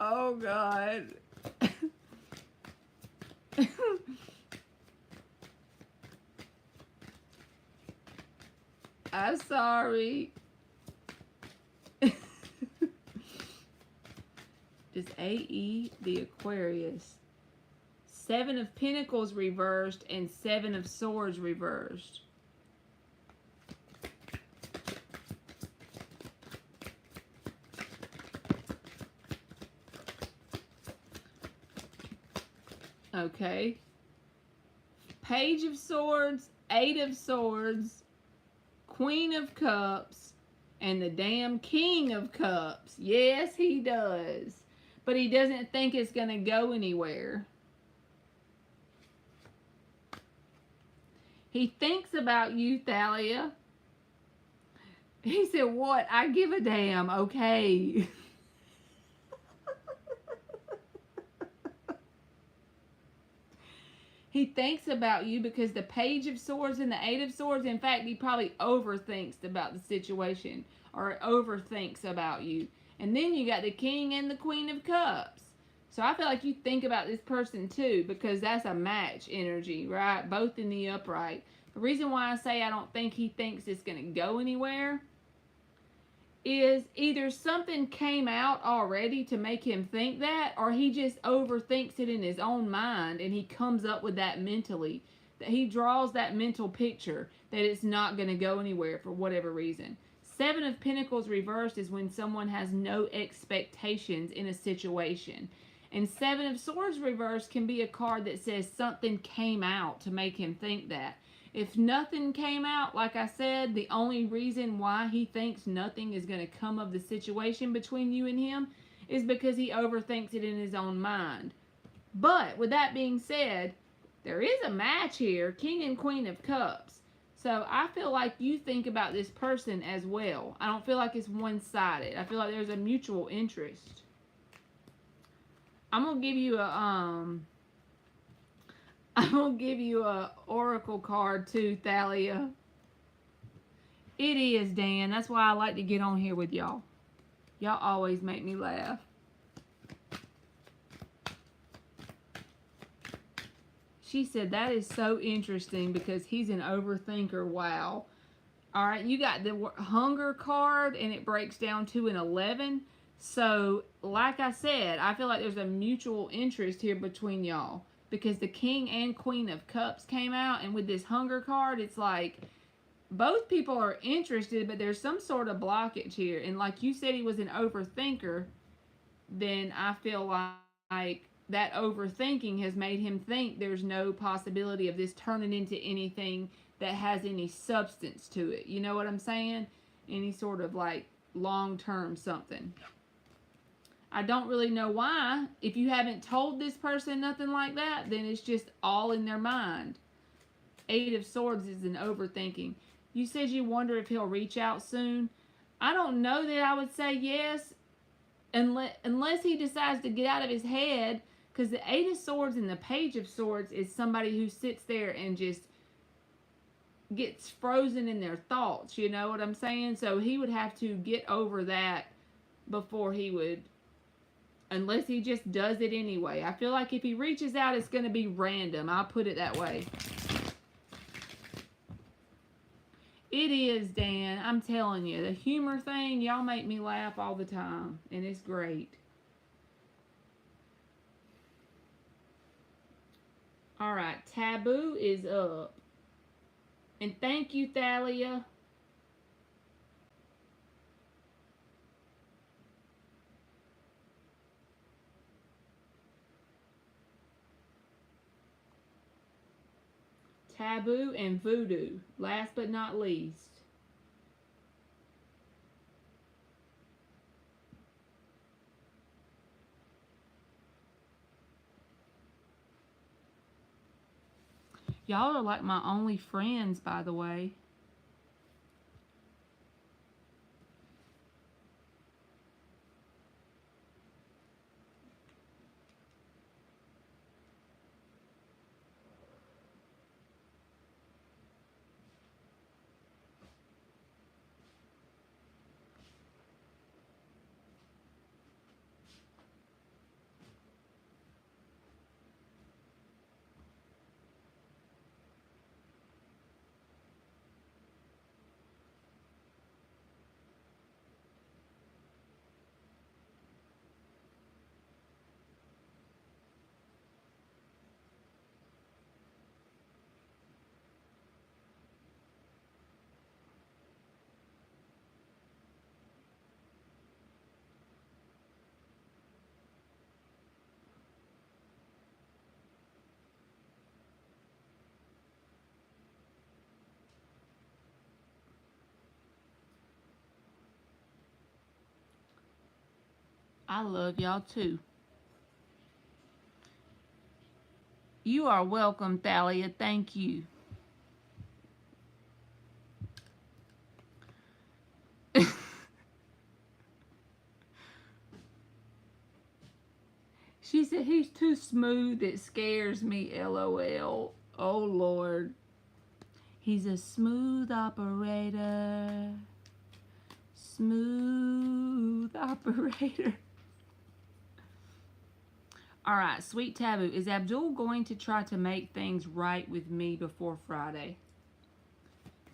Oh, God. I'm sorry. Does AE the Aquarius? 7 of Pentacles reversed and 7 of Swords reversed. Okay. Page of Swords, 8 of Swords, Queen of Cups, and the damn King of Cups. Yes, he does. But he doesn't think it's going to go anywhere. He thinks about you, Thalia. He said, what? I give a damn. Okay. He thinks about you because the Page of Swords and the 8 of Swords, in fact, he probably overthinks about the situation or overthinks about you. And then you got the King and the Queen of Cups. So I feel like you think about this person too because that's a match energy, right? Both in the upright. The reason why I say I don't think he thinks it's going to go anywhere is either something came out already to make him think that, or he just overthinks it in his own mind and he comes up with that mentally. That he draws that mental picture that it's not going to go anywhere for whatever reason. Seven of Pentacles reversed is when someone has no expectations in a situation. And Seven of Swords reversed can be a card that says something came out to make him think that. If nothing came out, like I said, the only reason why he thinks nothing is going to come of the situation between you and him is because he overthinks it in his own mind. But with that being said, there is a match here, King and Queen of Cups. So I feel like you think about this person as well. I don't feel like it's one-sided. I feel like there's a mutual interest. I'm going to give you a oracle card too, Thalia. It is, Dan. That's why I like to get on here with y'all. Y'all always make me laugh. She said that is so interesting because he's an overthinker. Wow. All right, you got the hunger card and it breaks down to an 11. So, like I said, I feel like there's a mutual interest here between y'all. Because the King and Queen of Cups came out, and with this hunger card, it's like both people are interested, but there's some sort of blockage here. And like you said, he was an overthinker, then I feel like that overthinking has made him think there's no possibility of this turning into anything that has any substance to it. You know what I'm saying? Any sort of like long-term something. I don't really know why. If you haven't told this person nothing like that, then it's just all in their mind. Eight of Swords is an overthinking. You said you wonder if he'll reach out soon. I don't know that I would say yes, unless he decides to get out of his head, because the Eight of Swords and the Page of Swords is somebody who sits there and just gets frozen in their thoughts. You know what I'm saying? So he would have to get over that before he would, unless he just does it anyway. I feel like if he reaches out, it's going to be random. I'll put it that way. It is, Dan. I'm telling you. The humor thing, y'all make me laugh all the time. And it's great. Alright, Taboo is up. And thank you, Thalia. Taboo and Voodoo, last but not least. Y'all are like my only friends, by the way. I love y'all too. You are welcome, Thalia. Thank you. She said he's too smooth. It scares me. LOL. Oh, Lord. He's a smooth operator. Smooth operator. Alright, Sweet Taboo. Is Abdul going to try to make things right with me before Friday?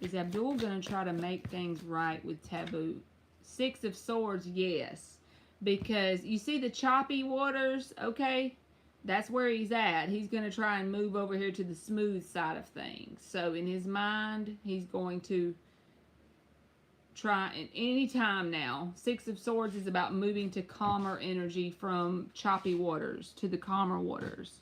Is Abdul going to try to make things right with Taboo? Six of Swords, yes. Because you see the choppy waters, okay? That's where he's at. He's going to try and move over here to the smooth side of things. So in his mind, he's going to try at any time now. Six of Swords is about moving to calmer energy from choppy waters to the calmer waters.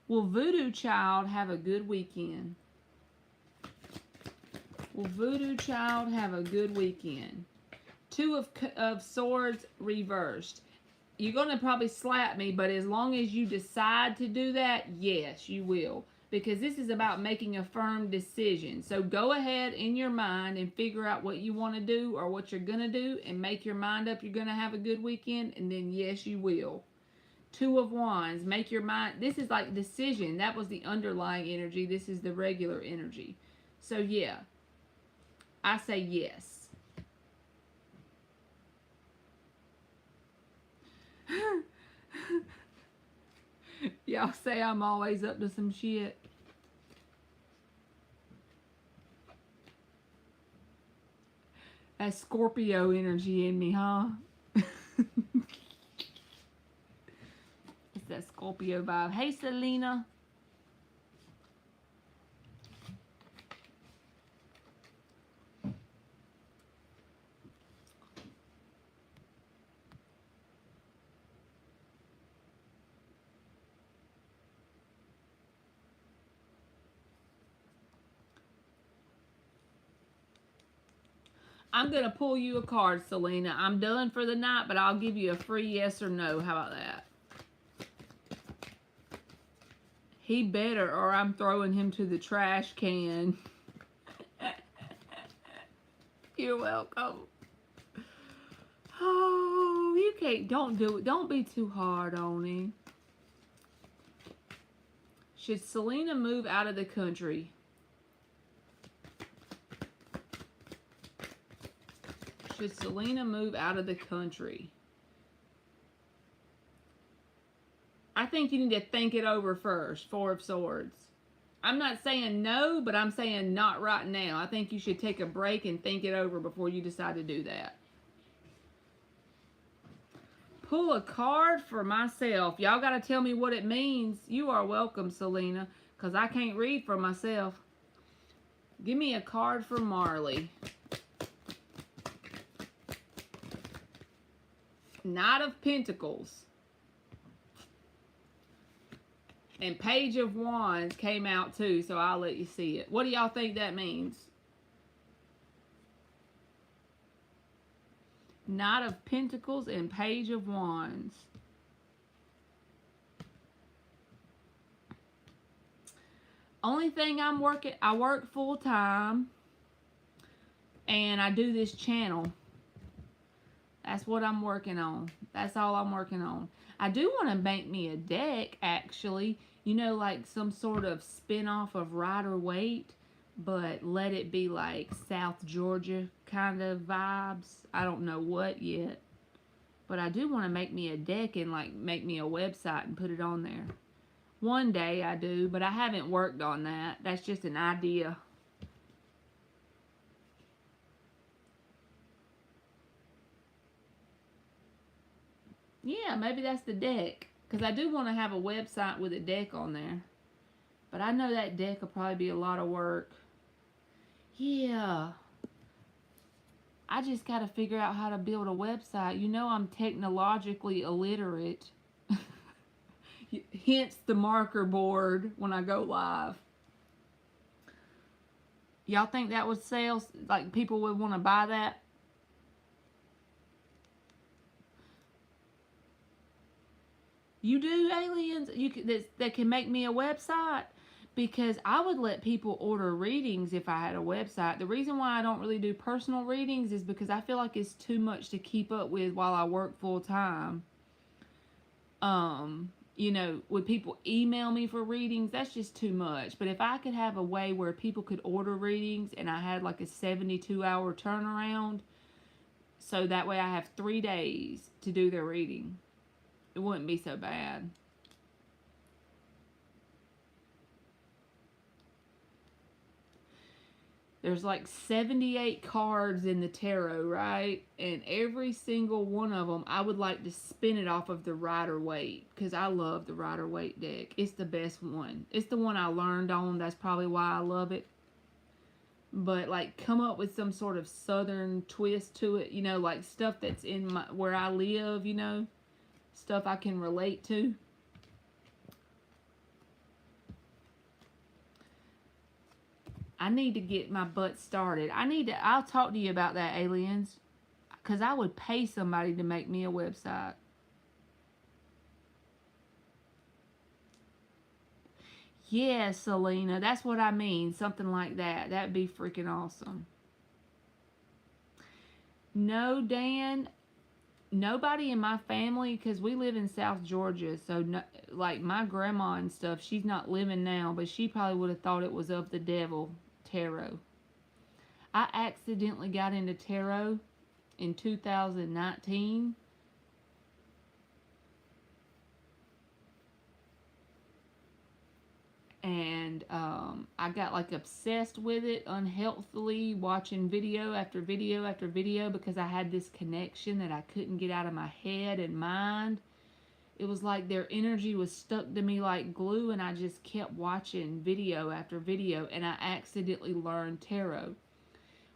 Will Voodoo Child have a good weekend? Will Voodoo Child have a good weekend? Two of Swords reversed. You're going to probably slap me, but as long as you decide to do that, yes, you will. Because this is about making a firm decision. So go ahead in your mind and figure out what you want to do or what you're going to do and make your mind up you're going to have a good weekend, and then yes, you will. Two of Wands, make your mind. This is like decision. That was the underlying energy. This is the regular energy. So yeah, I say yes. Y'all say I'm always up to some shit. That Scorpio energy in me, huh? It's that Scorpio vibe. Hey, Selena. I'm going to pull you a card, Selena. I'm done for the night, but I'll give you a free yes or no. How about that? He better, or I'm throwing him to the trash can. You're welcome. Oh, you can't. Don't do it. Don't be too hard on him. Should Selena move out of the country? Should Selena move out of the country? I think you need to think it over first. Four of Swords. I'm not saying no, but I'm saying not right now. I think you should take a break and think it over before you decide to do that. Pull a card for myself. Y'all got to tell me what it means. You are welcome, Selena, because I can't read for myself. Give me a card for Marley. Knight of Pentacles. And Page of Wands came out too, so I'll let you see it. What do y'all think that means? Knight of Pentacles and Page of Wands. Only thing I work full time. And I do this channel. That's what I'm working on. That's all I'm working on. I do want to make me a deck, actually. You know, like some sort of spin-off of Rider-Waite, but let it be like South Georgia kind of vibes. I don't know what yet. But I do want to make me a deck and like make me a website and put it on there. One day I do, but I haven't worked on that. That's just an idea. Yeah, maybe that's the deck. Because I do want to have a website with a deck on there. But I know that deck will probably be a lot of work. Yeah. I just got to figure out how to build a website. You know I'm technologically illiterate. Hence the marker board when I go live. Y'all think that would sell? Like people would want to buy that? You do, aliens? That can make me a website? Because I would let people order readings if I had a website. The reason why I don't really do personal readings is because I feel like it's too much to keep up with while I work full time. You know, would people email me for readings? That's just too much. But if I could have a way where people could order readings and I had like a 72-hour turnaround, so that way I have 3 days to do their reading. it wouldn't be so bad. There's like 78 cards in the tarot, right? And every single one of them, I would like to spin it off of the Rider-Waite, because I love the Rider-Waite deck. It's the best one. It's the one I learned on. That's probably why I love it. But like, come up with some sort of southern twist to it, you know, like stuff that's in where I live, you know, stuff I can relate to. I need to get my butt started. I'll talk to you about that, aliens. Because I would pay somebody to make me a website. Yeah, Selena. That's what I mean. Something like that. That'd be freaking awesome. No, Dan. Nobody in my family, because we live in South Georgia. So, no, like, my grandma and stuff, she's not living now. But she probably would have thought it was of the devil. Tarot. I accidentally got into tarot in 2019. And I got like obsessed with it unhealthily, watching video after video after video, because I had this connection that I couldn't get out of my head and mind. It was like their energy was stuck to me like glue, and I just kept watching video after video, and I accidentally learned tarot.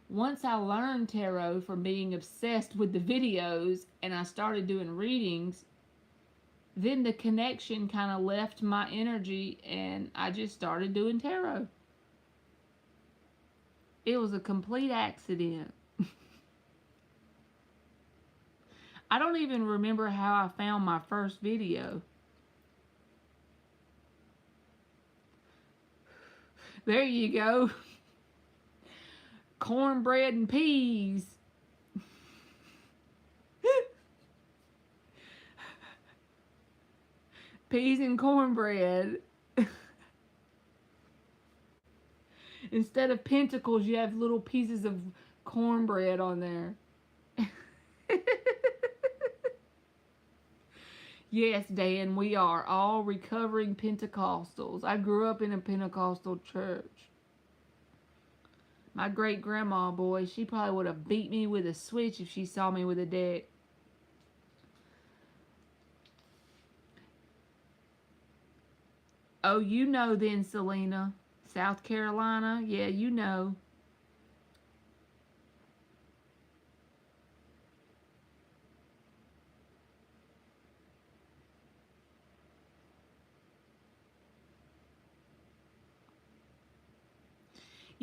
Once I learned tarot from being obsessed with the videos, and I started doing readings, then the connection kind of left my energy, and I just started doing tarot. It was a complete accident. I don't even remember how I found my first video. There you go. Cornbread and peas. Peas and cornbread. Instead of pentacles, you have little pieces of cornbread on there. Yes, Dan, we are all recovering Pentecostals. I grew up in a Pentecostal church. My great-grandma, boy, she probably would have beat me with a switch if she saw me with a deck. Oh, you know then, Selena. South Carolina? Yeah, you know.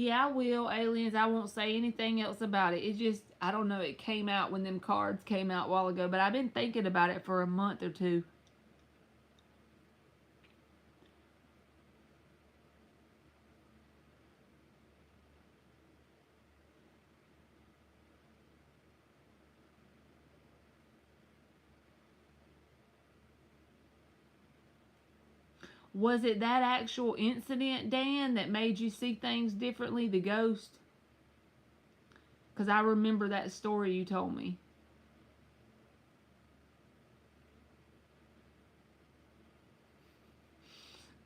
Yeah, I will, aliens. I won't say anything else about it. It just, I don't know, it came out when them cards came out a while ago, but I've been thinking about it for a month or two. Was it that actual incident, Dan, that made you see things differently, the ghost? Because I remember that story you told me.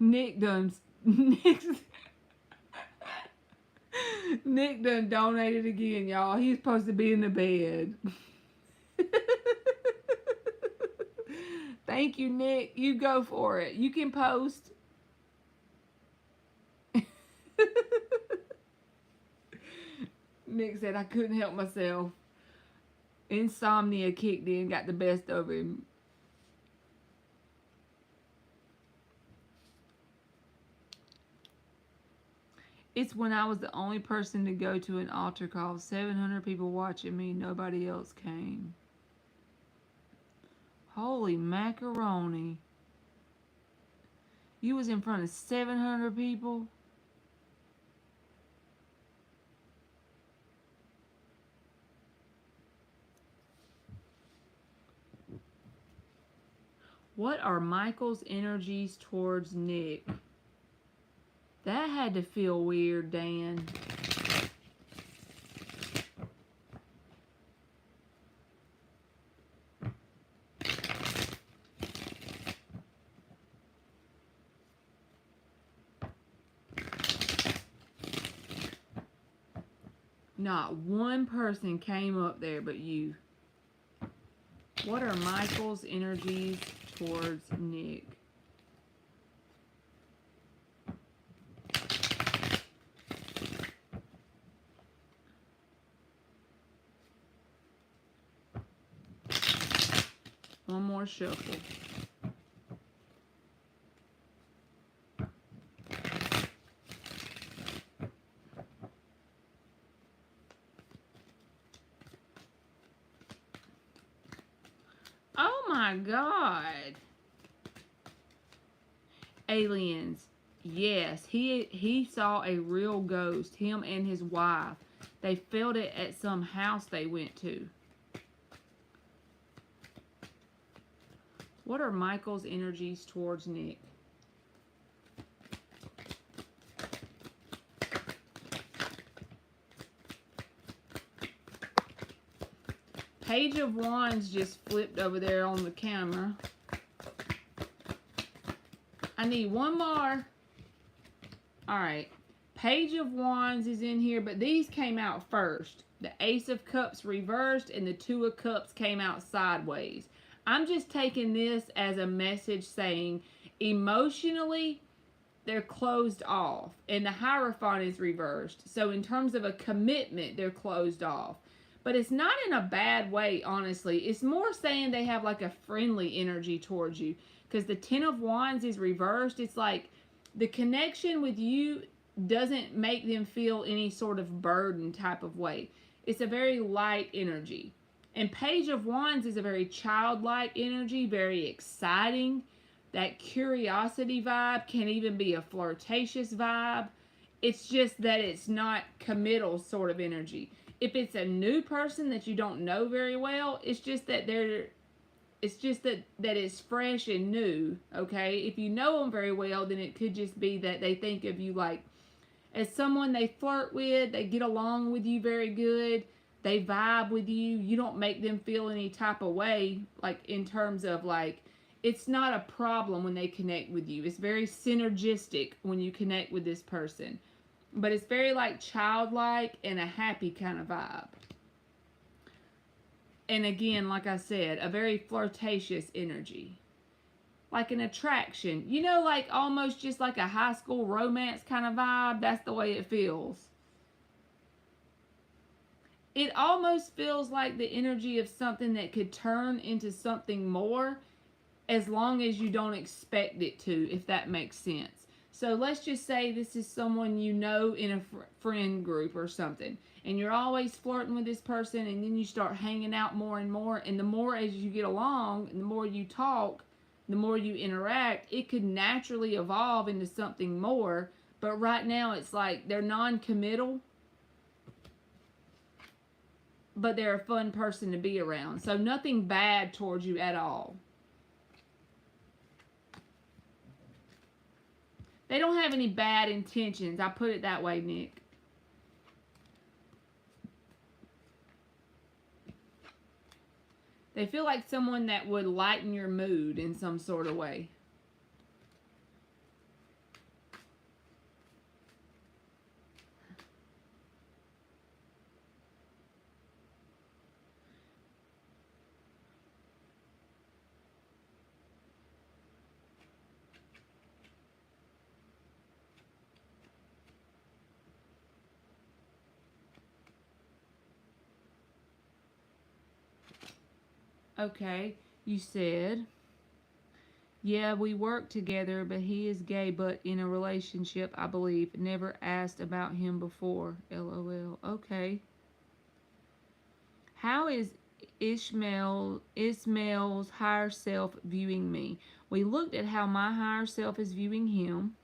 Nick done donated again, y'all. He's supposed to be in the bed. Thank you, Nick. You go for it. You can post. Nick said, I couldn't help myself. Insomnia kicked in, got the best of him. It's when I was the only person to go to an altar call. 700 people watching me. Nobody else came. Holy macaroni. You was in front of 700 people? What are Michael's energies towards Nick? That had to feel weird, Dan. Not one person came up there but you. What are Michael's energies towards Nick? One more shuffle. Oh my God. Aliens. Yes, he saw a real ghost, him and his wife. They felt it at some house they went to. What are Michael's energies towards Nick? Page of Wands just flipped over there on the camera. I need one more. Alright. Page of Wands is in here, but these came out first. The Ace of Cups reversed and the Two of Cups came out sideways. I'm just taking this as a message saying emotionally they're closed off and the Hierophant is reversed. So in terms of a commitment, they're closed off. But it's not in a bad way, honestly. It's more saying they have like a friendly energy towards you. Because the Ten of Wands is reversed. It's like the connection with you doesn't make them feel any sort of burden type of way. It's a very light energy. And Page of Wands is a very childlike energy, very exciting. That curiosity vibe can even be a flirtatious vibe. It's just that it's not committal sort of energy. If it's a new person that you don't know very well, it's just that it's fresh and new, okay? If you know them very well, then it could just be that they think of you like as someone they flirt with, they get along with you very good, they vibe with you, you don't make them feel any type of way, like in terms of like, it's not a problem when they connect with you. It's very synergistic when you connect with this person. But it's very like childlike and a happy kind of vibe. And again, like I said, a very flirtatious energy. Like an attraction. You know, like almost just like a high school romance kind of vibe. That's the way it feels. It almost feels like the energy of something that could turn into something more as long as you don't expect it to, if that makes sense. So let's just say this is someone you know in a friend group or something. And you're always flirting with this person and then you start hanging out more and more. And the more as you get along and the more you talk, the more you interact, it could naturally evolve into something more. But right now it's like they're non-committal. But they're a fun person to be around. So nothing bad towards you at all. They don't have any bad intentions. I put it that way, Nick. They feel like someone that would lighten your mood in some sort of way. Okay, you said, yeah, we work together, but he is gay, but in a relationship, I believe. Never asked about him before. LOL. Okay. How is Ismail's higher self viewing me? We looked at how my higher self is viewing him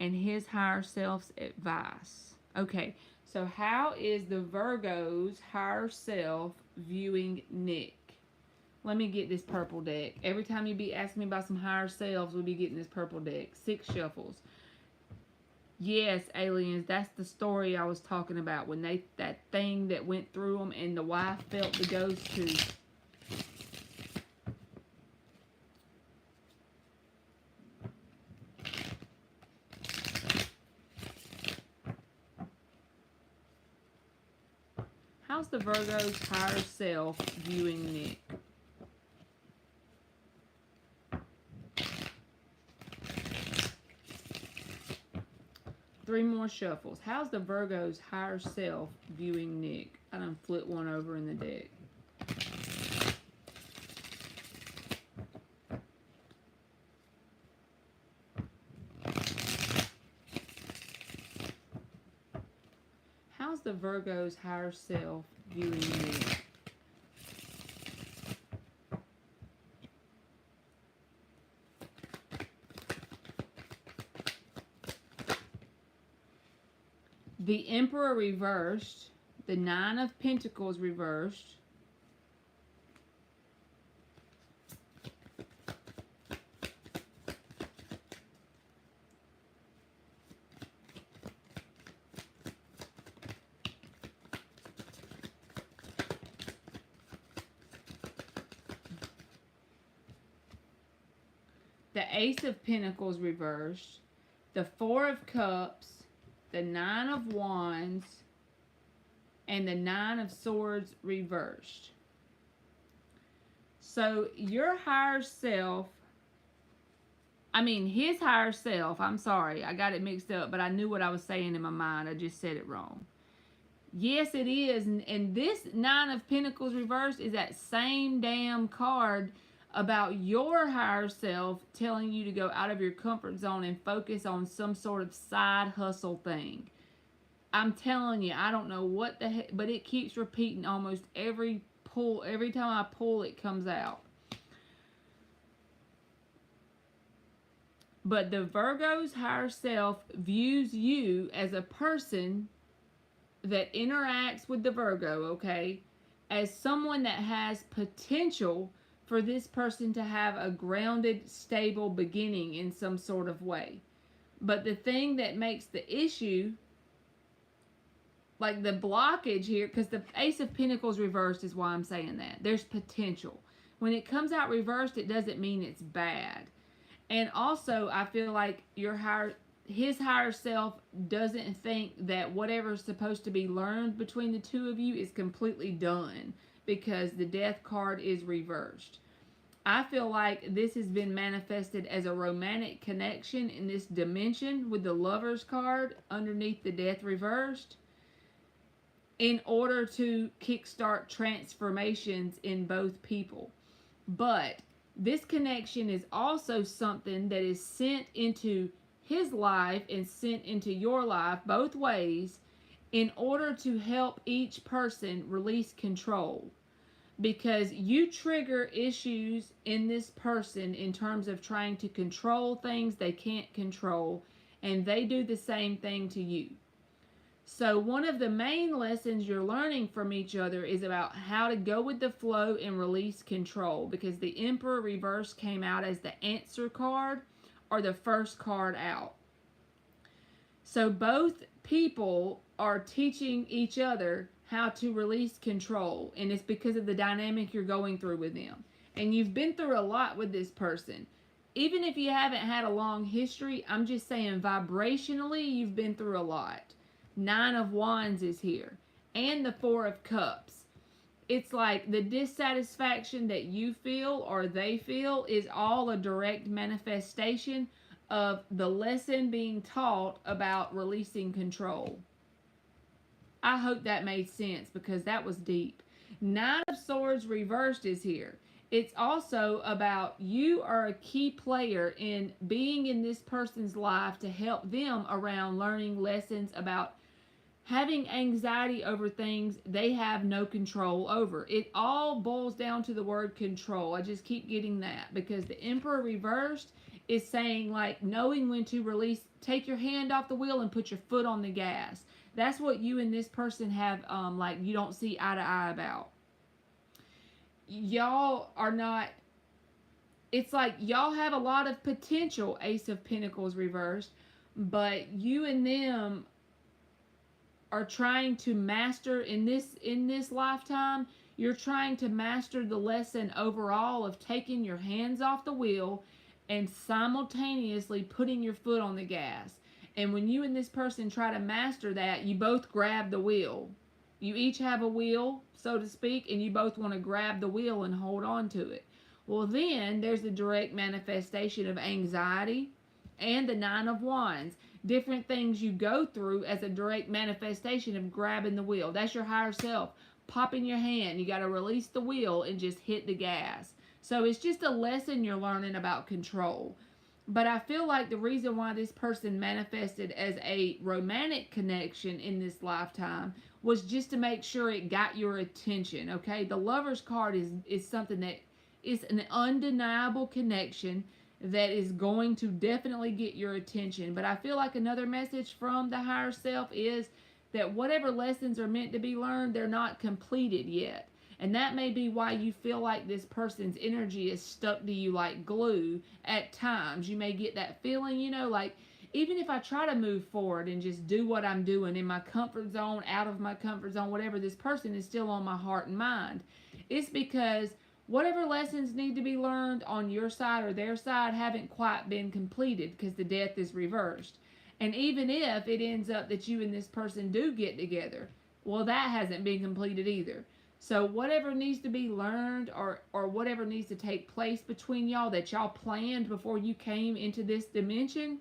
and his higher self's advice. Okay, so how is the Virgo's higher self viewing Nick? Let me get this purple deck. Every time you be asking me about some higher selves, we'll be getting this purple deck. 6 shuffles. Yes, aliens, that's the story I was talking about. When that thing that went through them and the wife felt the ghost too. How's the Virgo's higher self viewing Nick? Three more shuffles. How's the Virgo's higher self viewing Nick? I done flipped one over in the deck. How's the Virgo's higher self viewing Nick? The Emperor reversed. The Nine of Pentacles reversed. The Ace of Pentacles reversed. The Four of Cups. The Nine of Wands, and the Nine of Swords reversed. So your higher self, his higher self, I'm sorry, I got it mixed up, but I knew what I was saying in my mind. I just said it wrong. Yes, it is. And this Nine of Pentacles reversed is that same damn card about your higher self telling you to go out of your comfort zone and focus on some sort of side hustle thing. I'm telling you, I don't know what the heck, but it keeps repeating almost every pull. Every time I pull, it comes out. But the Virgo's higher self views you as a person that interacts with the Virgo, okay, as someone that has potential for this person to have a grounded, stable beginning in some sort of way. But the thing that makes the issue, like the blockage here, because the Ace of Pentacles reversed is why I'm saying that. There's potential. When it comes out reversed, it doesn't mean it's bad. And also, I feel like his higher self doesn't think that whatever's supposed to be learned between the two of you is completely done, because the Death card is reversed. I feel like this has been manifested as a romantic connection in this dimension with the Lovers card underneath the Death reversed, in order to kickstart transformations in both people. But this connection is also something that is sent into his life and sent into your life both ways in order to help each person release control. Because you trigger issues in this person in terms of trying to control things they can't control, and they do the same thing to you. So one of the main lessons you're learning from each other is about how to go with the flow and release control, because the Emperor reverse came out as the answer card or the first card out. So both people are teaching each other how to release control, and it's because of the dynamic you're going through with them. And you've been through a lot with this person. Even if you haven't had a long history, I'm just saying vibrationally you've been through a lot. Nine of Wands is here, and the Four of Cups. It's like the dissatisfaction that you feel or they feel is all a direct manifestation of the lesson being taught about releasing control. I hope that made sense, because that was deep. Nine of Swords reversed is here. It's also about you are a key player in being in this person's life to help them around learning lessons about having anxiety over things they have no control over. It all boils down to the word control. I just keep getting that, because the Emperor reversed is saying, like, knowing when to release, take your hand off the wheel and put your foot on the gas. That's what you and this person have, like, you don't see eye to eye about. Y'all are not, it's like y'all have a lot of potential, Ace of Pentacles reversed, but you and them are trying to master in this lifetime, you're trying to master the lesson overall of taking your hands off the wheel and simultaneously putting your foot on the gas. And when you and this person try to master that, you both grab the wheel. You each have a wheel, so to speak, and you both want to grab the wheel and hold on to it. Well, then there's the direct manifestation of anxiety and the Nine of Wands. Different things you go through as a direct manifestation of grabbing the wheel. That's your higher self. Popping your hand. You got to release the wheel and just hit the gas. So it's just a lesson you're learning about control. But I feel like the reason why this person manifested as a romantic connection in this lifetime was just to make sure it got your attention, okay? The Lover's card is something that is an undeniable connection that is going to definitely get your attention. But I feel like another message from the higher self is that whatever lessons are meant to be learned, they're not completed yet. And that may be why you feel like this person's energy is stuck to you like glue at times. You may get that feeling, you know, like even if I try to move forward and just do what I'm doing in my comfort zone, out of my comfort zone, whatever, this person is still on my heart and mind. It's because whatever lessons need to be learned on your side or their side haven't quite been completed because the death is reversed. And even if it ends up that you and this person do get together, well, that hasn't been completed either. So whatever needs to be learned or whatever needs to take place between y'all that y'all planned before you came into this dimension,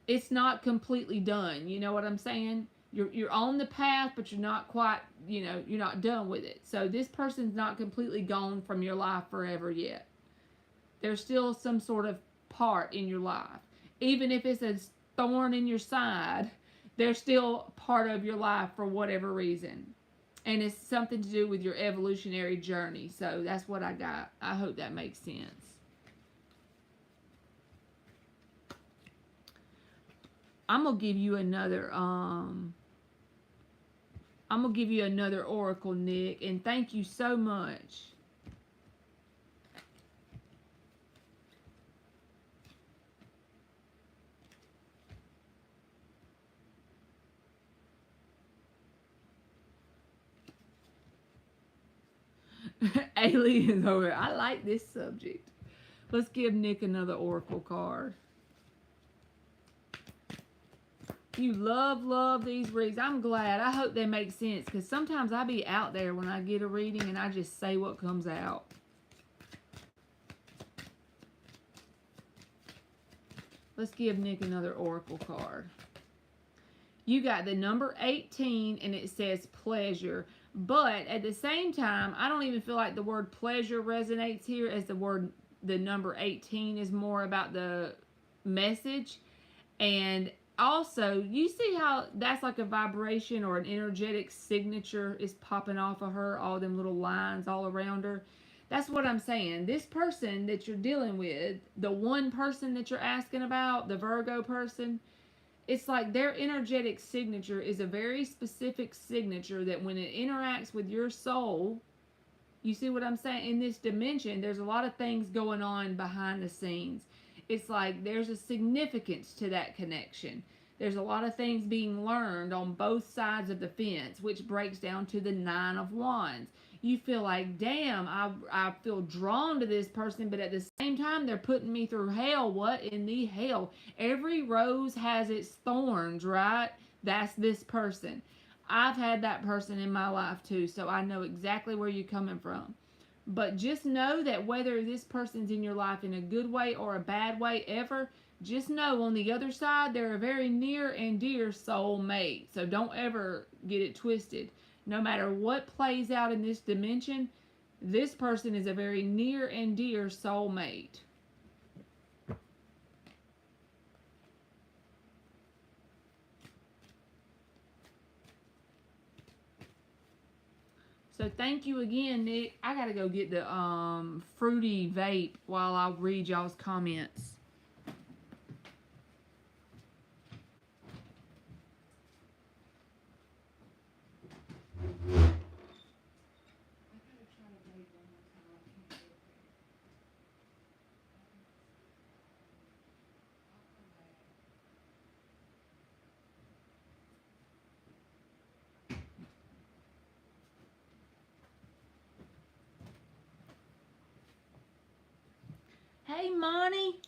it's not completely done. You know what I'm saying? You're on the path, but you're not quite, you know, you're not done with it. So this person's not completely gone from your life forever yet. There's still some sort of part in your life. Even if it's a thorn in your side, they're still part of your life for whatever reason. And it's something to do with your evolutionary journey. So that's what I got. I hope that makes sense. I'm gonna give you another oracle, Nick, and thank you so much. Aliens over. I like this subject. Let's give Nick another oracle card. You love these reads. I'm glad. I hope they make sense because sometimes I be out there when I get a reading and I just say what comes out. Let's give Nick another oracle card. You got the number 18 and it says pleasure. But at the same time, I don't even feel like the word pleasure resonates here as the number 18 is more about the message. And also, you see how that's like a vibration or an energetic signature is popping off of her, all them little lines all around her. That's what I'm saying. This person that you're dealing with, the one person that you're asking about, the Virgo person, it's like their energetic signature is a very specific signature that when it interacts with your soul, you see what I'm saying? In this dimension, there's a lot of things going on behind the scenes. It's like there's a significance to that connection. There's a lot of things being learned on both sides of the fence, which breaks down to the Nine of Wands. You feel like, damn, I feel drawn to this person, but at the same time, they're putting me through hell. What in the hell? Every rose has its thorns, right? That's this person. I've had that person in my life too, so I know exactly where you're coming from. But just know that whether this person's in your life in a good way or a bad way ever, just know on the other side, they're a very near and dear soul mate. So don't ever get it twisted. No matter what plays out in this dimension, this person is a very near and dear soul mate. So thank you again, Nick. I gotta go get the fruity vape while I read y'all's comments. Hey, Monty.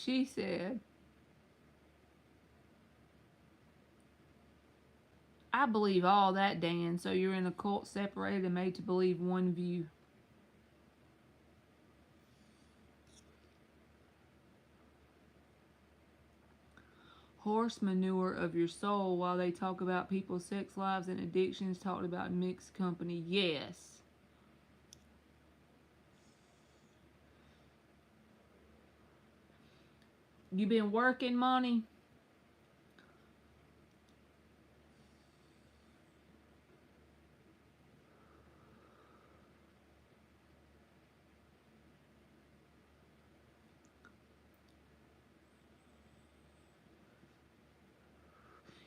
She said, I believe all that, Dan. So you're in a cult separated and made to believe one view. Horse manure of your soul while they talk about people's sex lives and addictions, talked about mixed company. Yes. You been working, Monty?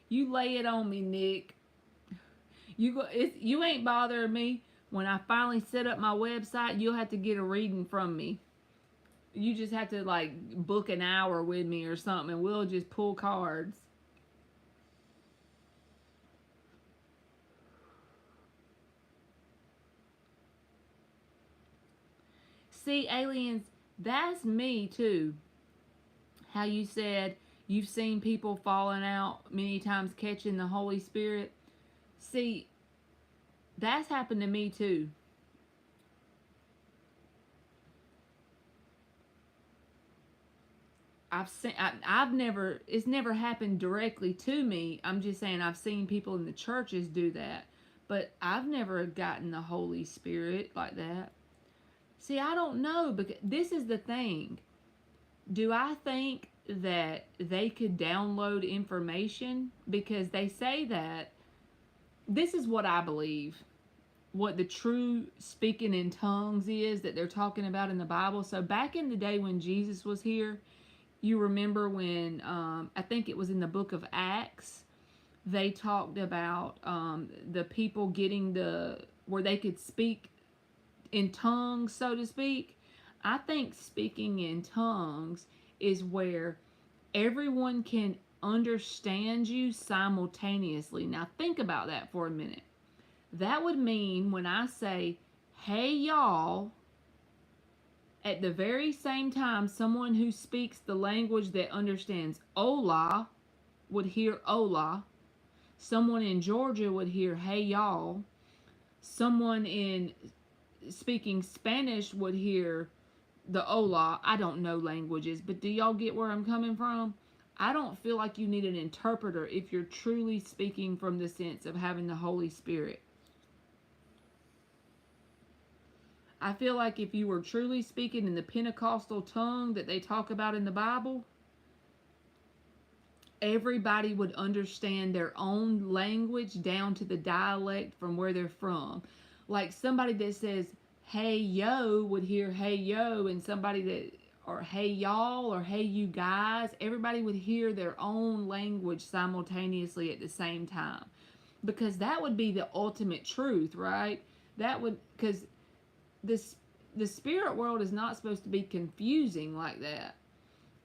You lay it on me, Nick. You ain't bothering me. When I finally set up my website, you'll have to get a reading from me. You just have to like book an hour with me or something, and we'll just pull cards. See, aliens, that's me too. How you said you've seen people falling out many times catching the Holy Spirit. See, that's happened to me too. It's never happened directly to me. I'm just saying I've seen people in the churches do that, but I've never gotten the Holy Spirit like that. See, I don't know, because this is the thing. Do I think that they could download information? Because they say that. This is what I believe. What the true speaking in tongues is that they're talking about in the Bible. So back in the day when Jesus was here, you remember when, I think it was in the book of Acts, they talked about the people getting where they could speak in tongues, so to speak. I think speaking in tongues is where everyone can understand you simultaneously. Now think about that for a minute. That would mean when I say, hey y'all, at the very same time, someone who speaks the language that understands Ola would hear Ola. Someone in Georgia would hear hey y'all. Someone in speaking Spanish would hear the Ola. I don't know languages, but do y'all get where I'm coming from? I don't feel like you need an interpreter if you're truly speaking from the sense of having the Holy Spirit. I feel like if you were truly speaking in the Pentecostal tongue that they talk about in the Bible, everybody would understand their own language down to the dialect from where they're from. Like somebody that says, hey yo, would hear hey yo, and somebody that, or hey y'all, or hey you guys, everybody would hear their own language simultaneously at the same time. Because that would be the ultimate truth, right? That would, because the spirit world is not supposed to be confusing like that.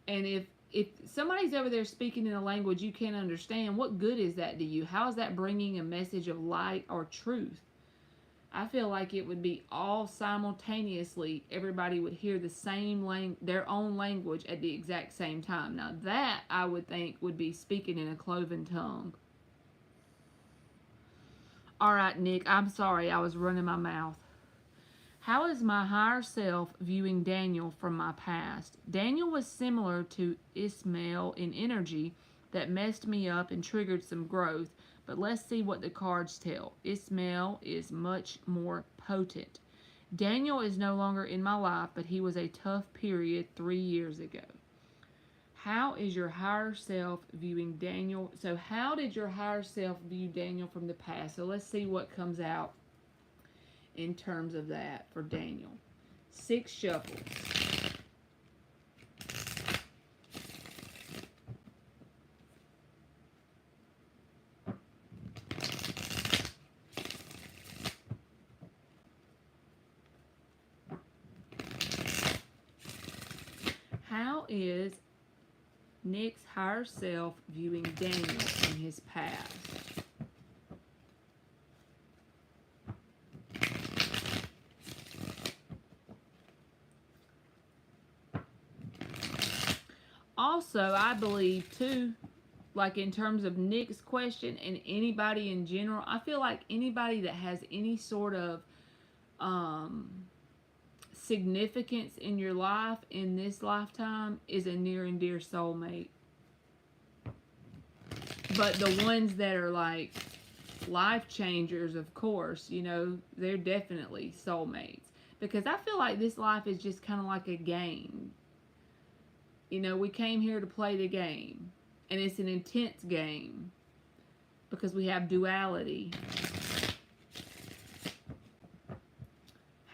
And if somebody's over there speaking in a language you can't understand, what good is that to you? How is that bringing a message of light or truth? I feel like it would be all simultaneously. Everybody would hear the same their own language at the exact same time. Now that I would think would be speaking in a cloven tongue. All right, Nick, I'm sorry I was running my mouth. How is my higher self viewing Daniel from my past? Daniel was similar to Ismael in energy that messed me up and triggered some growth, but let's see what the cards tell. Ismael is much more potent. Daniel is no longer in my life, but he was a tough period 3 years ago. How is your higher self viewing Daniel? So how did your higher self view Daniel from the past? So let's see what comes out in terms of that for Daniel. 6 shuffles. How is Nick's higher self viewing Daniel in his past? Also, I believe too, like in terms of Nick's question and anybody in general, I feel like anybody that has any sort of um, significance in your life in this lifetime is a near and dear soulmate. But the ones that are like life changers, of course, you know, they're definitely soulmates. Because I feel like this life is just kind of like a game. You know, we came here to play the game. And it's an intense game. Because we have duality.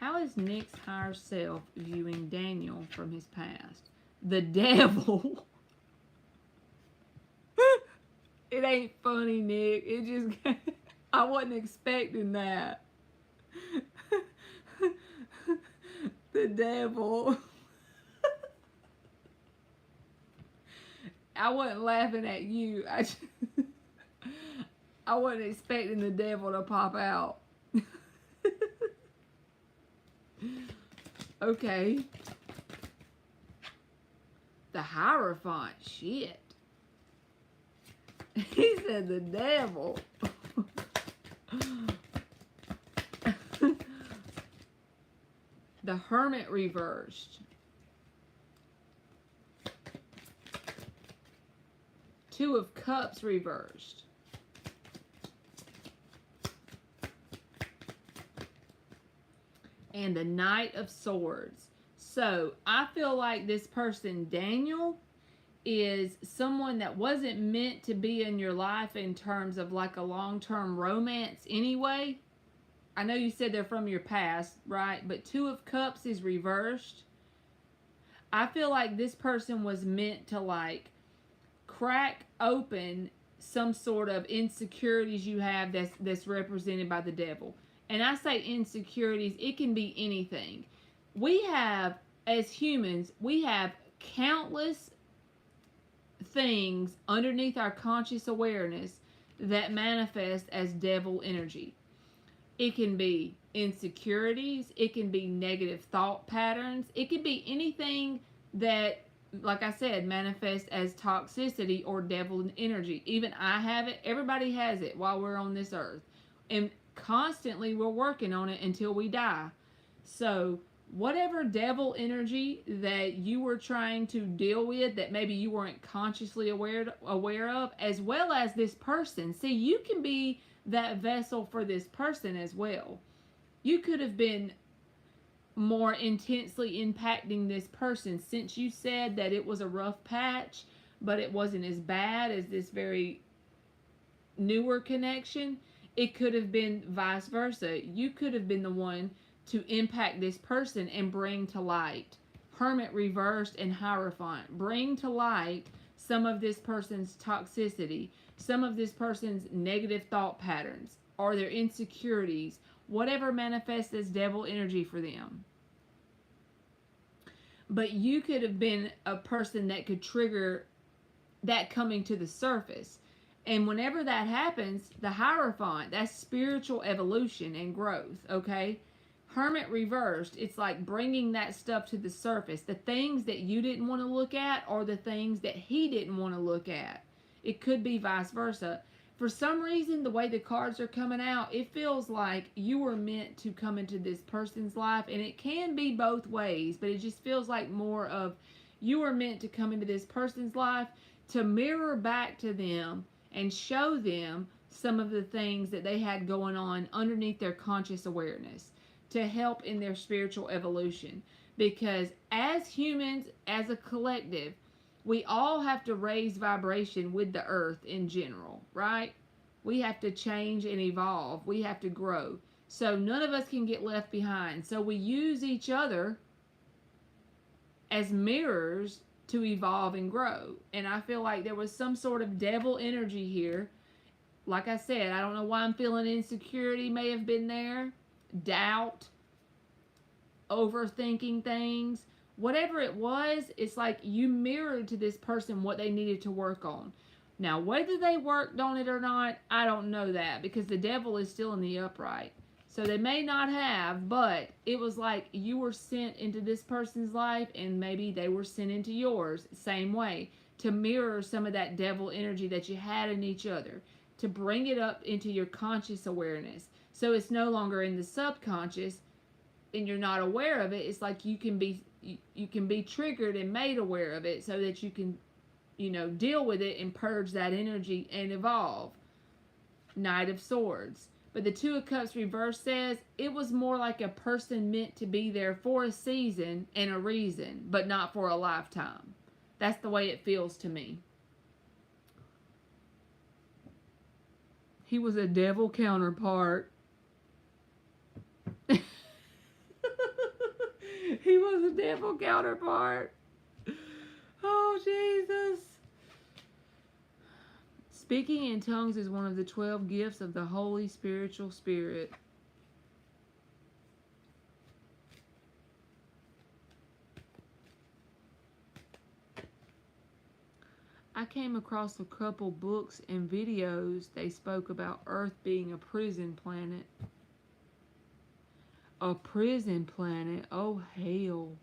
How is Nick's higher self viewing Daniel from his past? The devil. It ain't funny, Nick. It just... I wasn't expecting that. The devil. I wasn't laughing at you. I wasn't expecting the devil to pop out. Okay. The Hierophant. Shit. He said the devil. The Hermit reversed. Two of Cups reversed. And the Knight of Swords. So, I feel like this person, Daniel, is someone that wasn't meant to be in your life in terms of like a long-term romance anyway. I know you said they're from your past, right? But Two of Cups is reversed. I feel like this person was meant to like crack open some sort of insecurities you have that's represented by the devil. And I say insecurities, it can be anything. We have, as humans, we have countless things underneath our conscious awareness that manifest as devil energy. It can be insecurities, it can be negative thought patterns, it can be anything that, like I said, manifests as toxicity or devil energy. Even I have it, everybody has it while we're on this earth. And constantly we're working on it until we die. So whatever devil energy that you were trying to deal with that maybe you weren't consciously aware of, as well as this person. See, you can be that vessel for this person as well. You could have been more intensely impacting this person, since you said that it was a rough patch, but it wasn't as bad as this very newer connection. It could have been vice versa. You could have been the one to impact this person and bring to light. Hermit reversed and Hierophant. Bring to light some of this person's toxicity, some of this person's negative thought patterns, or their insecurities, whatever manifests as devil energy for them. But you could have been a person that could trigger that coming to the surface. And whenever that happens, the Hierophant, that's spiritual evolution and growth, okay? Hermit reversed, it's like bringing that stuff to the surface. The things that you didn't want to look at, or the things that he didn't want to look at. It could be vice versa. For some reason, the way the cards are coming out, it feels like you were meant to come into this person's life. And it can be both ways, but it just feels like more of you were meant to come into this person's life to mirror back to them and show them some of the things that they had going on underneath their conscious awareness, to help in their spiritual evolution. Because as humans, as a collective, we all have to raise vibration with the earth in general, right? We have to change and evolve. We have to grow. So none of us can get left behind. So we use each other as mirrors to evolve and grow. And I feel like there was some sort of devil energy here. Like I said, I don't know why I'm feeling insecurity may have been there. Doubt, overthinking things, whatever it was, it's like you mirrored to this person what they needed to work on. Now, whether they worked on it or not, I don't know that, because the devil is still in the upright. So they may not have, but it was like you were sent into this person's life and maybe they were sent into yours, same way, to mirror some of that devil energy that you had in each other, to bring it up into your conscious awareness. So it's no longer in the subconscious and you're not aware of it. It's like you can be triggered and made aware of it so that you can, deal with it and purge that energy and evolve. Knight of Swords. But the Two of Cups reverse says it was more like a person meant to be there for a season and a reason, but not for a lifetime. That's the way it feels to me. He was a devil counterpart. He was a devil counterpart. Oh, Jesus. Speaking in tongues is one of the 12 gifts of the Holy Spiritual Spirit. I came across a couple books and videos. They spoke about Earth being a prison planet. A prison planet? Oh, hell.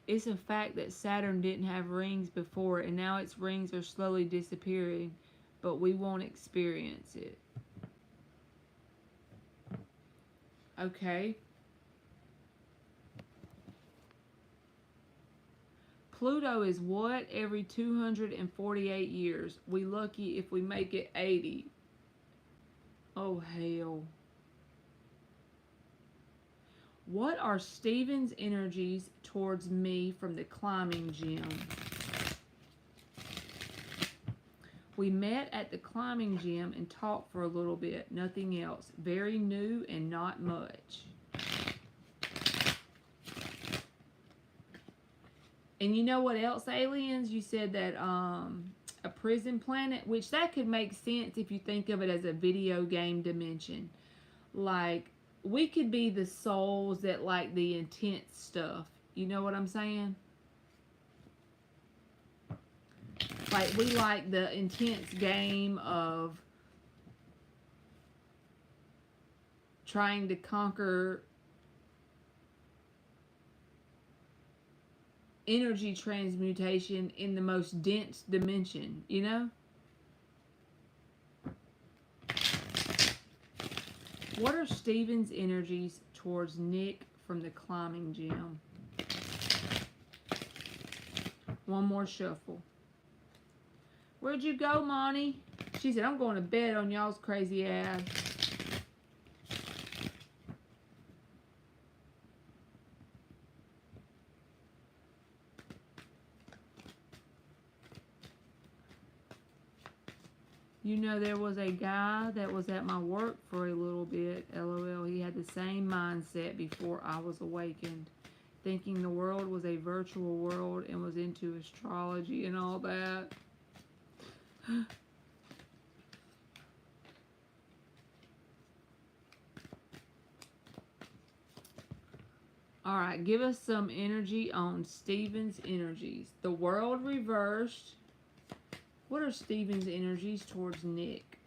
It's a fact that Saturn didn't have rings before, and now its rings are slowly disappearing, but we won't experience it. Okay. Pluto is what? Every 248 years. We lucky if we make it 80. Oh, hell. What are Stephen's energies towards me from the climbing gym? We met at the climbing gym and talked for a little bit. Nothing else. Very new and not much. And you know what else, aliens? You said that a prison planet, which that could make sense if you think of it as a video game dimension. Like, we could be the souls that like the intense stuff. You know what I'm saying? Like, we like the intense game of trying to conquer energy transmutation in the most dense dimension, you know? What are Stephen's energies towards Nick from the climbing gym? One more shuffle. Where'd you go, Monty? She said, I'm going to bed on y'all's crazy ass. You know, there was a guy that was at my work for a little bit. LOL. He had the same mindset before I was awakened, thinking the world was a virtual world and was into astrology and all that. All right, give us some energy on Stephen's energies. The world reversed. What are Stephen's energies towards Nick?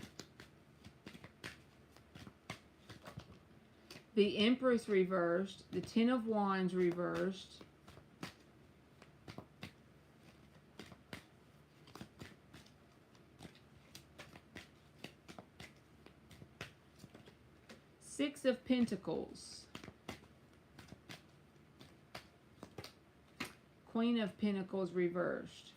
The Empress reversed. The Ten of Wands reversed. Six of Pentacles. Queen of Pentacles reversed.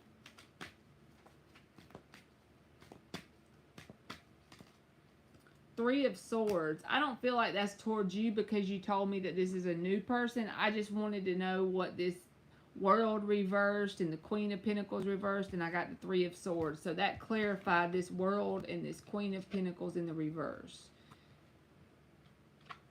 Three of Swords. I don't feel like that's towards you because you told me that this is a new person. I just wanted to know what this world reversed and the Queen of Pentacles reversed, and I got the Three of Swords. So that clarified this world and this Queen of Pentacles in the reverse.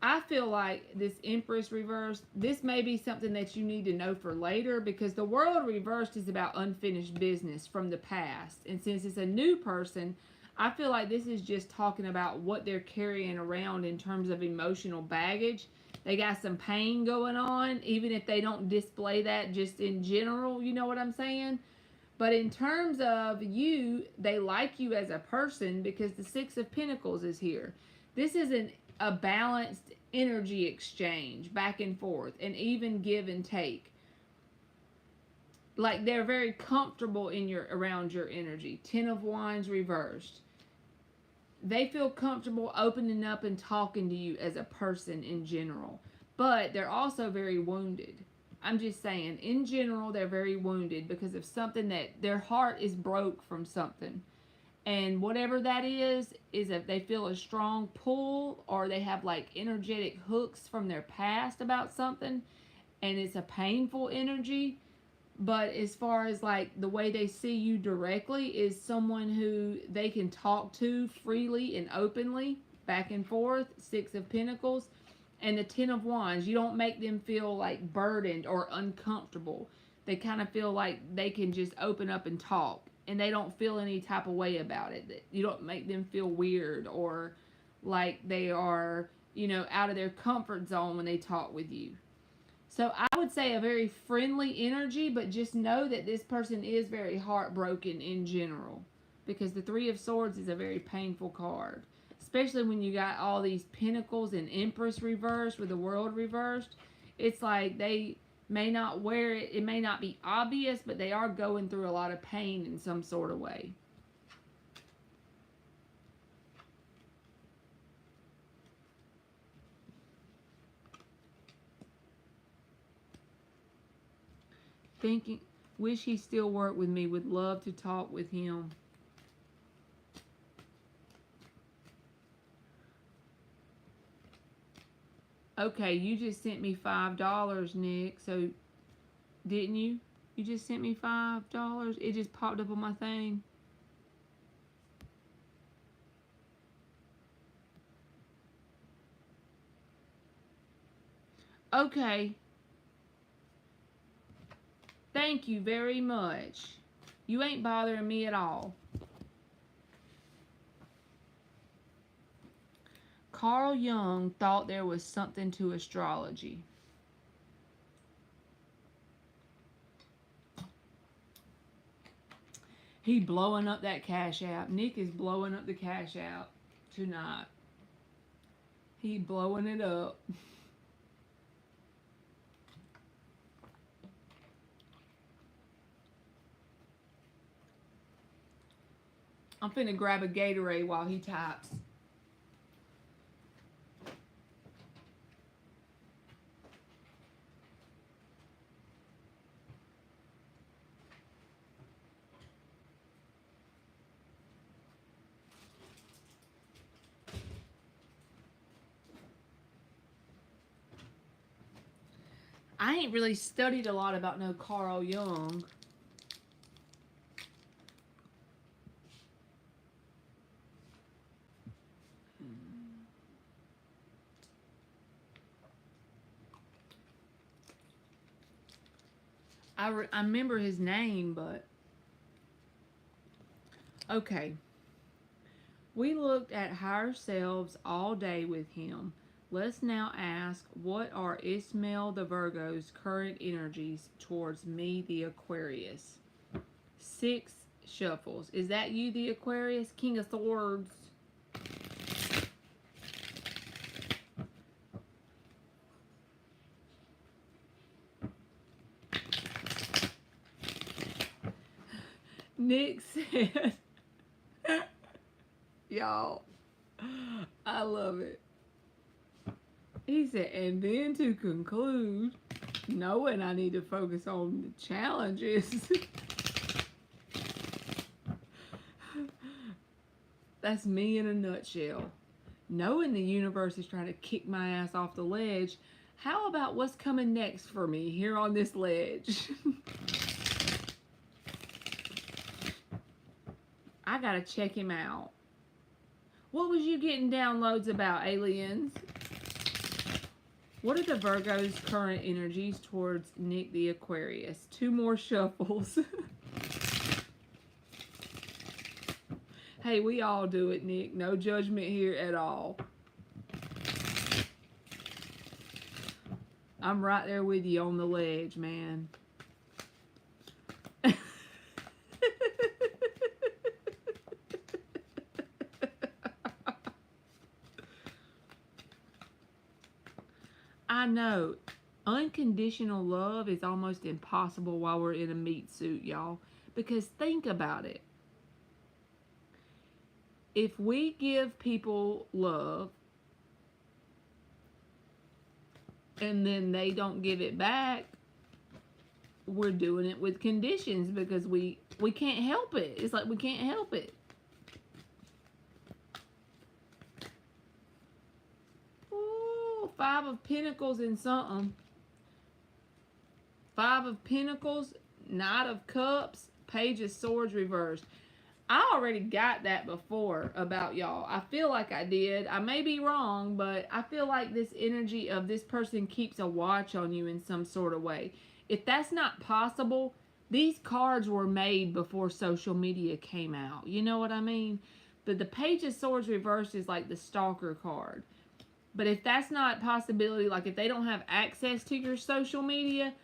I feel like this Empress reversed, this may be something that you need to know for later, because the world reversed is about unfinished business from the past. And since it's a new person, I feel like this is just talking about what they're carrying around in terms of emotional baggage. They got some pain going on, even if they don't display that just in general, you know what I'm saying? But in terms of you, they like you as a person because the Six of Pentacles is here. This is a balanced energy exchange back and forth, and even give and take. Like they're very comfortable in around your energy. Ten of Wands reversed. They feel comfortable opening up and talking to you as a person in general. But they're also very wounded. I'm just saying, in general, they're very wounded because of something that their heart is broke from something. And whatever that is if they feel a strong pull or they have like energetic hooks from their past about something and it's a painful energy. But as far as like the way they see you directly is someone who they can talk to freely and openly, back and forth. Six of Pentacles. And the Ten of Wands, you don't make them feel like burdened or uncomfortable. They kind of feel like they can just open up and talk. And they don't feel any type of way about it. You don't make them feel weird or like they are, out of their comfort zone when they talk with you. So I would say a very friendly energy, but just know that this person is very heartbroken in general. Because the Three of Swords is a very painful card. Especially when you got all these Pentacles and Empress reversed with the World reversed. It's like they may not wear it. It may not be obvious, but they are going through a lot of pain in some sort of way. Thinking, wish he still worked with me. Would love to talk with him. Okay, you just sent me $5, Nick. So, didn't you? You just sent me $5? It just popped up on my thing. Okay. Thank you very much. You ain't bothering me at all. Carl Jung thought there was something to astrology. He blowing up that Cash App. Nick is blowing up the Cash App tonight. He blowing it up. I'm finna grab a Gatorade while he types. I ain't really studied a lot about no Carl Jung. I remember his name, but... Okay. We looked at higher selves all day with him. Let's now ask, what are Ismael the Virgo's current energies towards me, the Aquarius? 6 shuffles. Is that you, the Aquarius? King of Swords. Nick said, y'all, I love it. He said, and then to conclude, knowing I need to focus on the challenges. That's me in a nutshell. Knowing the universe is trying to kick my ass off the ledge, how about what's coming next for me here on this ledge? I gotta check him out. What was you getting downloads about, aliens? What are the Virgo's current energies towards Nick the Aquarius? 2 more shuffles. Hey, we all do it, Nick. No judgment here at all. I'm right there with you on the ledge, man. I know unconditional love is almost impossible while we're in a meat suit, y'all. Because think about it. If we give people love and then they don't give it back, we're doing it with conditions because we can't help it. It's like we can't help it. Ooh, 5 of Pentacles and something. 5 of Pentacles, Knight of Cups, Page of Swords reversed. I already got that before about y'all. I feel like I did. I may be wrong, but I feel like this energy of this person keeps a watch on you in some sort of way. If that's not possible, these cards were made before social media came out. You know what I mean? But the Page of Swords reversed is like the stalker card. But if that's not a possibility, like if they don't have access to your social media,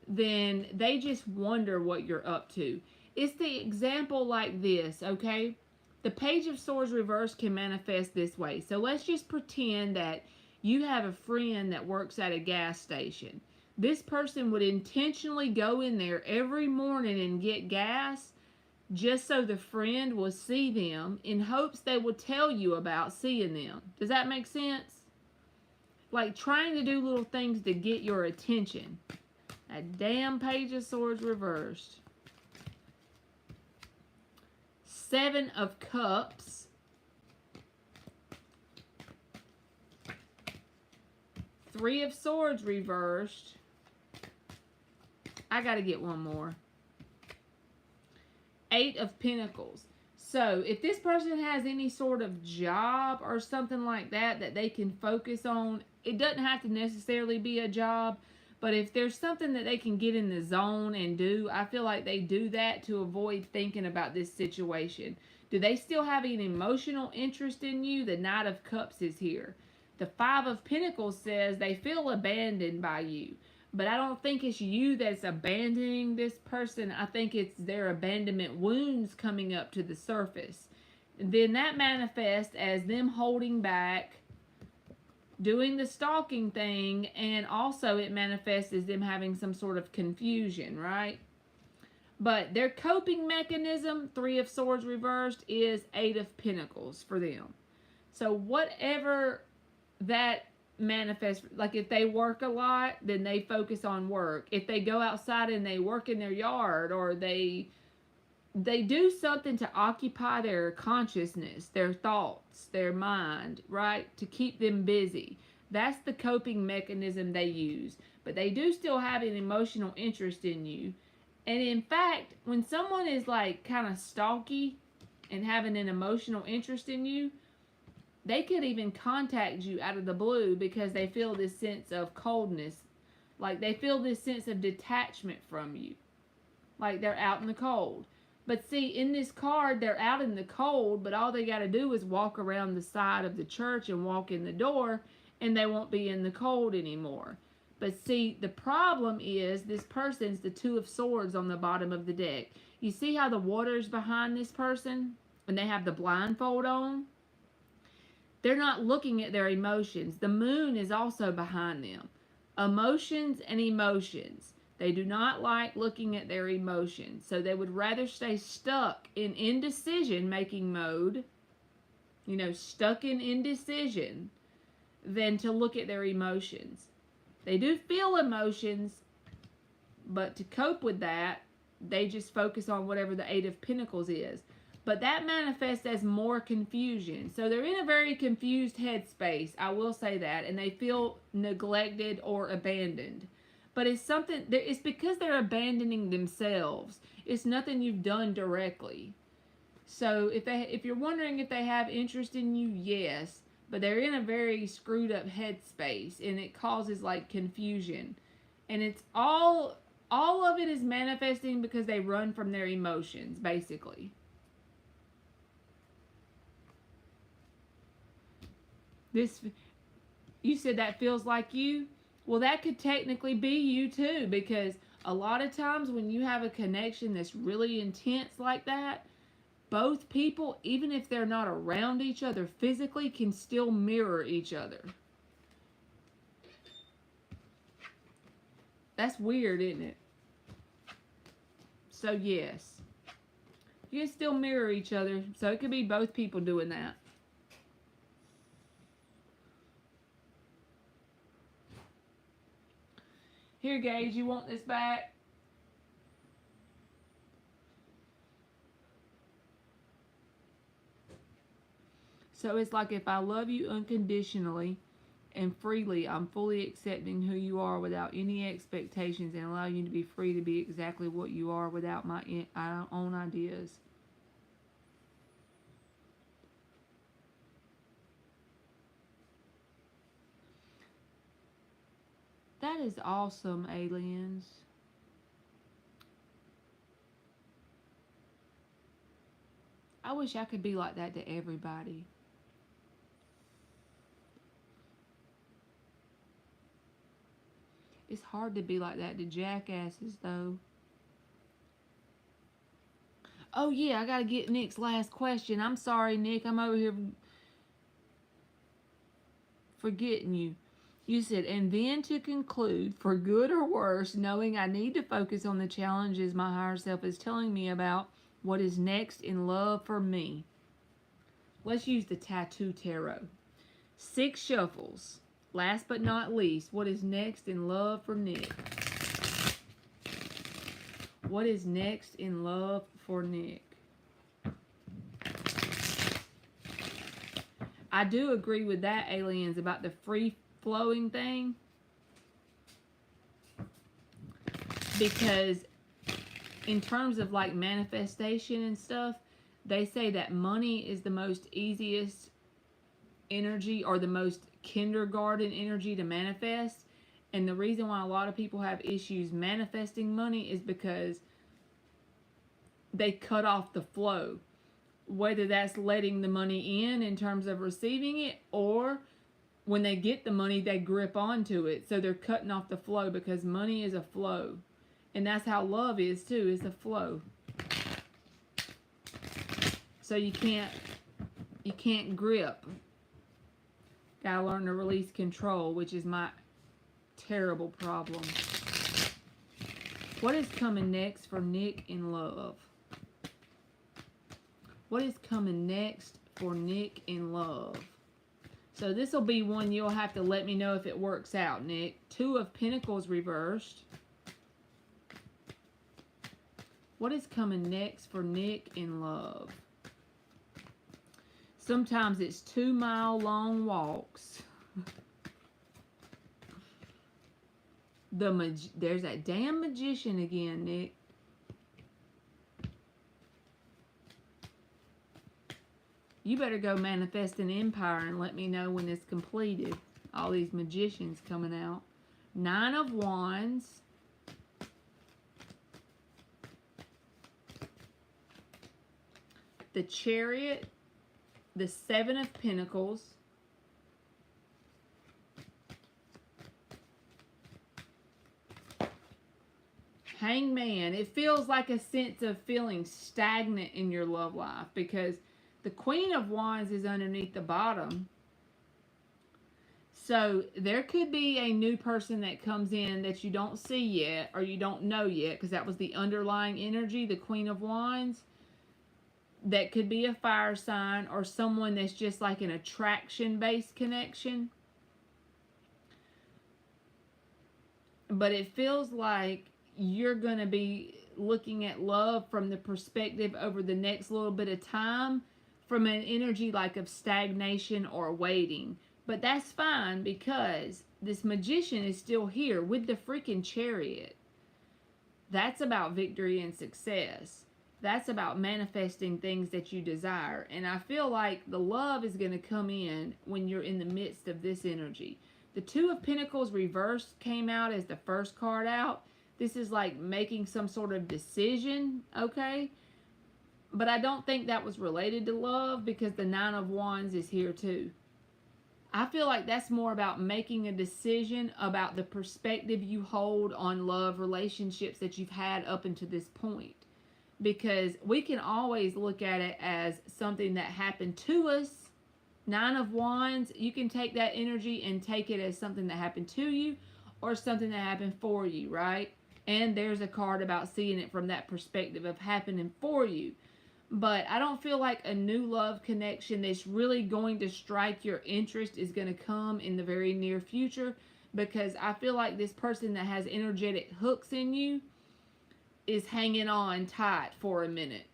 then they just wonder what you're up to. It's the example like this, okay? The Page of Swords reverse can manifest this way. So let's just pretend that you have a friend that works at a gas station. This person would intentionally go in there every morning and get gas just so the friend will see them in hopes they will tell you about seeing them. Does that make sense? Like trying to do little things to get your attention. That damn Page of Swords reversed. 7 of Cups. 3 of Swords reversed. I gotta get one more. 8 of Pentacles. So, if this person has any sort of job or something like that that they can focus on, it doesn't have to necessarily be a job, but if there's something that they can get in the zone and do, I feel like they do that to avoid thinking about this situation. Do they still have an emotional interest in you? The Knight of Cups is here. The 5 of Pentacles says they feel abandoned by you. But I don't think it's you that's abandoning this person. I think it's their abandonment wounds coming up to the surface. And then that manifests as them holding back, doing the stalking thing, and also it manifests as them having some sort of confusion, right? But their coping mechanism, 3 of Swords reversed, is 8 of Pentacles for them. So whatever that manifest, like if they work a lot, then they focus on work. If they go outside and they work in their yard, or they do something to occupy their consciousness, their thoughts, their mind, right, to keep them busy, that's the coping mechanism they use. But they do still have an emotional interest in you. And in fact, when someone is like kind of stalky and having an emotional interest in you, they could even contact you out of the blue because they feel this sense of coldness. Like they feel this sense of detachment from you. Like they're out in the cold. But see, in this card, they're out in the cold, but all they got to do is walk around the side of the church and walk in the door, and they won't be in the cold anymore. But see, the problem is this person's the 2 of Swords on the bottom of the deck. You see how the water's behind this person and they have the blindfold on? They're not looking at their emotions. The moon is also behind them. Emotions and emotions. They do not like looking at their emotions. So they would rather stay stuck in indecision making mode, you know, stuck in indecision, than to look at their emotions. They do feel emotions, but to cope with that, they just focus on whatever the 8 of Pentacles is. But that manifests as more confusion. So they're in a very confused headspace, I will say that, and they feel neglected or abandoned. But it's something, it's because they're abandoning themselves. It's nothing you've done directly. So if you're wondering if they have interest in you, yes. But they're in a very screwed up headspace, and it causes like confusion. And it's all of it is manifesting because they run from their emotions, basically. This, you said that feels like you? Well, that could technically be you too, because a lot of times when you have a connection that's really intense like that, both people, even if they're not around each other physically, can still mirror each other. That's weird, isn't it? So yes. You can still mirror each other. So it could be both people doing that. Here, Gage, you want this back? So it's like, if I love you unconditionally and freely, I'm fully accepting who you are without any expectations and allow you to be free to be exactly what you are without my own ideas. That is awesome, aliens. I wish I could be like that to everybody. It's hard to be like that to jackasses, though. Oh, yeah, I gotta get Nick's last question. I'm sorry, Nick. I'm over here forgetting you. You said, and then to conclude, for good or worse, knowing I need to focus on the challenges my higher self is telling me about, what is next in love for me. Let's use the Tattoo Tarot. 6 shuffles. Last but not least, what is next in love for Nick? What is next in love for Nick? I do agree with that, aliens, about the free-flowing thing. Because in terms of like manifestation and stuff, they say that money is the most easiest energy, or the most kindergarten energy to manifest. And the reason why a lot of people have issues manifesting money is because they cut off the flow. Whether that's letting the money in terms of receiving it, or when they get the money, they grip onto it. So they're cutting off the flow, because money is a flow. And that's how love is too, it's a flow. So you can't grip. Gotta learn to release control, which is my terrible problem. What is coming next for Nick in love? What is coming next for Nick in love? So this will be one you'll have to let me know if it works out, Nick. 2 of Pentacles reversed. What is coming next for Nick in love? Sometimes it's 2-mile-long walks. There's that damn magician again, Nick. You better go manifest an empire and let me know when it's completed. All these magicians coming out. 9 of Wands. The Chariot. The 7 of Pentacles. Hangman. It feels like a sense of feeling stagnant in your love life, because the Queen of Wands is underneath the bottom. So there could be a new person that comes in that you don't see yet, or you don't know yet, because that was the underlying energy, the Queen of Wands. That could be a fire sign, or someone that's just like an attraction-based connection. But it feels like you're going to be looking at love from the perspective over the next little bit of time, from an energy like of stagnation or waiting. But that's fine, because this magician is still here with the freaking Chariot. That's about victory and success. That's about manifesting things that you desire. And I feel like the love is going to come in when you're in the midst of this energy. The 2 of Pentacles reversed came out as the first card out. This is like making some sort of decision, okay? But I don't think that was related to love, because the 9 of Wands is here too. I feel like that's more about making a decision about the perspective you hold on love relationships that you've had up until this point. Because we can always look at it as something that happened to us. 9 of Wands, you can take that energy and take it as something that happened to you. or something that happened for you, right? And there's a card about seeing it from that perspective of happening for you. But I don't feel like a new love connection that's really going to strike your interest is going to come in the very near future, because I feel like this person that has energetic hooks in you is hanging on tight for a minute.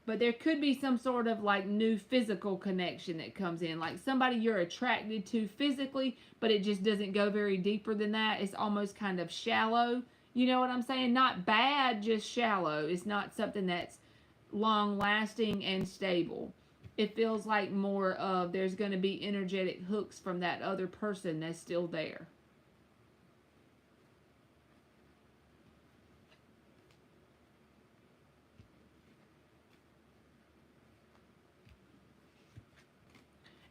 But there could be some sort of like new physical connection that comes in, like somebody you're attracted to physically, but it just doesn't go very deeper than that. It's almost kind of shallow. You know what I'm saying? Not bad, just shallow. It's not something that's long lasting and stable. It feels like more of there's going to be energetic hooks from that other person that's still there.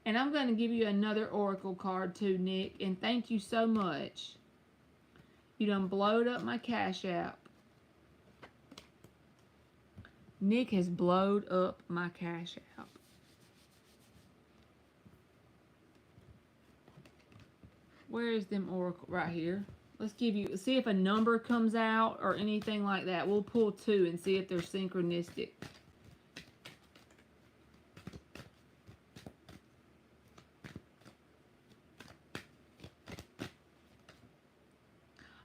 And I'm going to give you another oracle card too, Nick, and thank you so much. You done blowed up my Cash App. Nick has blowed up my Cash App. Where is them oracle? Right here. Let's see if a number comes out or anything like that. We'll pull two and see if they're synchronistic.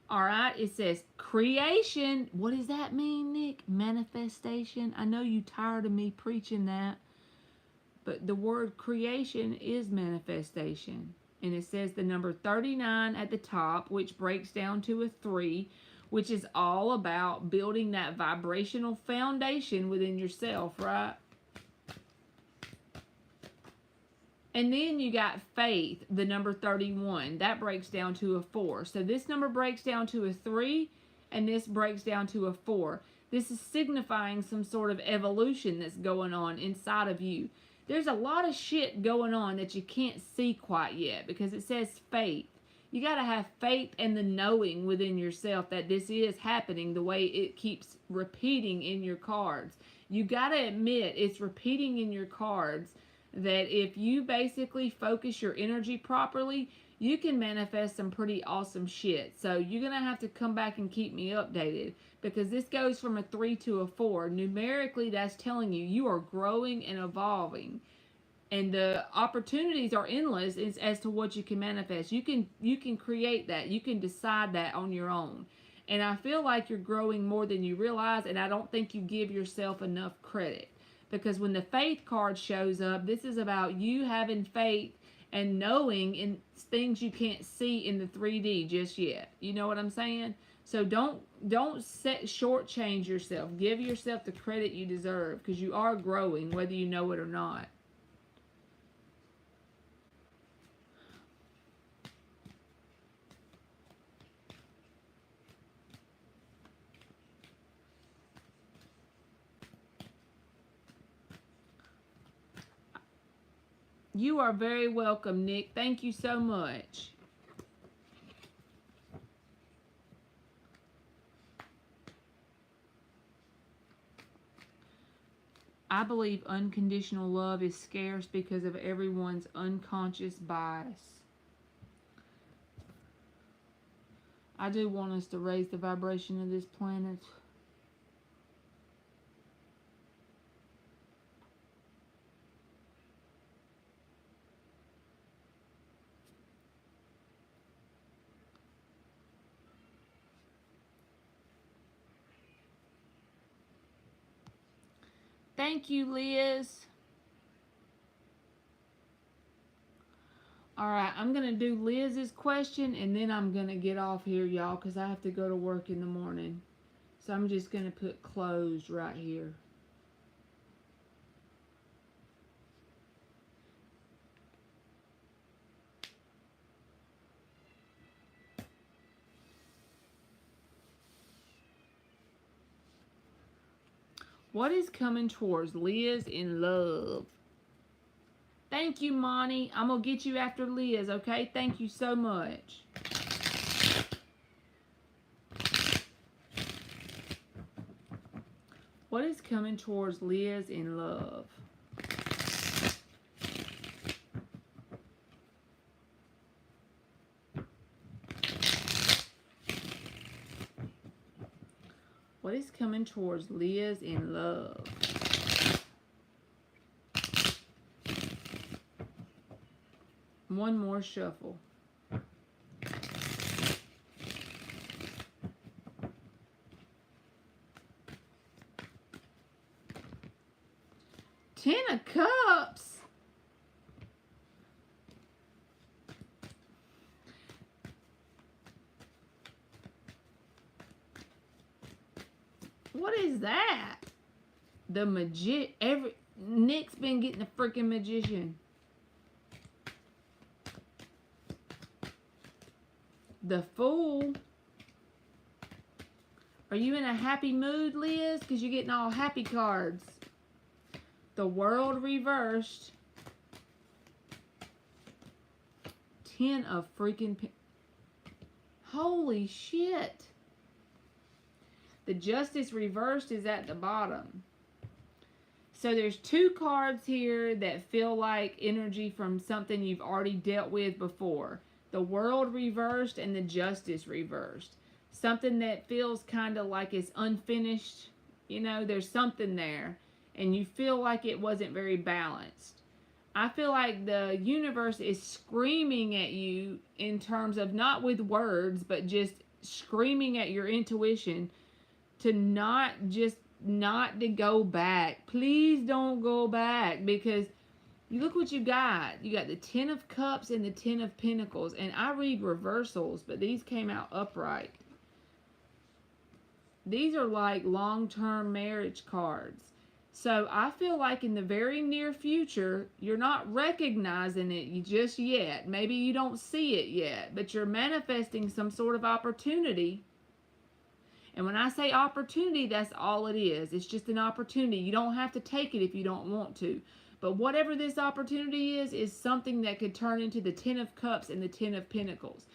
All right, it says creation. What does that mean, Nick? Manifestation. I know you tired of me preaching that, but the word creation is manifestation. And it says the number 39 at the top, which breaks down to a 3, which is all about building that vibrational foundation within yourself, right? And then you got faith, the number 31. That breaks down to a 4. So this number breaks down to a 3, and this breaks down to a 4. This is signifying some sort of evolution that's going on inside of you. There's a lot of shit going on that you can't see quite yet, because it says faith. You got to have faith and the knowing within yourself that this is happening the way it keeps repeating in your cards. You got to admit it's repeating in your cards that if you basically focus your energy properly, you can manifest some pretty awesome shit. So you're going to have to come back and keep me updated, because this goes from a 3 to a 4. Numerically, that's telling you you are growing and evolving. And the opportunities are endless as to what you can manifest. You can create that. You can decide that on your own. And I feel like you're growing more than you realize, and I don't think you give yourself enough credit. Because when the faith card shows up, this is about you having faith and knowing in things you can't see in the 3D just yet. You know what I'm saying? So don't shortchange yourself. Give yourself the credit you deserve, because you are growing whether you know it or not. You are very welcome, Nick. Thank you so much. I believe unconditional love is scarce because of everyone's unconscious bias. I do want us to raise the vibration of this planet. Thank you, Liz. Alright, I'm going to do Liz's question, and then I'm going to get off here, y'all, because I have to go to work in the morning. So I'm just going to put closed right here. What is coming towards Liz in love? Thank you, Monty. I'm going to get you after Liz, okay? Thank you so much. What is coming towards Liz in love? What is coming towards Liz in love? One more shuffle. Ten of Cups. What is that? The Nick's been getting the freaking Magician. The Fool. Are you in a happy mood, Liz? Because you're getting all happy cards. The World reversed. 10 of freaking... Holy shit. The Justice reversed is at the bottom. So there's two cards here that feel like energy from something you've already dealt with before. The World reversed and the Justice reversed. Something that feels kind of like it's unfinished. You know, there's something there. And you feel like it wasn't very balanced. I feel like the universe is screaming at you in terms of not with words, but just screaming at your intuition to not to go back. Please don't go back, because you look what you got. You got the 10 of Cups and the 10 of Pentacles. And I read reversals, but these came out upright. These are like long-term marriage cards. So I feel like in the very near future, you're not recognizing it just yet. Maybe you don't see it yet, but you're manifesting some sort of opportunity. And when I say opportunity, that's all it is. It's just an opportunity. You don't have to take it if you don't want to. But whatever this opportunity is something that could turn into the 10 of Cups and the 10 of Pentacles.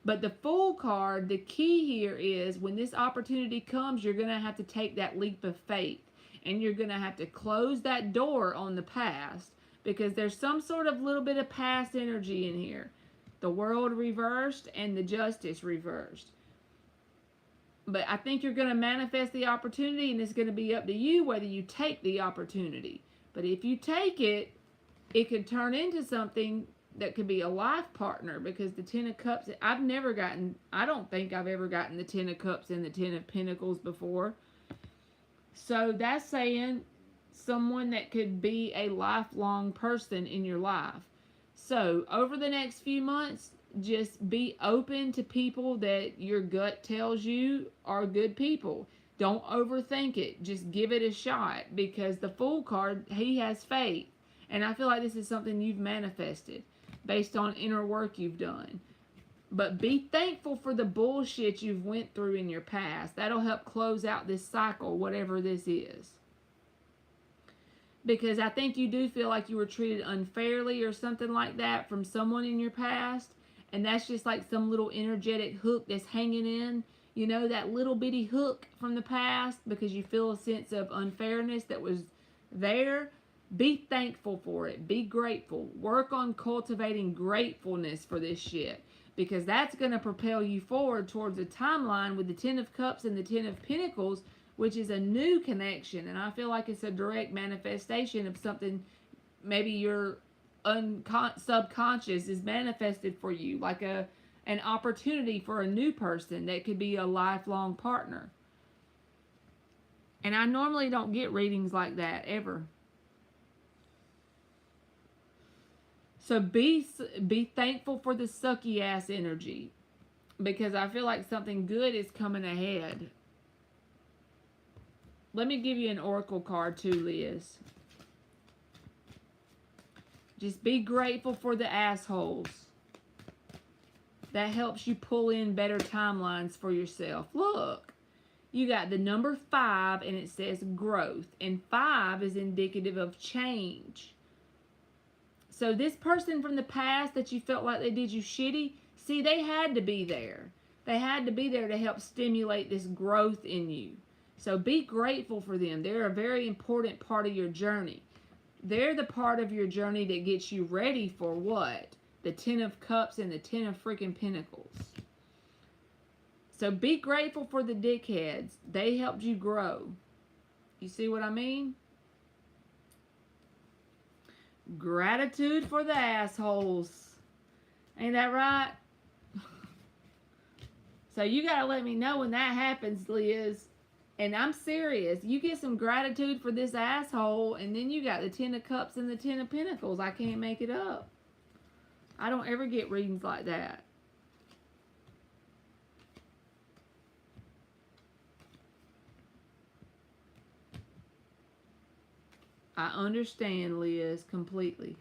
But the Fool card, the key here is when this opportunity comes, you're going to have to take that leap of faith. And you're going to have to close that door on the past, because there's some sort of little bit of past energy in here. The World reversed and the Justice reversed. But I think you're going to manifest the opportunity, and it's going to be up to you whether you take the opportunity. But if you take it, it could turn into something that could be a life partner, because the 10 of Cups, I don't think I've ever gotten the 10 of Cups and the 10 of Pentacles before. So that's saying someone that could be a lifelong person in your life. So over the next few months, just be open to people that your gut tells you are good people. Don't overthink it. Just give it a shot, because the Fool card, he has faith. And I feel like this is something you've manifested based on inner work you've done. But be thankful for the bullshit you've went through in your past. That'll help close out this cycle, whatever this is. Because I think you do feel like you were treated unfairly or something like that from someone in your past. And that's just like some little energetic hook that's hanging in. You know, that little bitty hook from the past, because you feel a sense of unfairness that was there. Be thankful for it. Be grateful. Work on cultivating gratefulness for this shit. Because that's going to propel you forward towards a timeline with the 10 of Cups and the 10 of Pentacles, which is a new connection. And I feel like it's a direct manifestation of something maybe your subconscious is manifested for you. Like an opportunity for a new person that could be a lifelong partner. And I normally don't get readings like that, ever. So be thankful for the sucky ass energy, because I feel like something good is coming ahead. Let me give you an oracle card too, Liz. Just be grateful for the assholes. That helps you pull in better timelines for yourself. Look, you got the number 5 and it says growth, and 5 is indicative of change. So this person from the past that you felt like they did you shitty, see, they had to be there. They had to be there to help stimulate this growth in you. So be grateful for them. They're a very important part of your journey. They're the part of your journey that gets you ready for what? The 10 of Cups and the 10 of freaking Pentacles. So be grateful for the dickheads. They helped you grow. You see what I mean? Gratitude for the assholes. Ain't that right? So you got to let me know when that happens, Liz. And I'm serious. You get some gratitude for this asshole, and then you got the 10 of Cups and the 10 of Pentacles. I can't make it up. I don't ever get readings like that. I understand, Liz, completely.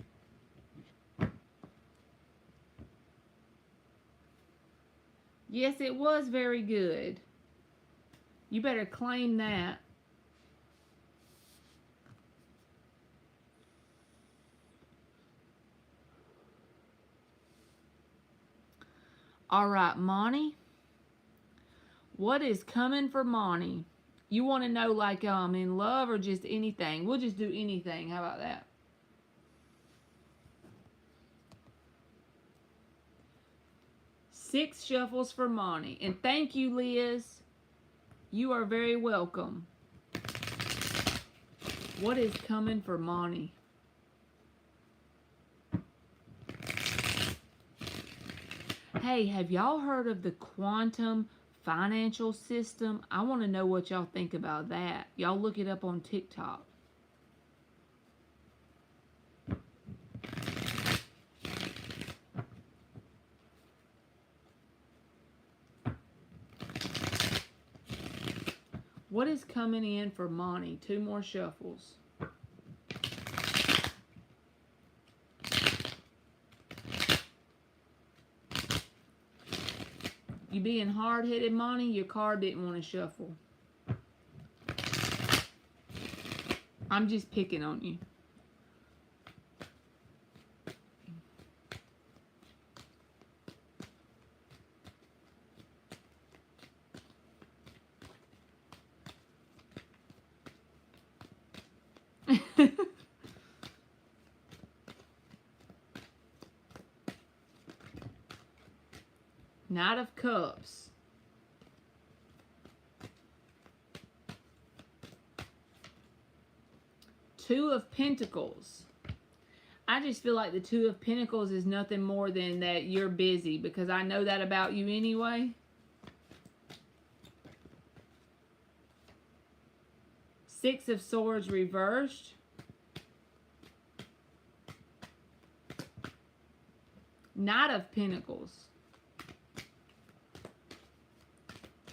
Yes, it was very good. You better claim that. All right, Monty. What is coming for Monty? You want to know, like, in love or just anything? We'll just do anything. How about that? Six shuffles for Monty. And thank you, Liz. You are very welcome. What is coming for Monty? Hey, have y'all heard of the quantum financial system? I want to know what y'all think about that. Y'all look it up on TikTok. What is coming in for Monty? Two more shuffles. You being hard-headed, Monty? Your card didn't want to shuffle. I'm just picking on you. Knight of Cups. Two of Pentacles. I just feel like the Two of Pentacles is nothing more than that you're busy, because I know that about you anyway. Six of Swords reversed. Knight of Pentacles.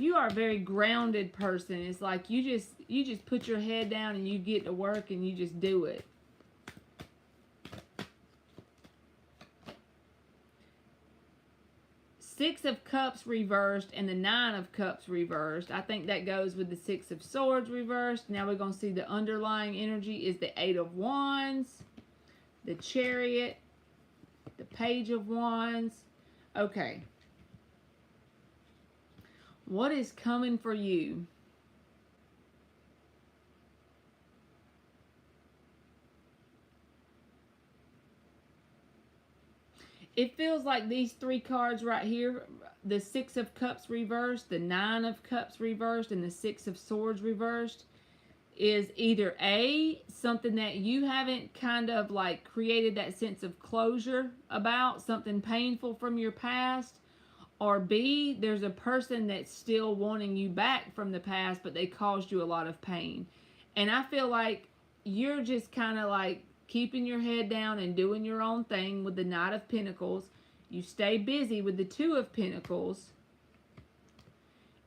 You are a very grounded person. It's like you just put your head down and you get to work and you just do it. Six of Cups reversed and the Nine of Cups reversed. I think that goes with the Six of Swords reversed. Now we're going to see the underlying energy is the Eight of Wands, the Chariot, the Page of Wands. Okay. What is coming for you? It feels like these three cards right here, the Six of Cups reversed, the Nine of Cups reversed, and the Six of Swords reversed, is either A, something that you haven't kind of like created that sense of closure about, something painful from your past, or B, there's a person that's still wanting you back from the past, but they caused you a lot of pain. And I feel like you're just kind of like keeping your head down and doing your own thing with the Knight of Pentacles. You stay busy with the Two of Pentacles.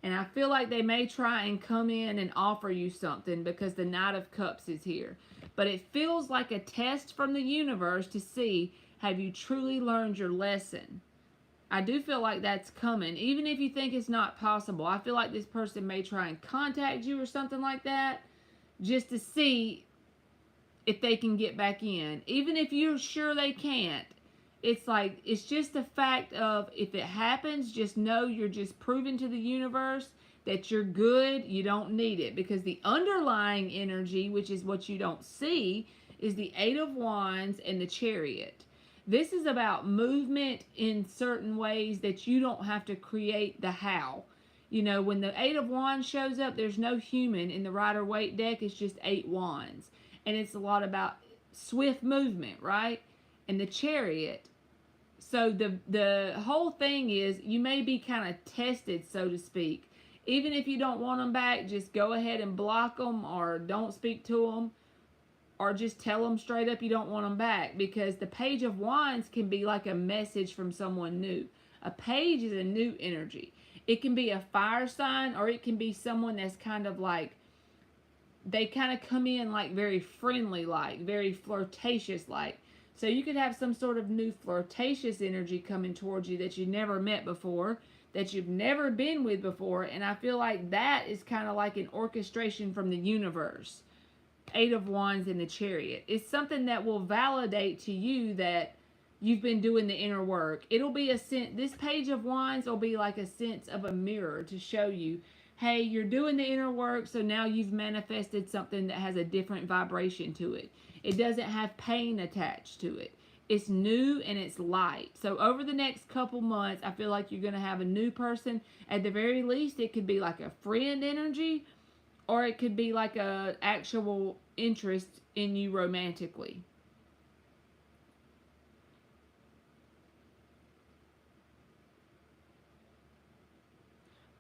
And I feel like they may try and come in and offer you something because the Knight of Cups is here. But it feels like a test from the universe to see, have you truly learned your lesson? I do feel like that's coming. Even if you think it's not possible, I feel like this person may try and contact you or something like that just to see if they can get back in. Even if you're sure they can't, it's like, it's just the fact of, if it happens, just know you're just proving to the universe that you're good, you don't need it. Because the underlying energy, which is what you don't see, is the Eight of Wands and the Chariot. This is about movement in certain ways that you don't have to create the how. You know, when the Eight of Wands shows up, there's no human in the Rider-Waite deck. It's just 8 wands. And it's a lot about swift movement, right? And the Chariot. So the whole thing is you may be kind of tested, so to speak. Even if you don't want them back, just go ahead and block them or don't speak to them. Or just tell them straight up you don't want them back. Because the Page of Wands can be like a message from someone new. A page is a new energy. It can be a fire sign, or it can be someone that's kind of like, they kind of come in like very friendly like, very flirtatious like. So you could have some sort of new flirtatious energy coming towards you that you never met before, that you've never been with before. And I feel like that is kind of like an orchestration from the universe. Eight of Wands in the Chariot. It's something that will validate to you that you've been doing the inner work. It'll be a sense, this Page of Wands will be like a sense of a mirror to show you, hey, you're doing the inner work, so now you've manifested something that has a different vibration to it. It doesn't have pain attached to it. It's new and it's light. So over the next couple months, I feel like you're going to have a new person. At the very least, it could be like a friend energy, or it could be like a actual interest in you romantically.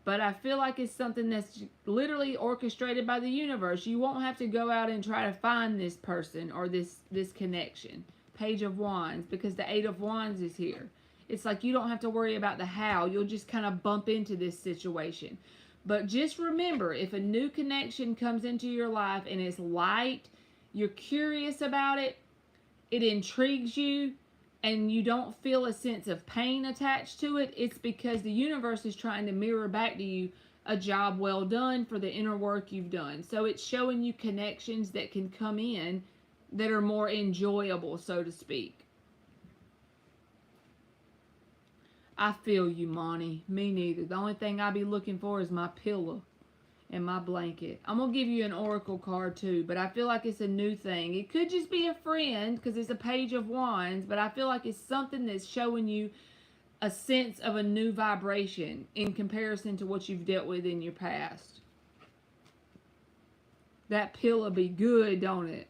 But I feel like it's something that's literally orchestrated by the universe. You won't have to go out and try to find this person or this connection. Page of Wands, because the Eight of Wands is here. It's like you don't have to worry about the how. You'll just kind of bump into this situation. But just remember, if a new connection comes into your life and it's light, you're curious about it, it intrigues you, and you don't feel a sense of pain attached to it, it's because the universe is trying to mirror back to you a job well done for the inner work you've done. So it's showing you connections that can come in that are more enjoyable, so to speak. I feel you, Monty. Me neither. The only thing I be looking for is my pillow and my blanket. I'm going to give you an oracle card too, but I feel like it's a new thing. It could just be a friend because it's a Page of Wands, but I feel like it's something that's showing you a sense of a new vibration in comparison to what you've dealt with in your past. That pillow be good, don't it?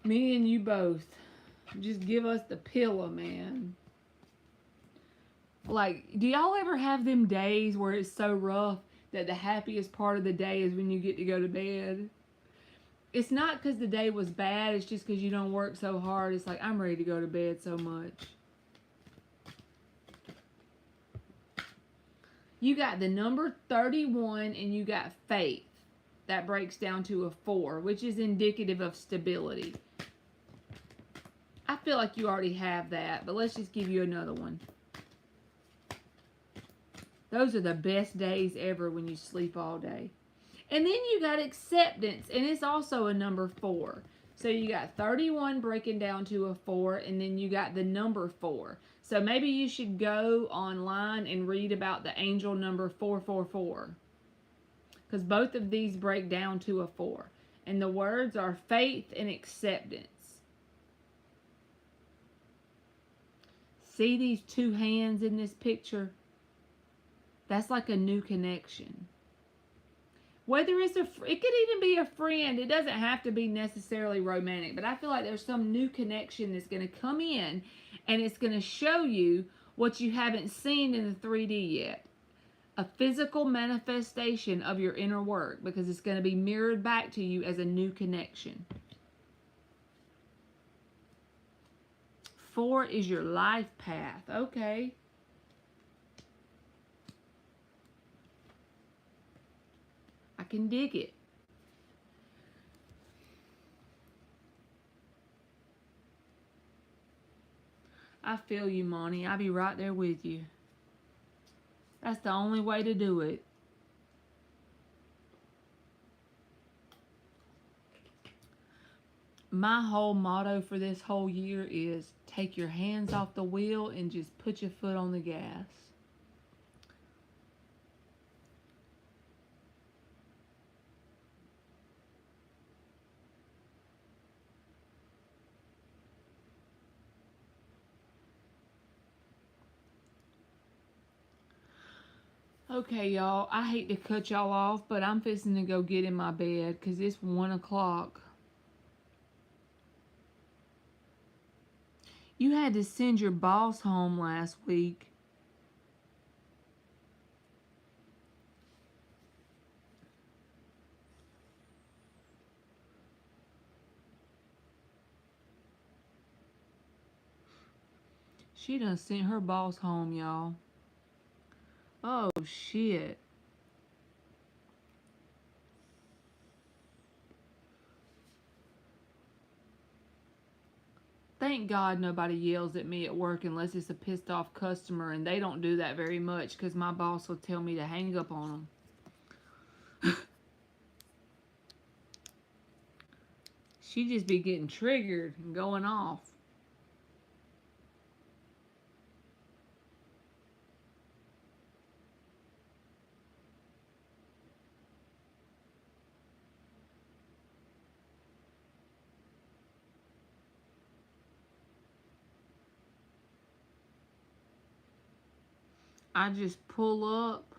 Me and you both. Just give us the pillow, man. Like, do y'all ever have them days where it's so rough that the happiest part of the day is when you get to go to bed? It's not because the day was bad. It's just because you don't work so hard. It's like, I'm ready to go to bed so much. You got the number 31 and you got faith. That breaks down to a 4, which is indicative of stability. I feel like you already have that, but let's just give you another one. Those are the best days ever when you sleep all day. And then you got acceptance, and it's also a number 4. So you got 31 breaking down to a 4, and then you got the number 4. So maybe you should go online and read about the angel number 444. Because both of these break down to a 4. And the words are faith and acceptance. See these two hands in this picture? That's like a new connection. Whether it's it could even be a friend. It doesn't have to be necessarily romantic. But I feel like there's some new connection that's going to come in. And it's going to show you what you haven't seen in the 3D yet. A physical manifestation of your inner work. Because it's going to be mirrored back to you as a new connection. 4 is your life path. Okay. I can dig it. I feel you, Monty. I'll be right there with you. That's the only way to do it. My whole motto for this whole year is take your hands off the wheel and just put your foot on the gas. Okay, y'all. I hate to cut y'all off, but I'm fixing to go get in my bed because it's 1 o'clock. You had to send your boss home last week. She done sent her boss home, y'all. Oh, shit. Thank God nobody yells at me at work unless it's a pissed off customer, and they don't do that very much because my boss will tell me to hang up on them. She just be getting triggered and going off. I just pull up.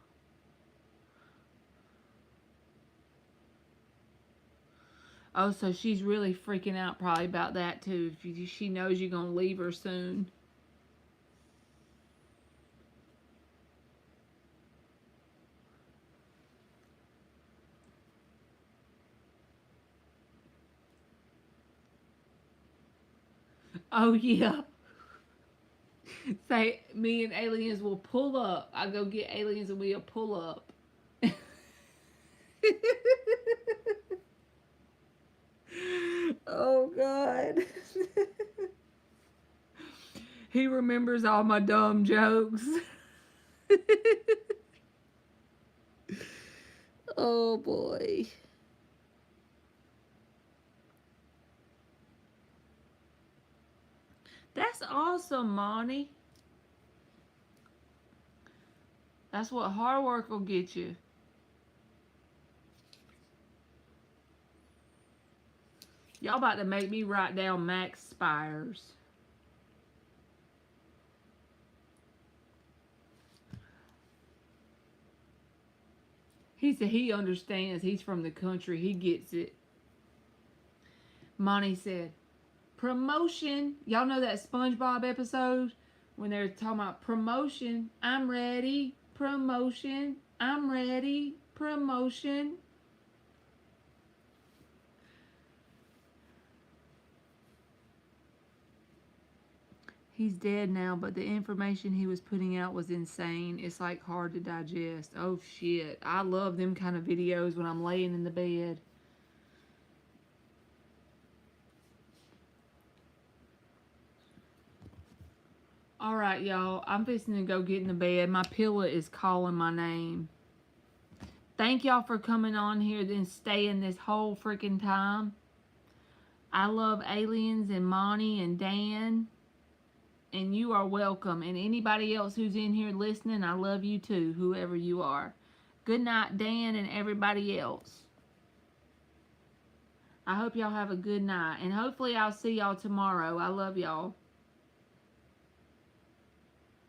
Oh, so she's really freaking out probably about that too. If she knows you're going to leave her soon. Oh, yeah. Say, me and aliens will pull up. I go get aliens and we'll pull up. Oh, God. He remembers all my dumb jokes. Oh, boy. That's awesome, Monty. That's what hard work will get you. Y'all about to make me write down Max Spires. He said he understands. He's from the country. He gets it. Monty said, promotion. Y'all know that SpongeBob episode? When they're talking about promotion. I'm ready. Promotion. I'm ready. Promotion. He's dead now, but the information he was putting out was insane. It's like hard to digest. Oh shit. I love them kind of videos when I'm laying in the bed. Alright, y'all. I'm fixing to go get in the bed. My pillow is calling my name. Thank y'all for coming on here and staying this whole freaking time. I love Aliens and Monty and Dan. And you are welcome. And anybody else who's in here listening, I love you too, whoever you are. Good night, Dan and everybody else. I hope y'all have a good night. And hopefully I'll see y'all tomorrow. I love y'all.